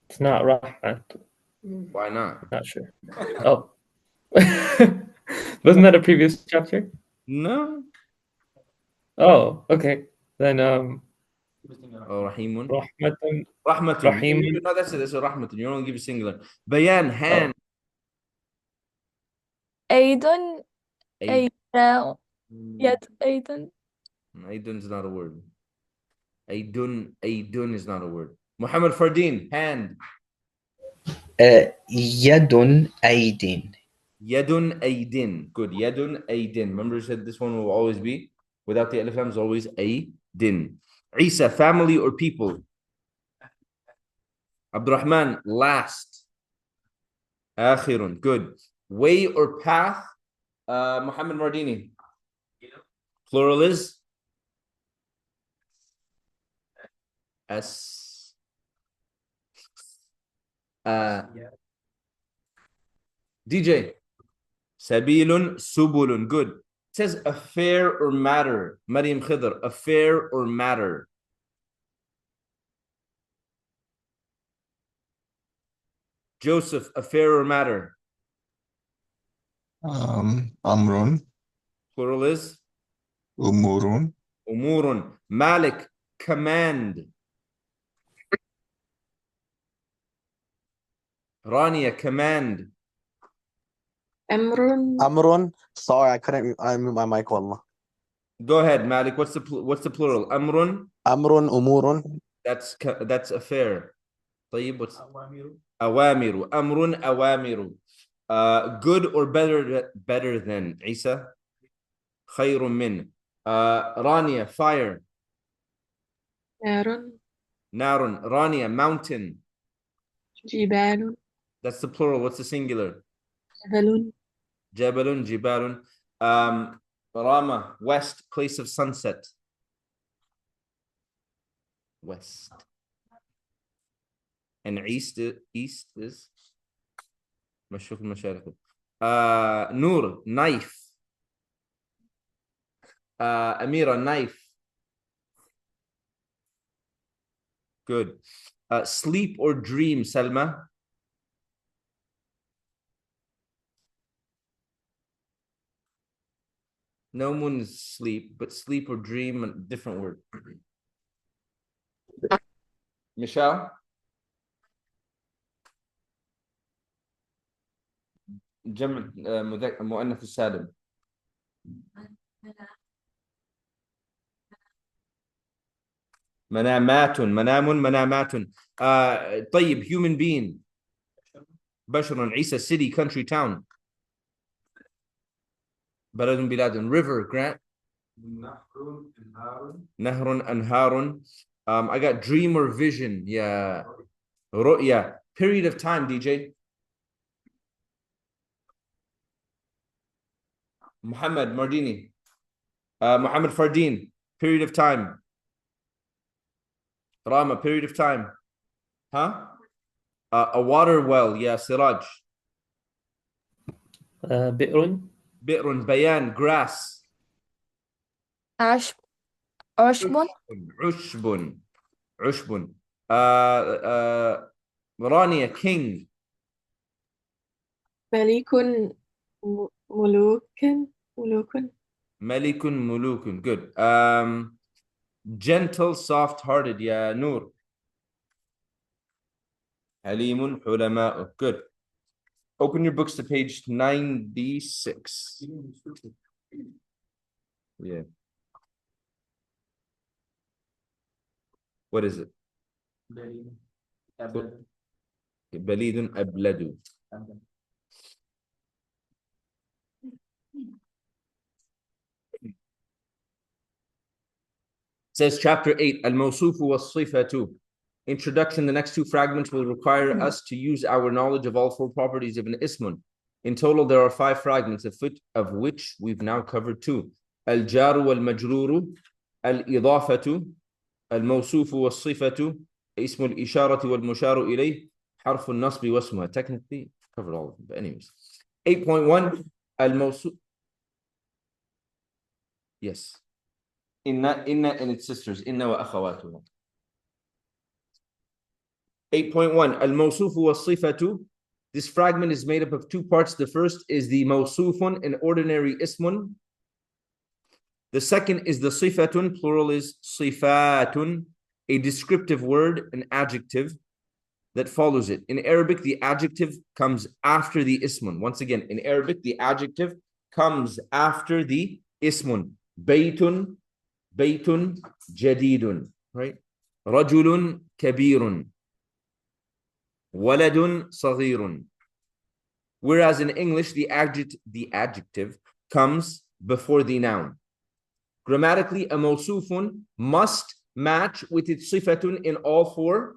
It's not Rahmat. Why not? Not sure. Oh. Wasn't that a previous chapter? No. Oh, okay. Then Rahimun. Rahmatun. Rahmatun. Rahimun. No, that's it. That's a Rahmatun. You don't give a singular. Bayan, hand. Aidun. Aid. Yet Aidun. Aidun is not a word. Aidun is not a word. Muhammad Fardeen, hand. Yadun Aidin. Yadun Aidin. Good. Yadun Aidin. Remember, I said this one will always be without the alif lam is always Aidin. Isa, family or people? Abdurrahman, last. Akhirun. Good. Way or path? Muhammad Mardini. Plural is? As. DJ. Sabilun, subulun. Good. It says affair or matter. Maryam Khidr, affair or matter. Joseph, affair or matter. Amrun. Plural is? Umurun. Umurun. Malik, command. Rania, command. Amrun. Sorry, I couldn't unmute my mic, wallah. Go ahead, Malik. What's the plural? Amrun. Amrun, umurun. That's affair. طيب, what's awamiru? Amrun, awamiru. Good or better than Isa? Khayrun min. Rania, fire. Narun. Narun. Rania, mountain. Jibalun. That's the plural. What's the singular? Jabalun. Jabalun, jibalun. Rama, west, place of sunset. West. And east is مشوف المشارق. Nur, knife. Amira, knife. Good. Sleep or dream, Salma? No one is sleep, but sleep or dream, a different word. Michelle? جمع مؤنث السالم. منامات منامات طيب human being بشر عيسى city country town بلد بلاد river grant نهر أنهار I got dream or vision yeah رؤية period of time DJ Muhammad Mardini Muhammad Fardin period of time Rama period of time huh a water well yeah Siraj بئر بئر بيان grass عشب عشب عشب عشب رانيا king ملك ملوك ملوك ملك ملوك good gentle soft hearted يا نور حليم حلماء good open your books to page 96 yeah what is it بليد أبلد says chapter 8 الموصوف والصفة introduction the next two fragments will require us to use our knowledge of all four properties of an ismun. In total there are 5 fragments of which we've now covered 2 الجار والمجرور الإضافة الموصوف والصفة اسم الإشارة والمشار إليه حرف النصب واسمها technically covered all of them but anyways 8.1 الموصوف yes إن and its sisters إن وأخواتها 8.1 الموصوف والصفة this fragment is made up of 2 parts. The first is the موصوف, an ordinary ismun. The second is the sifatun, plural is sifatun, a descriptive word, an adjective that follows it. In Arabic, the adjective comes after the ismun. Once again, in Arabic, the adjective comes after the ismun. Baytun, baytun, jadidun, right? Rajulun, kabirun. Waladun, saghirun. Whereas in English, the adjective comes before the noun. Grammatically, a mawsufun must match with its sifatun in all 4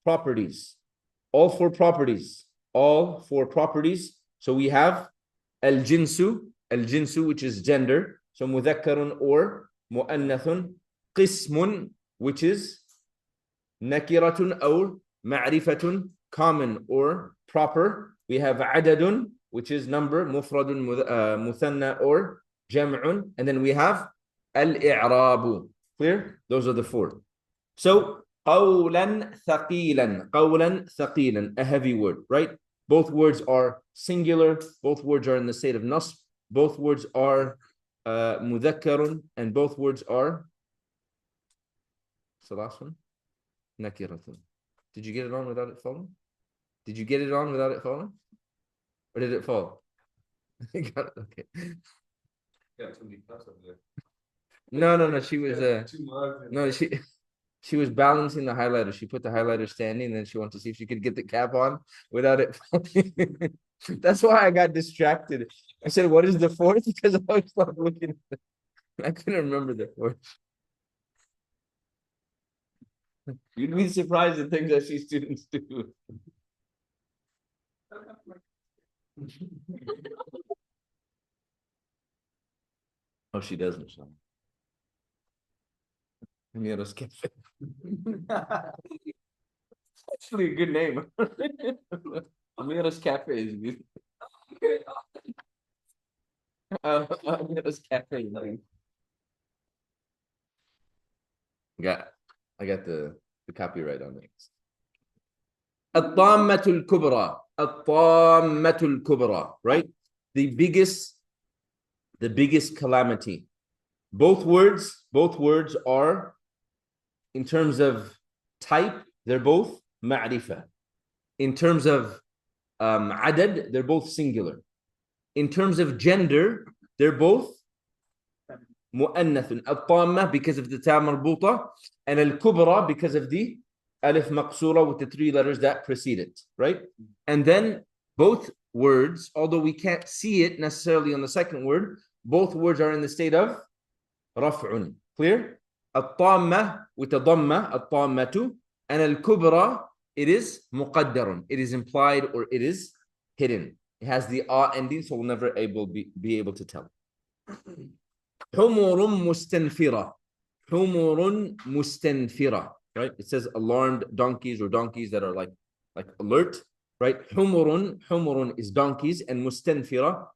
properties. All 4 properties. All 4 properties. So we have al-jinsu, which is gender. So mudhakkarun or mu'annathun. Qismun, which is nakiratun or ma'rifatun, common or proper. We have adadun, which is number, mufradun, muthanna or jam'un. And then we have al-i'rabu. Clear? Those are the 4. So, qawlan thaqilan, a heavy word, right? Both words are singular. Both words are in the state of nasb. Both words are mudhakkarun, and both words are, what's the last one? Nakiratun. Did you get it on without it falling? Did you get it on without it falling? Or did it fall? Got it, okay. Got too many cups up there. No. She was No, she was balancing the highlighter. She put the highlighter standing, and then she wanted to see if she could get the cap on without it falling. That's why I got distracted. I said, "What is the 4th?" Because I was like looking at it. I couldn't remember the 4th. You'd be surprised at things I see students do. Oh, she doesn't. So. Amira's Cafe. Actually, a good name. Amira's Cafe is good. Amira's Cafe. I got the copyright on it. الطامة الكبرى. الطامة الكبرى. Right? The biggest calamity. Both words are, in terms of type, they're both ma'rifah. In terms of adad, they're both singular. In terms of gender, they're both مؤنث. الطامة because of the ta مربوطة, and al-kubra because of the alif maqsura with the 3 letters that precede it, right? And then both words, although we can't see it necessarily on the second word, both words are in the state of raf'un. Clear? الطامة with a dhamma, الطامة, and al-kubra, it is muqaddarun. It is implied or it is hidden. It has the ending, so we'll never be able to tell. حمر مستنفرة. حمر مستنفرة. Right? It says alarmed donkeys or donkeys that are like alert. Right? حمر is donkeys, and mustanfira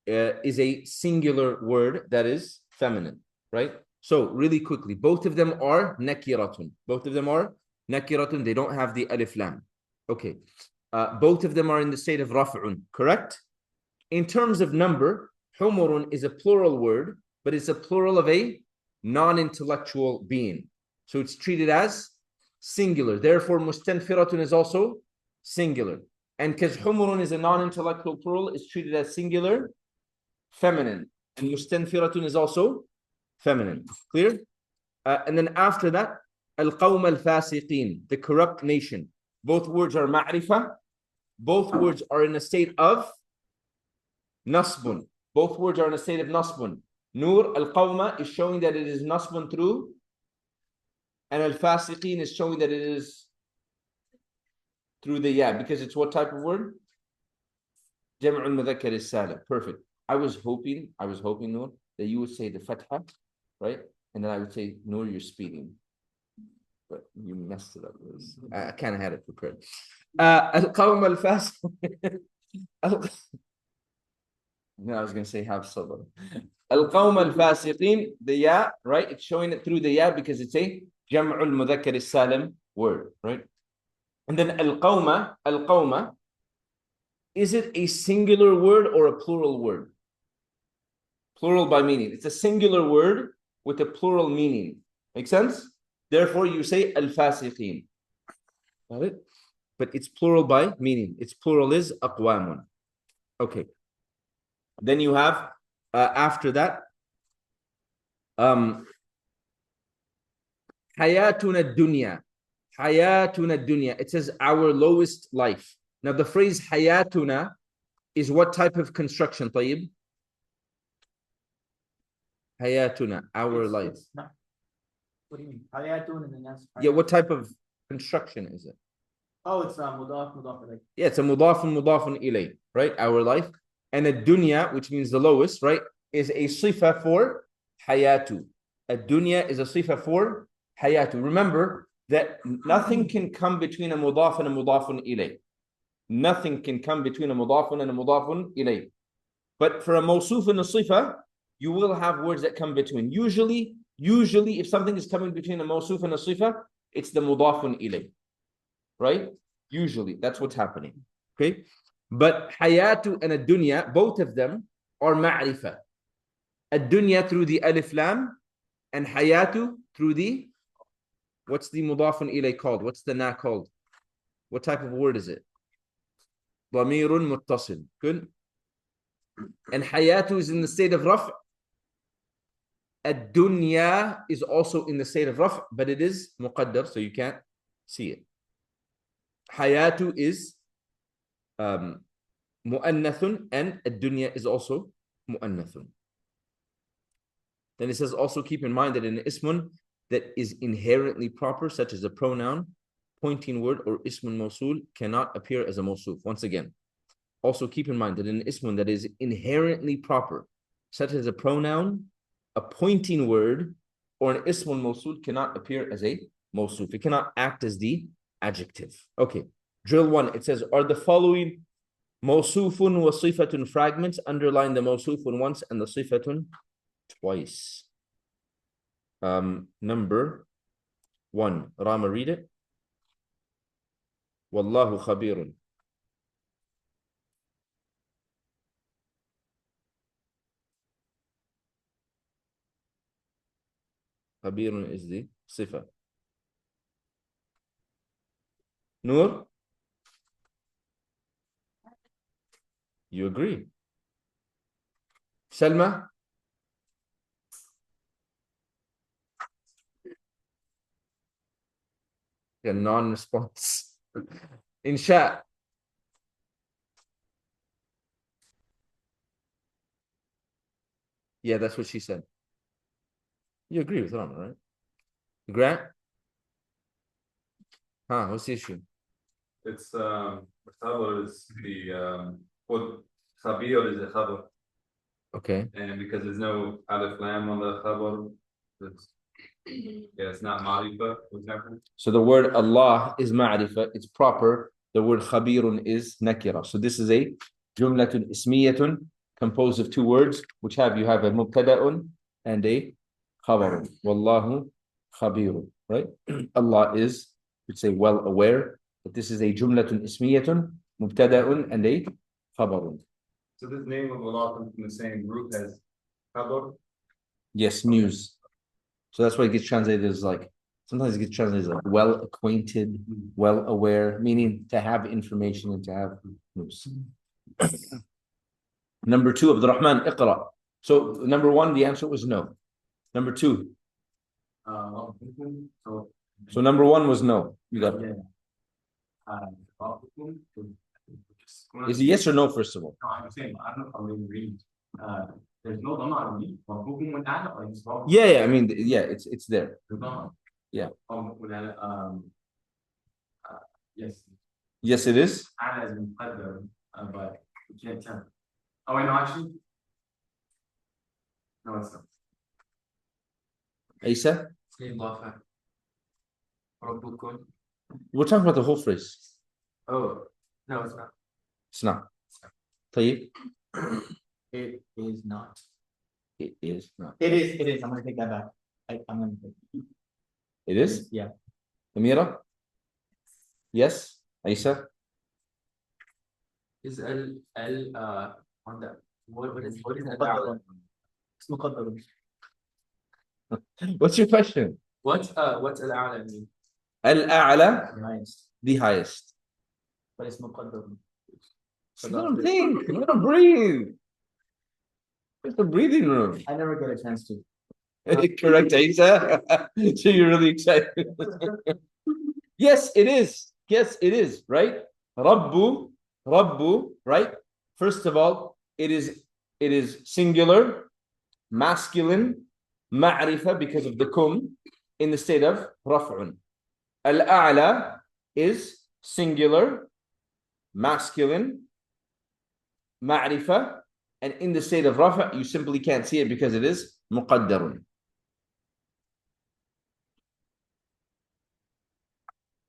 is a singular word that is feminine. Right? So really quickly, both of them are nakiratun. Both of them are nakiratun. They don't have the alif lam. Okay. Both of them are in the state of raf'un. Correct? In terms of number, humurun is a plural word, but it's a plural of a non-intellectual being. So it's treated as singular. Therefore, mustanfiratun is also singular. And because humurun is a non-intellectual plural, it's treated as singular, feminine. And mustanfiratun is also feminine. Clear? And then after that, al-qawm al-fasiqeen, the corrupt nation. Both words are ma'rifah. Both words are in a state of nasbun. Both words are in a state of nasbun. Nur al-qawma is showing that it is nasbun through, and al-fasiqeen is showing that it is through the ya, because it's what type of word? Jam'ul mudhakkar is-salim. Perfect. I was hoping, Nur, that you would say the fatha, right? And then I would say, Nur, you're speeding. But you messed it up. I kind of had it prepared. Al-qawm al-fasiqeen. I was going to say have sabr. Al-qawm al-fasiqeen, the ya, right? It's showing it through the ya because it's a jam'ul mudhakkar is-salim word, right? And then al-qawma, is it a singular word or a plural word? Plural by meaning. It's a singular word with a plural meaning. Make sense? Therefore, you say al-fasiqeen. Got it? But it's plural by meaning. Its plural is aqwamun. Okay. Then you have, after that, hayatuna dunya. Hayatuna dunya. It says our lowest life. Now the phrase hayatuna is what type of construction, Tayyib? Hayatuna, our life. What do you mean? Hayatun and then that's Yeah, what type of construction is it? Oh, it's mudaf ilayh. Yeah, it's a mudafun ilay, right? Our life. And a dunya, which means the lowest, right, is a sifa for hayatu. A dunya is a sifa for hayatu. Remember that nothing can come between a mudaf and a mudafun ilay. Nothing can come between a mudafun and a mudafun ilay. But for a mawsuf and a sifa, you will have words that come between. Usually, if something is coming between a mawsuf and a sifa, it's the mudafun ilay. Right? Usually, that's what's happening. Okay? But hayatu and ad-dunya, both of them are ma'rifah. Ad-dunya through the alif lam, and hayatu through the, what's the mudafun ilay called? What's the na called? What type of word is it? Damirun muttasil. Good. And hayatu is in the state of raf'. Ad-dunya is also in the state of raf', but it is muqaddar, so you can't see it. Hayatu is mu'annathun, and ad-dunya is also mu'annathun. Then it says also keep in mind that in ismun that is inherently proper, such as a pronoun, pointing word, or ismun mawsul cannot appear as a mawsuf. Once again, also keep in mind that in ismun that is inherently proper, such as a pronoun, a pointing word, or an ismun mawsul cannot appear as a mawsuf. It cannot act as the adjective. Okay, drill 1. It says, are the following mawsufun wa sifatun fragments? Underline the mawsufun once and the sifatun twice. Number 1. Rama, read it. Wallahu khabirun. Khabirun is the sifa. Noor? You agree? Salma? A non-response. Insha. Yeah, that's what she said. You agree with Rama, right? Grant? Huh, what's the issue? It's khabar is the what khabir is a khabar, Okay. and because there's no alif lam on the khabar, it's not marifa, for example. So the word Allah is ma'rifah, it's proper. The word khabirun is nakira. So this is a jumlatun ismiyatun composed of two words, which you have a mubtada'un and a khabarun. Wallahu khabirun, right? Allah is, we'd say, well aware, but this is a jumlatun ismiyatun, mubtada'un and a khabarun. So this name of Allah comes from the same group as khabar. Yes, news. So that's why it gets translated as like, sometimes it gets translated as like well acquainted, well aware, meaning to have information and to have news. Number two, Abdurrahman, iqra. So number one, the answer was no. Number two. So number one was no. You got it. Is it yes or no, first of all? No, I'm saying, I don't know if I'm really reading. There's no dhamma on me. Yeah, I mean, yeah, it's there. Yeah. Yes. Yes, it is. Ana is muqaddar, but you can't tell. Oh, wait, no, actually. No, it's not. Isa? ربكم. We're talking about the whole phrase. Oh, no, it's not. It's not. طيب. It is not. It is not. It is. I'm gonna take that back. I'm gonna take it. It is? Yeah. Amira? Yes? Isa? Is on the what is مقدر. اسمه مقدر. What's your question? what's al-a'la mean? Al-a'la, Nice. the highest. But it's مقدر. Let him think. Let him breathe. It's the breathing room. I never get a chance to. Correct, Isa. So you're really excited. Yes, it is. Yes, it is. Right? Rabbu, right? First of all, it is singular, masculine, ma'rifa because of the kum in the state of raf'un. Al-a'la is singular, masculine, ma'rifa, and in the state of rafa, you simply can't see it because it is muqaddarun.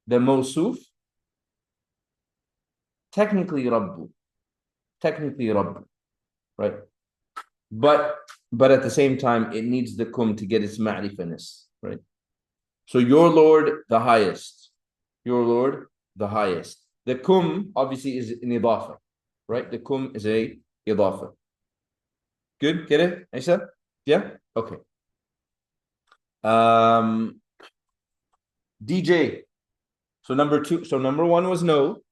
The mawsuf, technically rabbu, right? But at the same time, it needs the kum to get its ma'rifaness, right? So your Lord, the highest. Your Lord, the highest. The kum obviously is an idafa, right? The kum is a idafa. Good? Get it, Aisha? Yeah? Okay. DJ. So number one was no.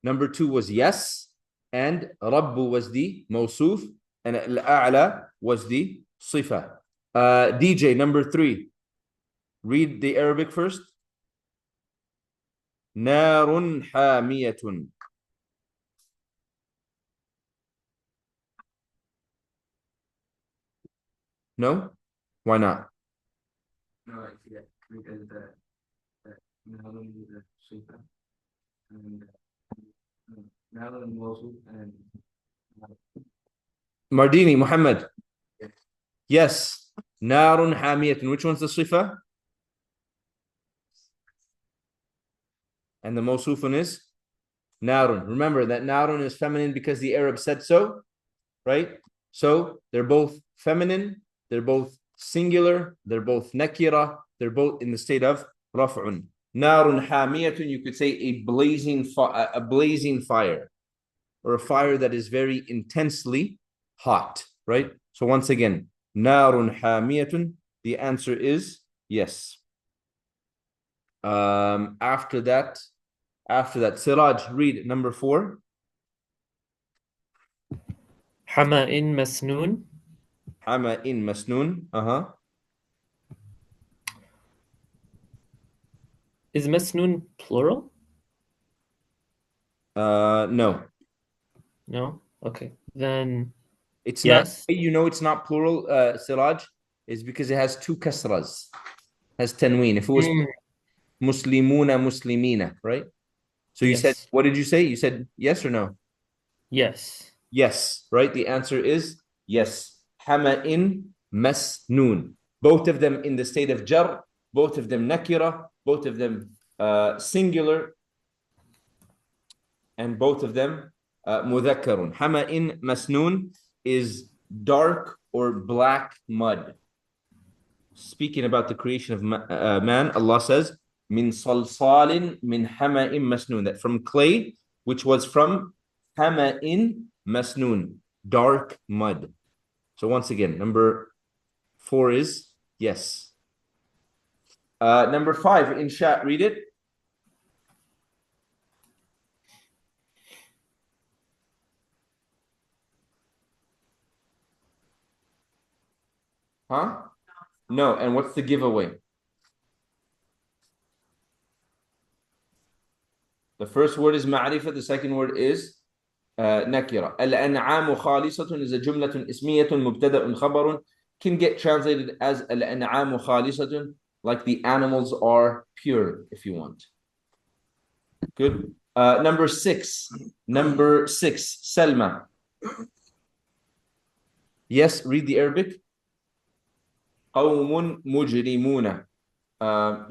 Number two was yes. And Rabbu was the mawsuf. And Al-A'la was the sifa. DJ, number three. Read the Arabic first. Narun hamiyatun. No? Why not? No, yeah, because the Shifa and Nalun Mosul and Mardini, Muhammad. Yes. Narun hamiyatun. Which one's the sifa? And the mawsufun is narun. Remember that narun is feminine because the Arab said so, right? So they're both feminine, they're both singular, they're both nakira, they're both in the state of raf'un. Narun hamiyatun, you could say a blazing fire, or a fire that is very intensely hot, right? So once again, narun hamiyatun, the answer is yes. After that, Siraj, read number 4. Hama'in masnoon. Hama'in masnoon. Is مسنون plural? No. No? Okay. Then It's yes. not, you know, it's not plural, Siraj, is because it has two kasras, has tanween. If it was muslimuna, muslimina, right? So you said, Yes. what did you say? You said yes or no? Yes. Yes, right? The answer is yes. Hama'in masnoon. Both of them in the state of jar, both of them nakira, both of them singular, and both of them mudhakkarun. Hama'in masnoon is dark or black mud. Speaking about the creation of man, Allah says, min salsalin min hama'in masnoon, that from clay, which was from hama'in masnoon, dark mud. So once again, number 4 is yes. Number 5, in chat, read it. Huh? No, and what's the giveaway? The first word is ma'rifah, the second word is nakira. Al-an'amu khalisatun is a jumlatun ismiyatun mubtada'un khabarun, can get translated as al-an'amu khalisatun, like the animals are pure, if you want. Good. Number 6. Number 6, Selma. Yes, read the Arabic. قوم مجرمون.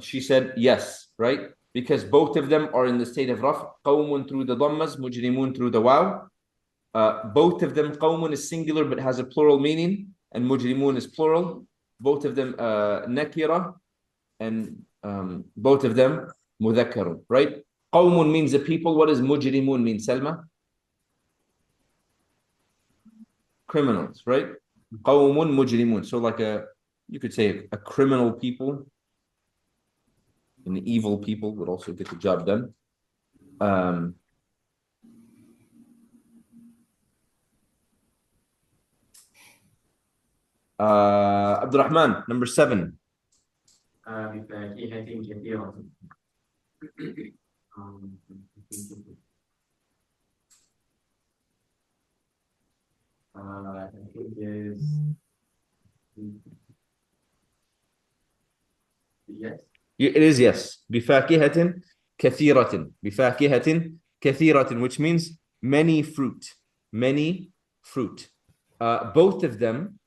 She said yes, right? Because both of them are in the state of raf. قوم through the dhammas, mujrimun through the waw. Both of them, qawmun is singular but has a plural meaning, and mujrimun is plural. Both of them nakira, and both of them mudhakkarun, right? Qawmun means the people. What does mujrimun mean, Selma? Criminals, right? Qawmun mujrimun. So like you could say a criminal people, an evil people would also get the job done. Abdurrahman, number 7. I think is yes. It is yes. بفاكهة كثيرة. بفاكهة كثيرة, which means many fruit. Many fruit. Both of them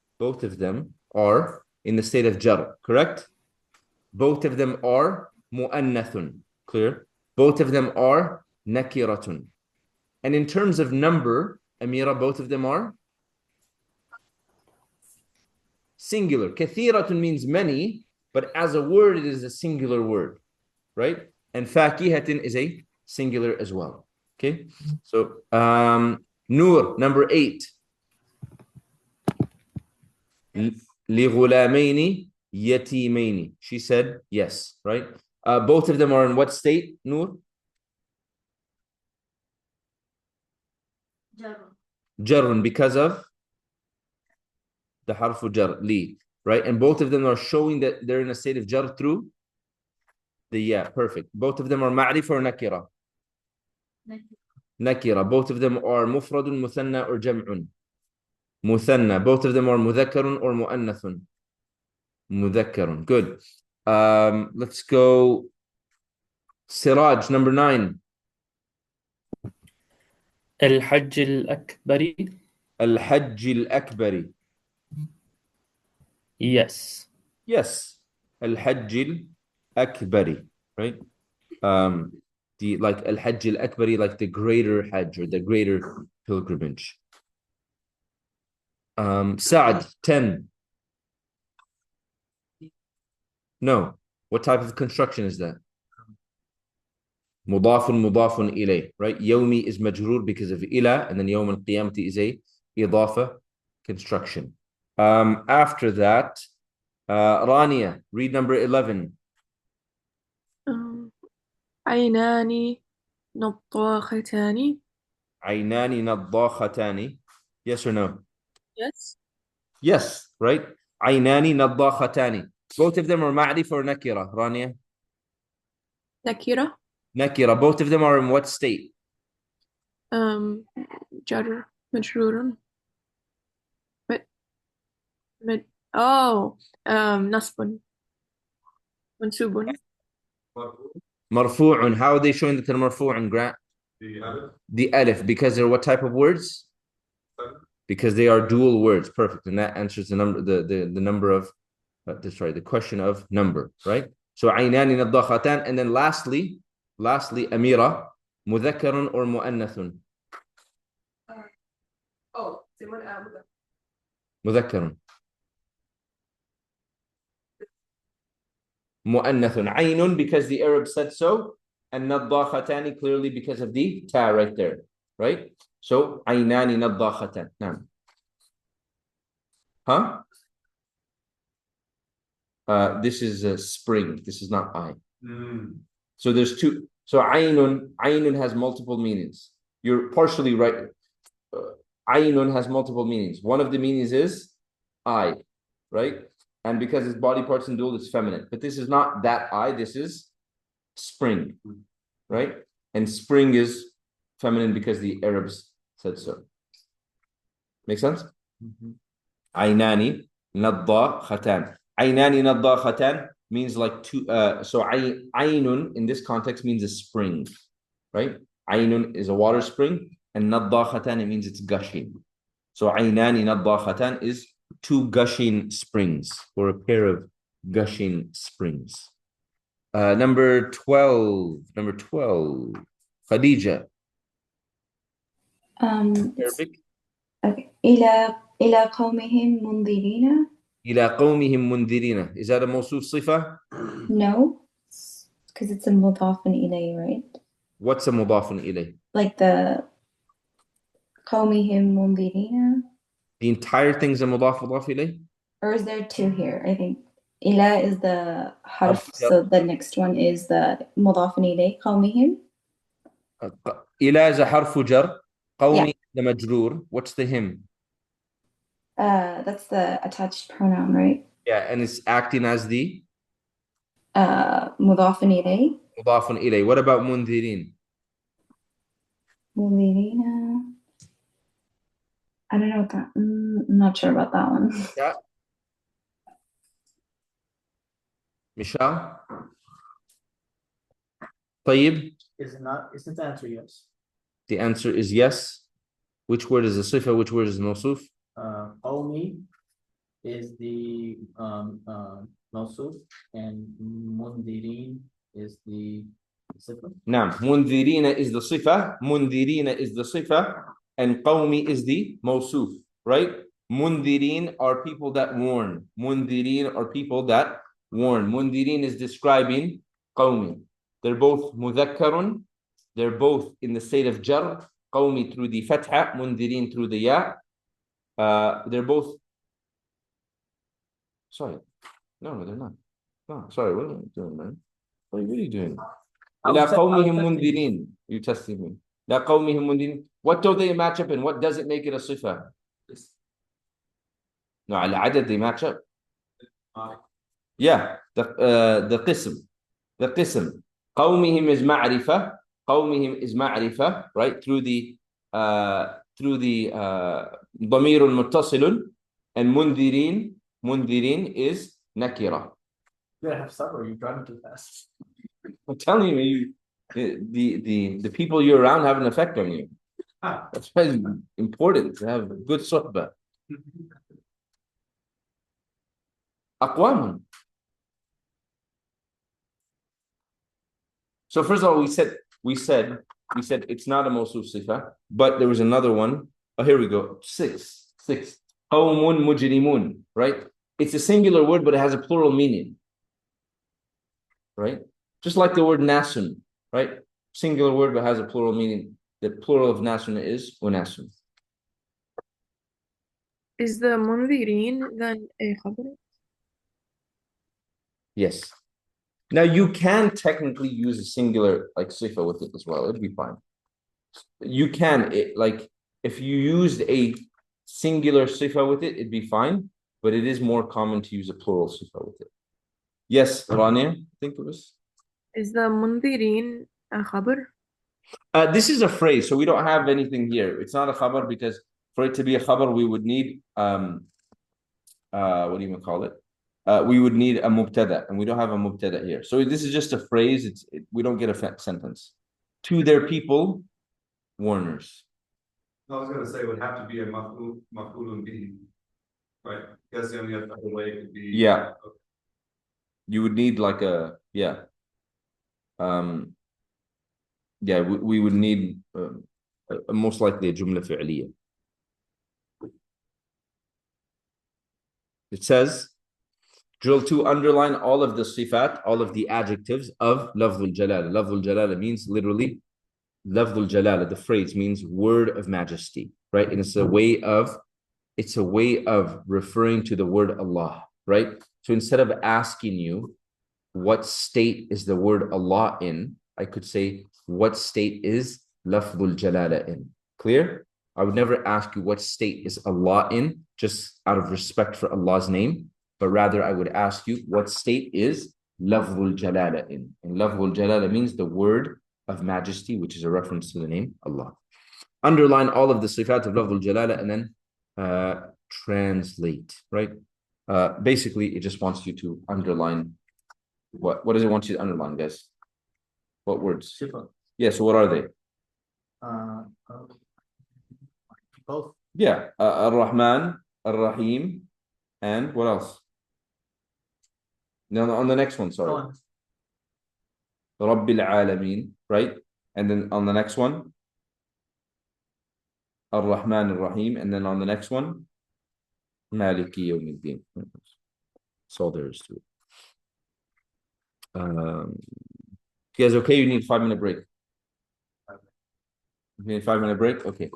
are in the state of jar, correct? Both of them are mu'annathun, clear? Both of them are nakiratun. And in terms of number, Amira, both of them are singular. Kathiratun means many, but as a word, it is a singular word, right? And fakihatin is a singular as well. Okay, so Noor, number 8. لغلامين يتيمين. She said yes, right? Both of them are in what state, Noor? Jarrun, because of the harfu jar, li, right? And both of them are showing that they're in a state of jar through the yeah, perfect. Both of them are ma'rif or nakira? Nakira. Both of them are mufradun, muthanna, or jam'un? Muthanna. Both of them are mudhakkarun or mu'annathun? Mudhakkarun. Good. Let's go. Siraj, number 9. الحج الأكبر. الحج الأكبر. Yes. Yes. الحج الأكبر. Right? The like Al-Hajj Al-Akbari, like the greater Hajj or the greater pilgrimage. Sa'ad, 10. No. What type of construction is that? Mudafun ilay, right? Yawmi is majroor because of ila, and then Yawm al-Qiyamati is a idafa construction. After that, Rania, read number 11. عينان نضاختان. عينان نضاختان. Yes or no? Yes. Yes, right? عينان نضاختان. Both of them are ma'rif or nakira, Rania? نكرة Nakira. Both of them are in what state? جر مجرور مد مد oh نصب منسوب Marfu'un. How are they showing that they're marfu'un, Grant? The alif, because they're what type of words? Because they are dual words. Perfect. And that answers the number, the number of, the question of number, right? So aynani naddakhatan, and then lastly, Amira, mudhakkarun or muannathun? Someone مذكر مؤنث عين because the Arab said so, and nadakhatani clearly because of the ta right there, right? So عينان نضاختان. نعم. This is a spring. This is not I. So there's two. So aynun has multiple meanings. You're partially right. Aynun has multiple meanings. One of the meanings is I, right? And because it's body parts and dual, it's feminine. But this is not that I, this is spring, right? And spring is feminine because the Arabs said so. Make sense? Aynani naddakhatan. Aynani naddakhatan means like two. So aynun in this context means a spring, right? Aynun is a water spring. And naddakhatan, it means it's gushing. So aynani naddakhatan is two gushing springs, or a pair of gushing springs. Number 12. Khadija. Arabic. Okay. إلى قومهم منذرين. إلى قومهم منذرين. Is that a mawsuf sifa? No, because it's a mudafun ilay, right? What's a mudafun ilay? Like the قومهم منذرين. The entire thing's a mudaf ilay? Or is there two here? I think ila is the harf, so the next one is the mudafun ilay, قومهم. Ila is a harfu jar. Qawmi the majroor. What's the him? That's the attached pronoun, right? Yeah, and it's acting as the mudafun ilay. Mudafun ilay. What about mundhirin? Mundirina. I don't know what that. I'm not sure about that one. Yeah. Michelle? طيب? Is it not? Isn't the answer yes? The answer is yes. Which word is the sifa? Which word is the mawsuf? Qawmi is the mawsuf, and mundirin is the sifa. Naam. Mundhirina is the sifa. Mundhirina is the sifa. And qawmi is the mawsuf, right? Mundhirin are people that warn. Mundhirin are people that warn. Mundhirin is describing qawmi. They're both mudhakkarun. They're both in the state of jar. Qawmi through the fatha, mundhirin through the ya. They're both. Sorry. No, they're not. No, sorry. What are you doing, man? What are you doing? إلى قومهم منذرين. You testing me. إلى قومهم منذرين. What don't they match up in? What does it make it a sifa? No, على عدد they match up. Yeah, the qism. The qism. قومهم is ma'rifah. قومهم is ma'rifah, right? Through the ضمير متصل, and منذرين is nakira. You gotta have supper. You're driving too fast. I'm telling you, the people you're around have an effect on you. That's why it's important to have good suhbah. Aqwamun. So first of all, we said it's not a mawsuf sifa, but there was another one. Oh, here we go. Six. Qawmun mujrimun, right? It's a singular word, but it has a plural meaning. Right? Just like the word nasun, right? Singular word, but has a plural meaning. The plural of nasun is unasun. Is the mundirin then a khabar? Yes. Now you can technically use a singular like sifa with it as well. It'd be fine. You can, like if you used a singular sifa with it, it'd be fine. But it is more common to use a plural sifa with it. Yes, Rania, I think it was. Is the منذرين a خبر? This is a phrase, so we don't have anything here. It's not a khabar because for it to be a khabar, we would need what do you call it? We would need a mubtada, and we don't have a mubtada here. So this is just a phrase. We don't get a sentence. To their people, warners. I was gonna say it would have to be a maf'ulun bihi, right? That's the only other way it could be. Yeah. You would need like a we would need most likely a jumla fi'liya. It says, drill 2, underline all of the sifat, all of the adjectives of lafzul jalala. Lafzul jalala means literally, lafzul jalala, the phrase means word of majesty, right? And it's a way of referring to the word Allah, right? So instead of asking you what state is the word Allah in, I could say, what state is lafzul jalala in? Clear? I would never ask you what state is Allah in, just out of respect for Allah's name, but rather I would ask you what state is lafzul jalala in. And lafzul jalala means the word of majesty, which is a reference to the name Allah. Underline all of the sifat of lafzul jalala and then translate, right? Basically, it just wants you to underline what does it want you to underline, guys? What words? Sifa. Yeah, so what are they? Both. Yeah, Ar-Rahman, Ar-Rahim, and what else? No, on the next one, sorry. Rabbil Alameen, right? And then on the next one, Ar-Rahman, Ar-Rahim, and then on the next one, Maliki Yawmiddin. That's all there is to it. You guys okay? You need a 5-minute break. You need a 5-minute break? Okay.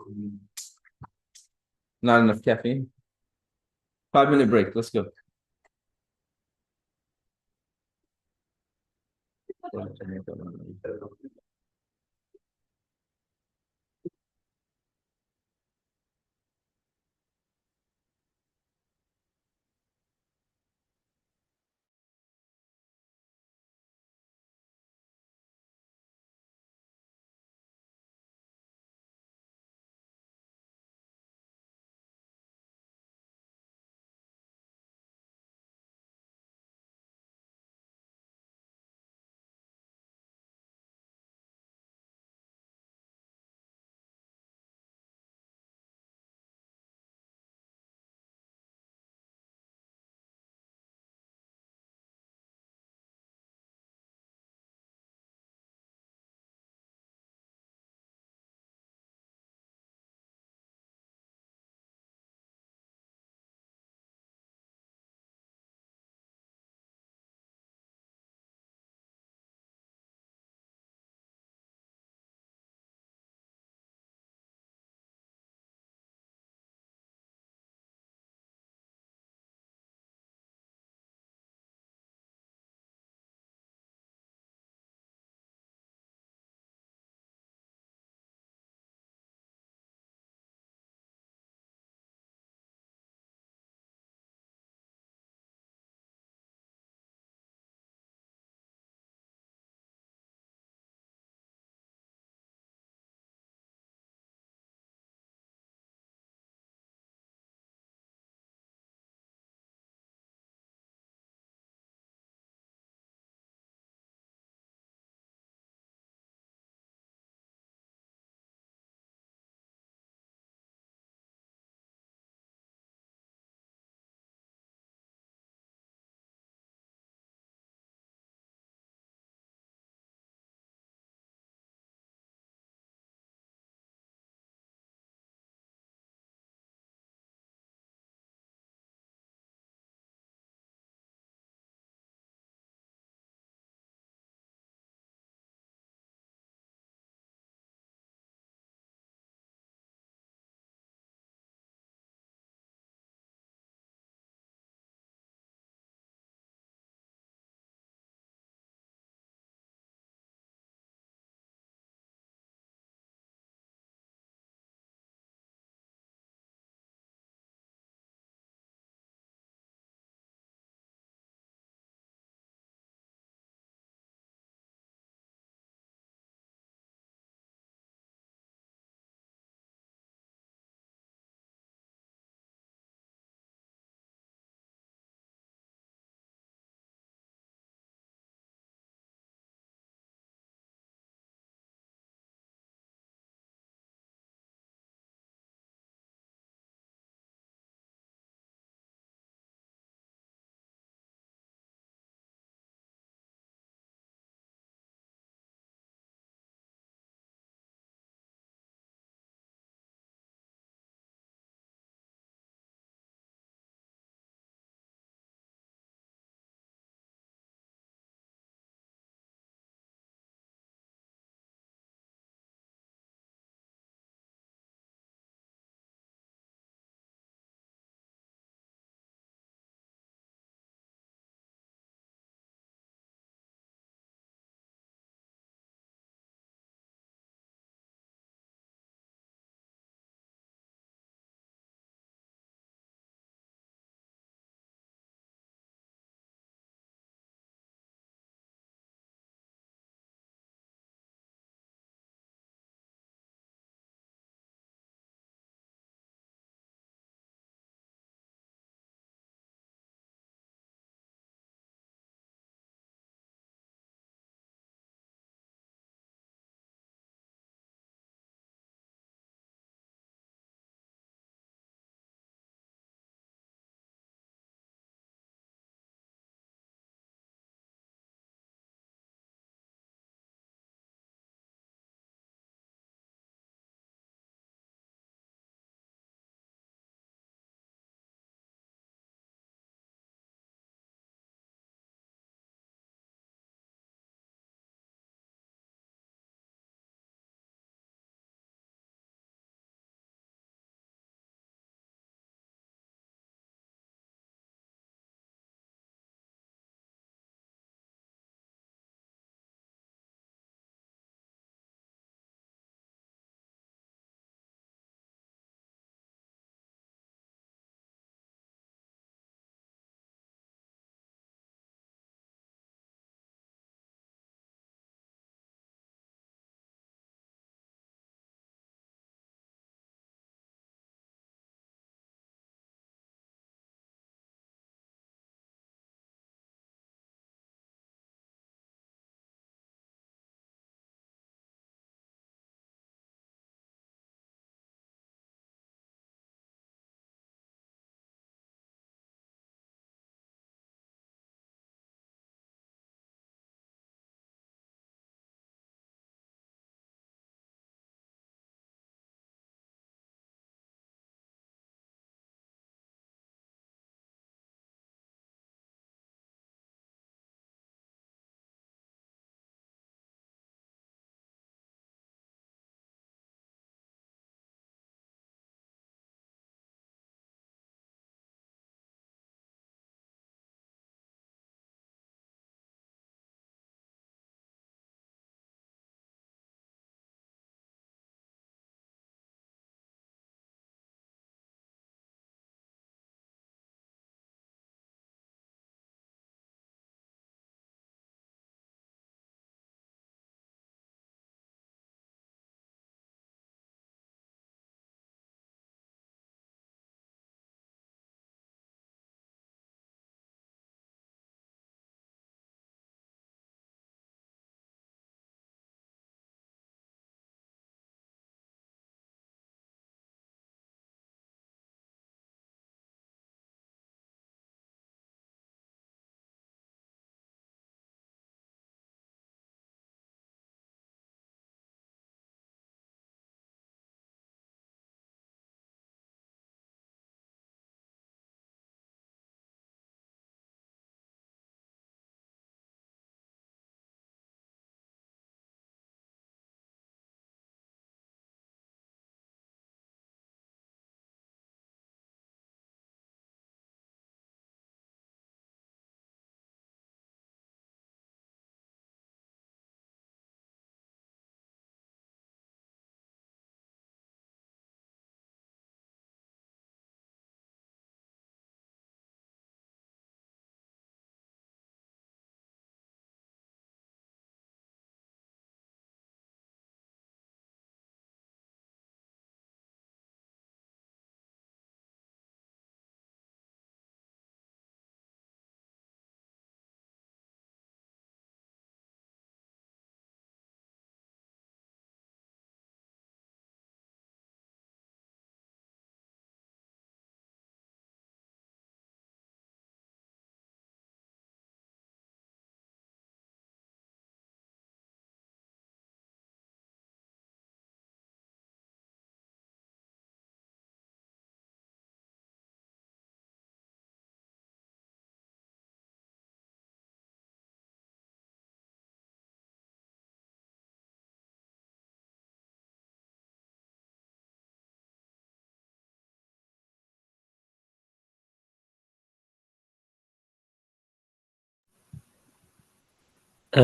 Not enough caffeine. 5-minute break. Let's go.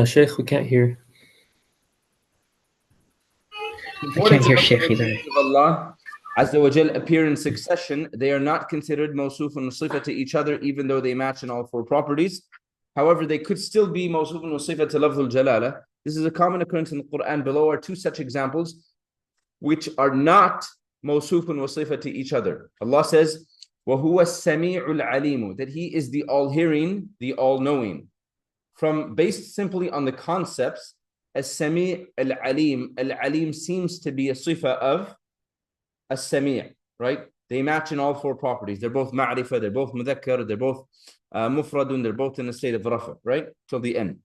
Sheikh, we can't hear. I can't hear Sheikh The either. names of Allah Azza wa Jal appear in succession. They are not considered mawsufun wa sifa to each other, even though they match in all four properties. However, they could still be mawsufun wa sifa to lafzul jalala. This is a common occurrence in the Quran. Below are two such examples which are not mawsufun wa sifa to each other. Allah says, وَهُوَ السَّمِيعُ الْعَلِيمُ, that He is the all-hearing, the all-knowing. From based simply on the concepts, as-Sami' al-Alim. Al-Alim seems to be a sifa of as-Sami', right? They match in all four properties. They're both ma'rifah, they're both mudhakkar, they're both mufradun, they're both in a state of rafa, right? Till the end.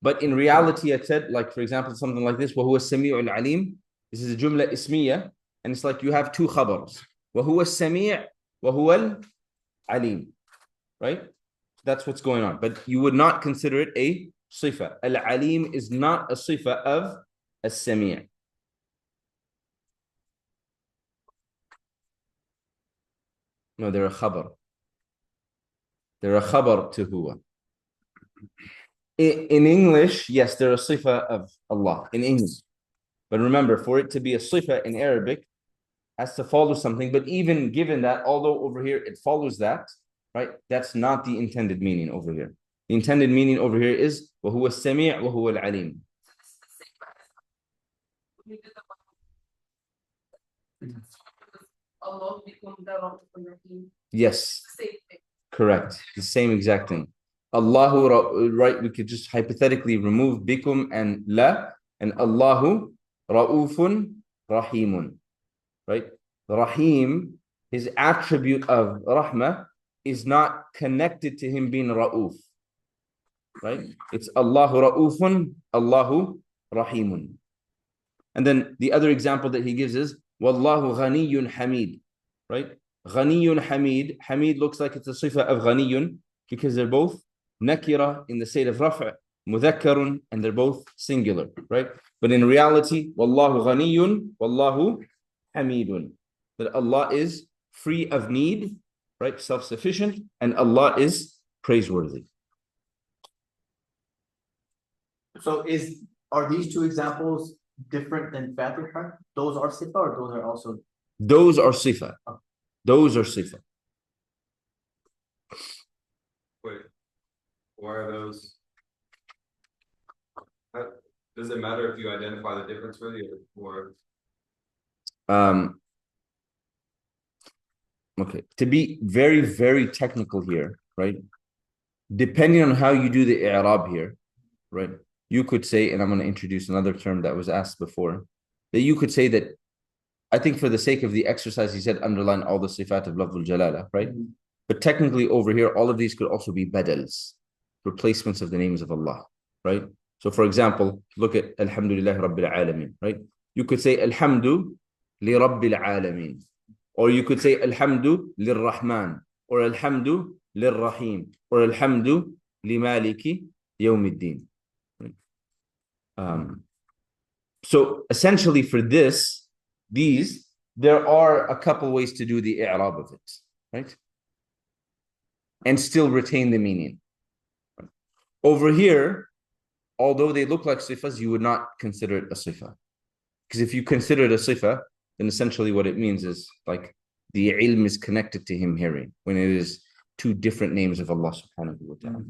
But in reality, it said, like for example, something like this, وَهُوَ السَّمِيعُ الْعَلِيمُ. This is a jumla ismiya, and it's like you have two khabars. وَهُوَ السَّمِيعُ وَهُوَ الْعَلِيمُ. Right? That's what's going on. But you would not consider it a sifa. Al-Alim is not a sifa of as-Sami'. No, they're a khabar. They're a khabar to huwa. In English, yes, they're a sifa of Allah in English. But remember, for it to be a sifa in Arabic, has to follow something. But even given that, although over here it follows that, right? That's not the intended meaning over here. The intended meaning over here is وَهُوَ السَّمِيعُ وَهُوَ الْعَلِيمُ. Yes, correct. The same exact thing. Allahu, right? We could just hypothetically remove bikum and la, and Allahu ra'ufun rahimun, right? Rahim, his attribute of rahmah, is not connected to him being ra'uf, right? It's Allahu ra'ufun, Allahu rahimun. And then the other example that he gives is Wallahu ghaniyun hamid, right? Ghaniyun hamid. Hamid looks like it's a sifa of ghaniyun because they're both nakira in the state of rafa', mudhakkarun, and they're both singular, right? But in reality, Wallahu ghaniyun, Wallahu hamidun. That Allah is free of need, right? Self-sufficient, and Allah is praiseworthy. So are these two examples different than Fatiha? Those are sifa or those are also? Those are sifa. Those are sifa. Wait, why are those? Does it matter if you identify the difference really, or? Okay, to be very, very technical here, right? Depending on how you do the i'rab here, right? You could say, and I'm going to introduce another term that was asked before, that you could say that, I think for the sake of the exercise, he said underline all the sifat of lafzul jalala, right? But technically over here, all of these could also be badals, replacements of the names of Allah, right? So for example, look at Alhamdulillah Rabbil Alameen, right? You could say Alhamdu li Rabbil Alameen. Or you could say Alhamdu lirrahman, or Alhamdu lirrahim, or Alhamdu limaliki yawmiddin. So essentially for these, there are a couple ways to do the i'rab of it, right? And still retain the meaning. Over here, although they look like sifas, you would not consider it a sifa. Because if you consider it a sifa, then essentially what it means is like the ilm is connected to him hearing, when it is two different names of Allah subhanahu wa ta'ala.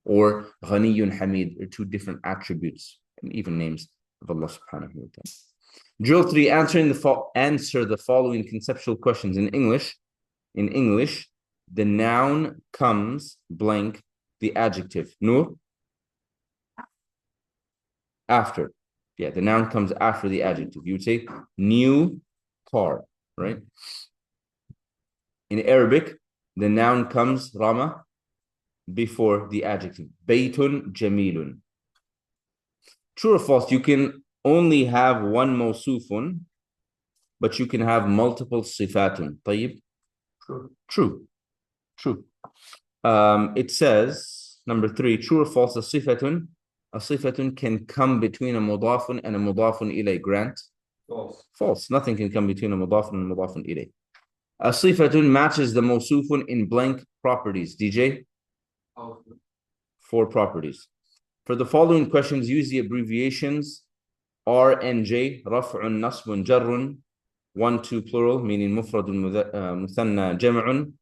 Or ghaniyun hamid, or two different attributes and even names of Allah subhanahu wa ta'ala. Drill 3, answer the following conceptual questions in English. In English, the noun comes blank the adjective. Nur? After. Yeah, the noun comes after the adjective. You would say new car, right? In Arabic, the noun comes Rama before the adjective. Baytun jamilun. True or false? You can only have one mawsufun, but you can have multiple sifatun. طيب? True. It says, number 3, true or false, a sifatun can come between a mudafun and a mudafun ilay. Grant? False. Nothing can come between a mudafun and a mudafun ilay. A sifatun matches the mawsufun in blank properties. DJ? 4 properties. For the following questions, use the abbreviations R and J, raf'un, nasbun, jarrun, 1, 2 plural, meaning mufradun, muthanna, jam'un,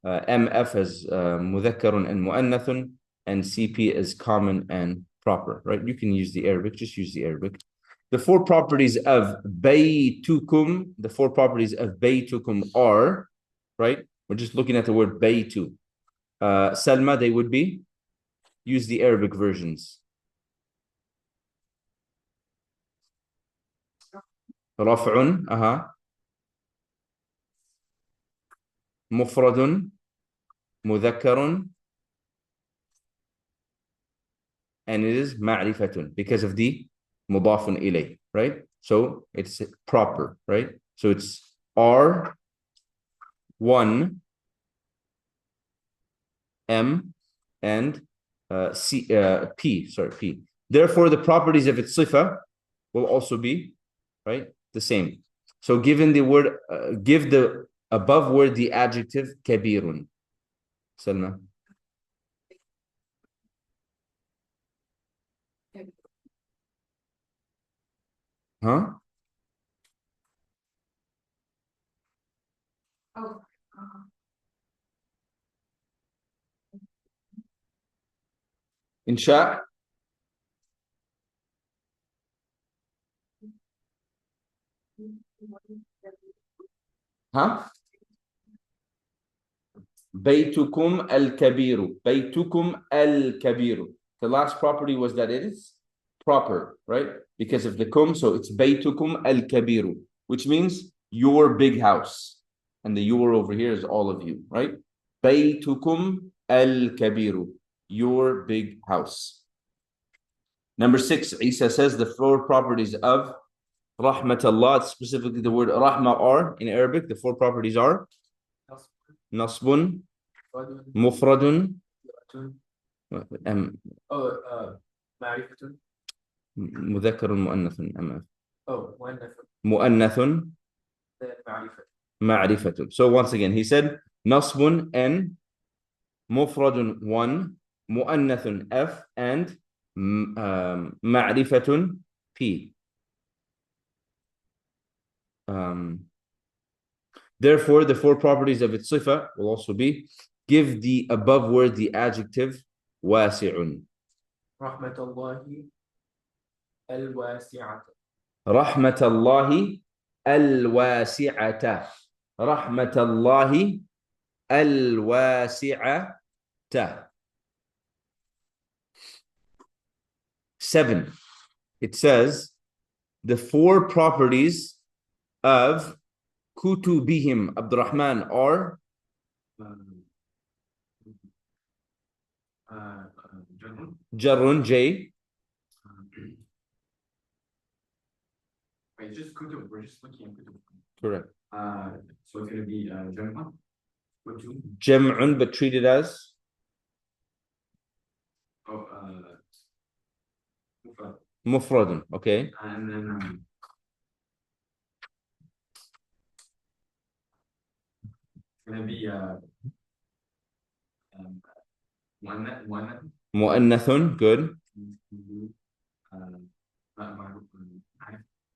MF as mudhakkarun and mu'annathun, and CP is common and proper, right? You can use the Arabic, just use the Arabic. The 4 properties of baytukum, are, right? We're just looking at the word baytu. Salma, they would be, use the Arabic versions. Raf'un, mufradun, mudhakkarun, and it is ma'rifatun because of the mudafun ilay, right? So it's proper, right? So it's R, 1, M, and P. Therefore, the properties of its sifa will also be, right, the same. So given the word, give the above word the adjective kabirun. Salma. Huh? Oh. Insha. Huh? Baytukum al-kabiru. Baytukum al-kabiru. The last property was that it is proper, right? Because of the kum, so it's baytukum al-kabiru, which means your big house. And the your over here is all of you, right? Baytukum al-kabiru, your big house. Number 6, Isa says the 4 properties of rahmatullah, specifically the word rahma are in Arabic. The 4 properties are nasbun, mufradun, mudhakkarun, mu'annathun, mu'annathun, ma'rifatun. So once again, he said nasbun N, mufradun 1, mu'annathun F, and ma'rifatun P. Therefore, the 4 properties of its sifa will also be, give the above word the adjective wasi'un. Rahmatullahi al-wasi'ata. Rahmatullahi al-wasi'ata. Rahmatullahi al-wasi'ata. 7. It says the 4 properties of kutubihim, Abdurrahman, are jarrun, J. Wait, just kutub. We're just looking at kutub. Correct. So it's going to be jam'un. Jam'un, but treated as mufradun. Okay. And then gonna be mu'annathun, good.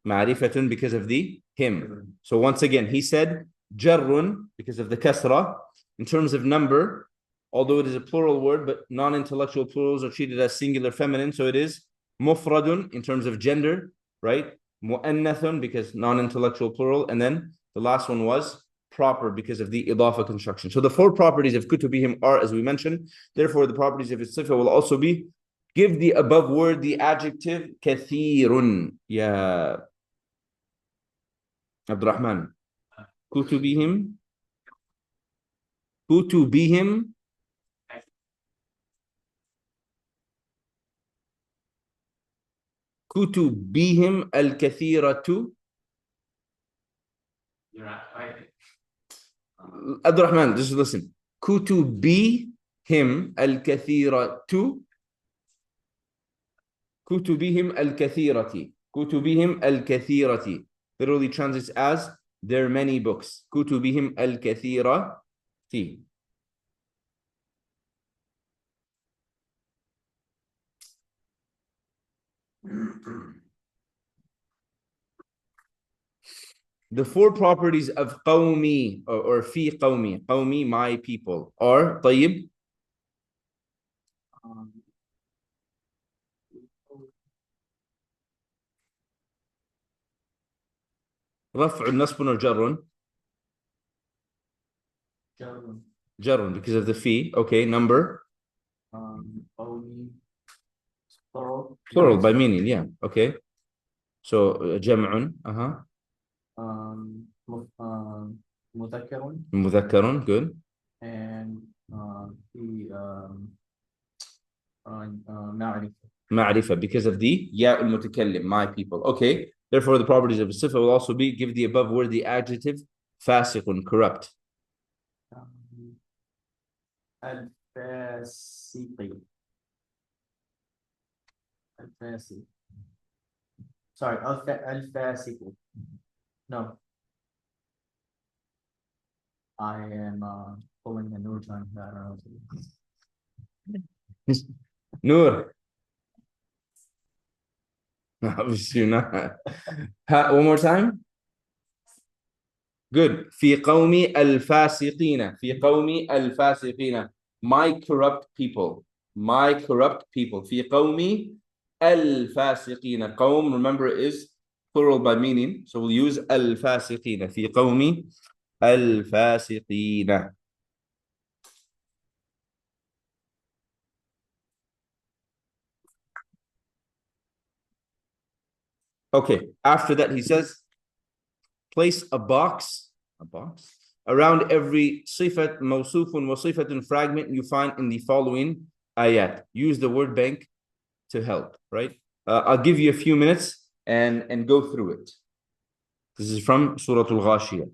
Ma'rifatun because of the him. So once again, he said jarrun because of the kasra. In terms of number, although it is a plural word, but non-intellectual plurals are treated as singular feminine, so it is mufradun in terms of gender, right? Mu'annathun because non-intellectual plural, and then the last one was proper because of the idafa construction. So the 4 properties of kutubihim are, as we mentioned. Therefore, the properties of its sifa will also be, give the above word the adjective kathirun. Ya Abdurrahman. Kutubihim. Kutubihim. Kutubihim al-kathiratu. Abdurrahman, just listen. Kutubihim al-kathiratu. Kutubihim al-kathirati. Kutubihim al-kathirati. Literally translates as their many books. Kutubihim al-kathirati. The four properties of قومي or في قومي, قومي, my people, are طيب. رفع نصب وجر. جر because of the في. Okay, number. قومي Plural by meaning, yeah. Okay. So جمع. مذكر. مذكر, good. And في معرفة. معرفة because of the ياء المتكلم, my people. Okay. Therefore, the properties of a sifa will also be give the above word the adjective فاسق, corrupt. الفاسق. الفاسق. Sorry, الفاسق. No. I am pulling a new time. I don't know. Noor. Obviously not. One more time. Good. في قوم الفاسقين. في قوم الفاسقين. My corrupt people. My corrupt people. في قوم الفاسقين. قوم, remember, is plural by meaning. So we'll use الفاسقين. في قوم الفاسقين. Okay. After that, he says, place a box around every صفة موصوف وصفة fragment you find in the following ayat. Use the word bank to help, right? I'll give you a few minutes and go through it. This is from Surah Al-Ghashiyah.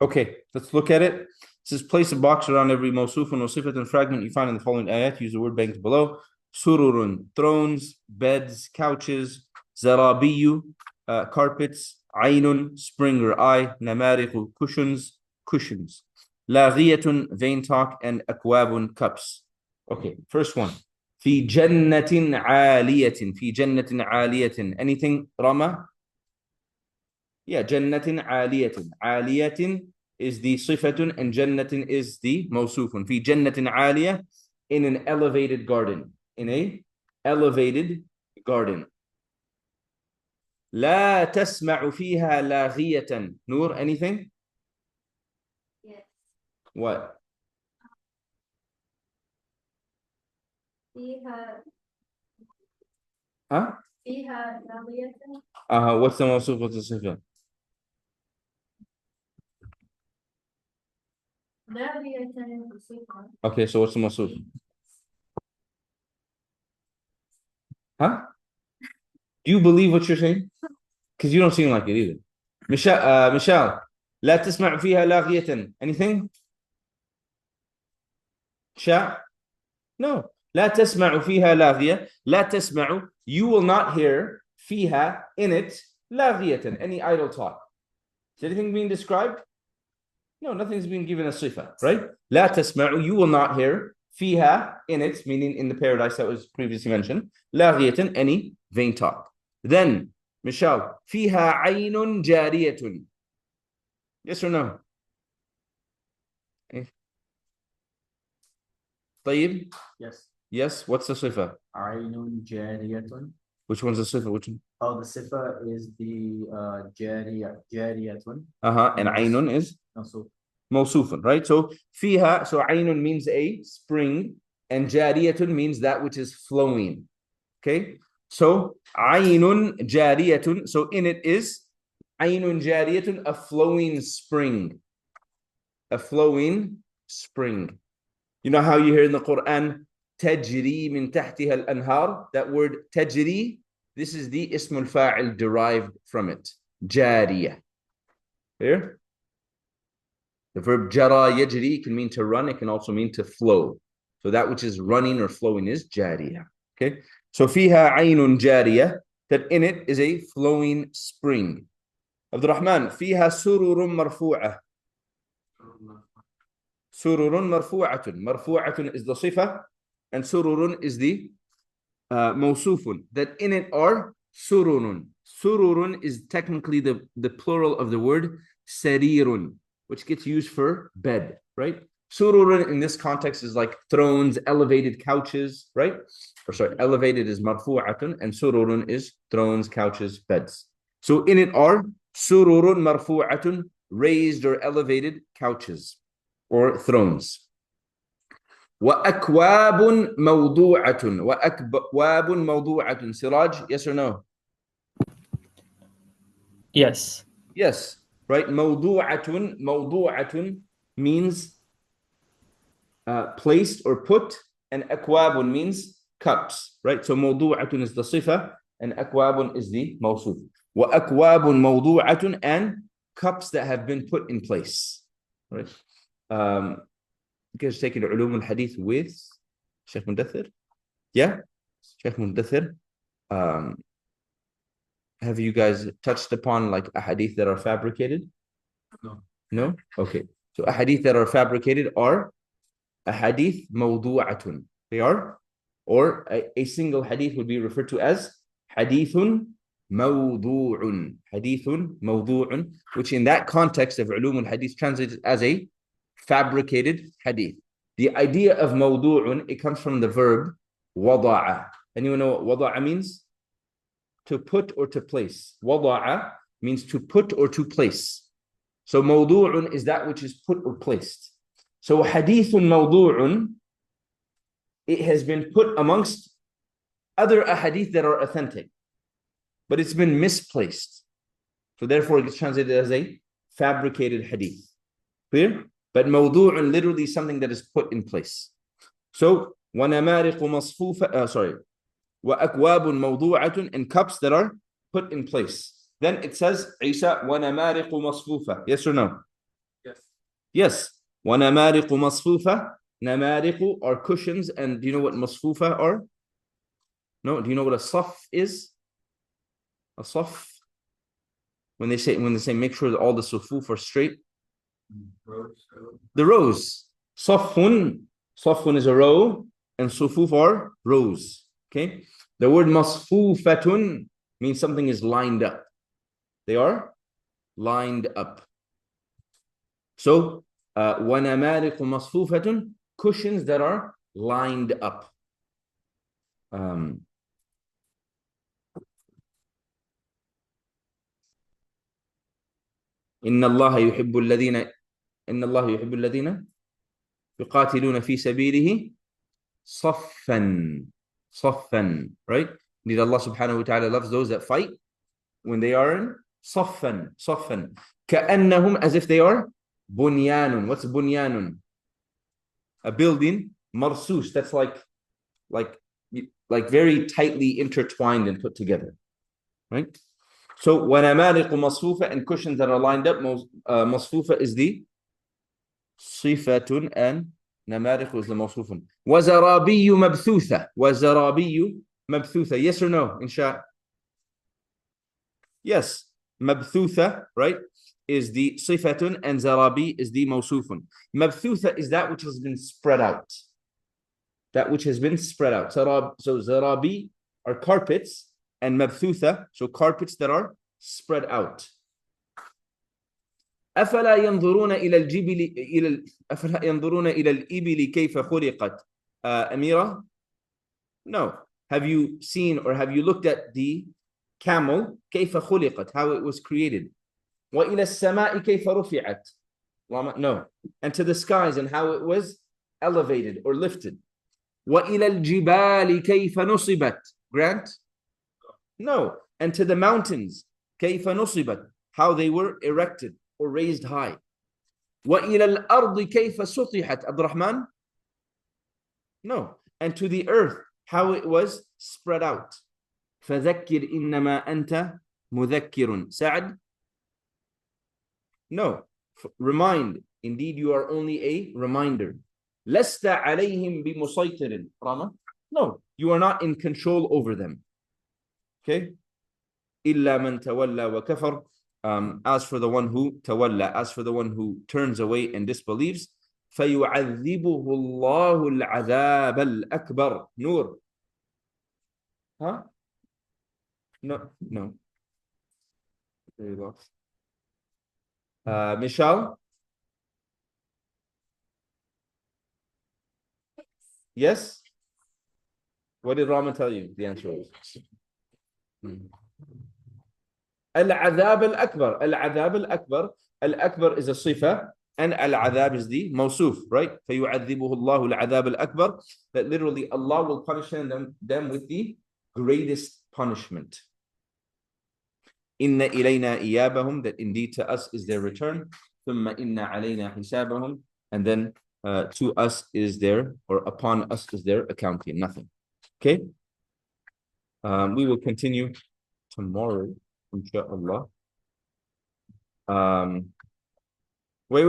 Okay, let's look at it. It says place a box around every mawsuf and wasifat and fragment you find in the following ayat. Use the word banks below. Sururun, thrones, beds, couches. Zarabiyu, carpets, عين, spring or eye, نمارق, cushions, cushions. لاغية, vain talk, and أكواب, cups. Okay, first one. في جنة عالية. في جنة عالية. Anything, Rama? Yeah, جنة عالية. عالية is the صفة and جنة is the موصوف. في جنة عالية, in an elevated garden. In a elevated garden. لا تسمع فيها لاغية. Noor, anything? Yes. What? فيها Huh? فيها لاغية. What's the موصوف? What's the صفة? لاغية صفة. Okay, so what's the موصوف? Huh? Do you believe what you're saying? Because you don't seem like it either. Michelle, لا تسمع فيها لاغية. Anything? شاء? No. لا تسمع فيها لاغية. لا تسمع. You will not hear فيها, in it, لاغية. Any idle talk. Is anything being described? No, nothing's being given a sifa, right? لا تسمع. You will not hear فيها, in it, meaning in the paradise that was previously mentioned. لاغية, any vain talk. Then, Michelle, فيها عين جارية. Yes or no? طيب? Yes. Yes. What's the sifa? عين جارية. Which one's the sifa? Which one? Oh, the sifa is the جارية. And عين is? Also. موصوف, right? So فيها, so عين means a spring, and جارية means that which is flowing. Okay? So عين جارية, so in it is عين جارية, a flowing spring. A flowing spring. You know how you hear in the Quran, تجري من تحتها الأنهار? That word تجري, this is the اسم الفاعل derived from it. جارية. Here? The verb جرى يجري can mean to run, it can also mean to flow. So that which is running or flowing is جارية. Okay? So فيها عين جارية, that in it is a flowing spring. Abdurrahman, فيها سرر مرفوعة. سرر مرفوعة. مرفوعة is the صفة, and سرر is the موصوف. That in it are سرر. سرر is technically the plural of the word سرير, which gets used for bed, right? Sururun in this context is like thrones, elevated couches, right? Or sorry, elevated is marfu'atun, and sururun is thrones, couches, beds. So in it are sururun marfu'atun, raised or elevated couches or thrones. وأكواب موضوعة. وأكواب موضوعة. Siraj, yes or no? Yes. Yes, right? موضوعة. موضوعة means placed or put, and أكواب means cups, right? So موضوعة is the صفة, and أكواب is the موصوف. وأكواب موضوعة, and cups that have been put in place, right? You guys taking علوم الحديث with Sheikh Mudathir? Yeah? Sheikh Mudathir. Have you guys touched upon like ahadith that are fabricated? No. No? Okay. So ahadith that are fabricated are ahadith mawdu'atun. They are? Or a single hadith would be referred to as hadithun mawdu'un. Hadithun mawdu'un, which in that context of ulum al-hadith translated as a fabricated hadith. The idea of mawdu'un, it comes from the verb wada'a. Anyone know what wada'a means? To put or to place. Wada'a means to put or to place. So mawdu'un is that which is put or placed. So hadithun mawdu'un, it has been put amongst other ahadith that are authentic, but it's been misplaced. So therefore it gets translated as a fabricated hadith. Clear? But mawdu'un literally something that is put in place. So وَنَمَارِقُ مَصْفُوفَةٌ, وَأَكْوَابٌ مَوْضُوعَةٌ, and cups that are put in place. Then it says, Isa, وَنَمَارِقُ مَصْفُوفَةٌ. Yes or no? Yes. Yes. وَنَمَارِقُ مَصْفُوفَةٌ. Namariqu are cushions, and do you know what masfufa are? No? Do you know what a saf is? A saf? when they say make sure that all the sufuf are straight? Rows. The rows. Safun is a row, and sufuf are rows. Okay. The word masfufatun means something is lined up. They are lined up. So, وَنَمَارِقُ مَصْفُوفَةٌ, cushions that are lined up. إن الله يحب الذين يقاتلون في سبيله صفا, right? Indeed, Allah subhanahu wa ta'ala loves those that fight when they are in صفا. كأنهم, as if they are bunyanun. What's bunyanun? A building. Marsus, that's like very tightly intertwined and put together, right? So وَنَمَارِقُ مَصْفُوفَةٌ, and cushions that are lined up. Masfufa is the sifatun, and namariq is the mawsufun. وَزَرَابِيُّ مَبْثُوثَ. Yes or no, insha? Yes. Mabthutha, right, is the sifatun, and zarabi is the mawsufun. Mabthutha is that which has been spread out. That which has been spread out. So zarabi are carpets, and mabthutha, so carpets that are spread out. أفلا ينظرون إلى الإبل كيف خلقت أميرة? No. Have you seen or have you looked at the camel? كيف خلقت, how it was created. وإلى السماء كيف رفعت? No. And to the skies and how it was elevated or lifted. وإلى الجبال كيف نصبت? Grant? No. And to the mountains, كيف نصبت, how they were erected or raised high. وإلى الأرض كيف سطحت? عبد الرحمن? No. And to the earth, how it was spread out. فذكر إنما أنت مذكر. سعد? No. Remind. Indeed, you are only a reminder. لست عليهم بمسيطر. Rama? No. You are not in control over them. Okay? إلا من تولى وكفر. As for the one who tawalla, as for the one who turns away and disbelieves, فيعذبه الله العذاب الأكبر. Nur. Huh? No. Very lost. Michelle? Yes? What did Rama tell you? The answer was Al-Adhab al-Akbar. Al-Adhab al-Akbar. Al-Akbar is a sifa, and al-Adhab is the mawsuf, right? فَيُعَذِّبُهُ اللَّهُ الْعَذَابَ الْأَكْبَر. That literally Allah will punish them with the greatest punishment. إِنَّ إِلَيْنَا إِيَابَهُم. That indeed to us is their return. ثُمَّ إِنَّ عَلَيْنَا حِسَابَهُم. And then to us is their, or upon us is their accounting. Nothing. Okay? We will continue tomorrow, inshallah. Wait.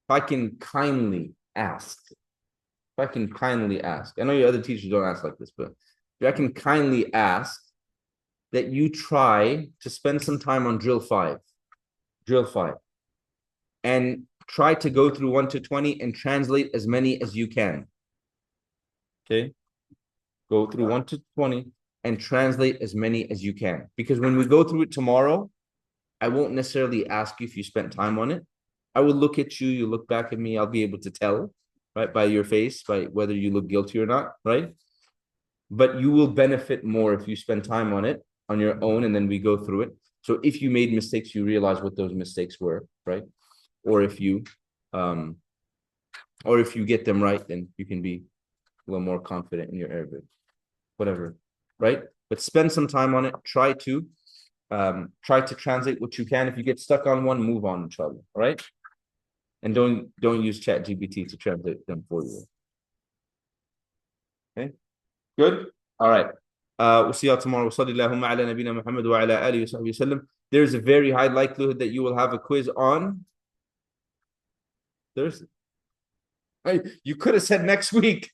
If I can kindly ask, I know your other teachers don't ask like this, but if I can kindly ask that you try to spend some time on drill 5, and try to go through 1 to 20 and translate as many as you can. Okay? Go through 1 to 20 and translate as many as you can. Because when we go through it tomorrow, I won't necessarily ask you if you spent time on it. I will look at you, you look back at me, I'll be able to tell, right, by your face, by whether you look guilty or not, right? But you will benefit more if you spend time on it on your own, and then we go through it. So if you made mistakes, you realize what those mistakes were, right? Or if you get them right, then you can be a little more confident in your Arabic, whatever, right? But spend some time on it. Try to translate what you can. If you get stuck on one, move on, inshallah, all right? And don't use ChatGPT to translate them for you. Okay, good. All right. We'll see y'all tomorrow. There's a very high likelihood that you will have a quiz on Thursday. Hey, you could have said next week.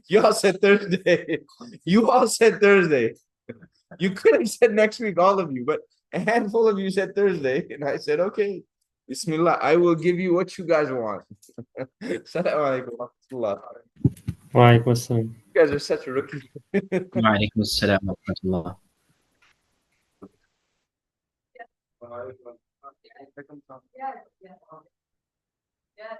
You all said Thursday. You all said Thursday. You could have said next week, all of you, but a handful of you said Thursday, and I said, okay, Bismillah, I will give you what you guys want. Assalamu alaikum wa rahmatullah. Walaikum assalam. You guys are such a rookie. وعليكم السلام ورحمة الله. Yeah.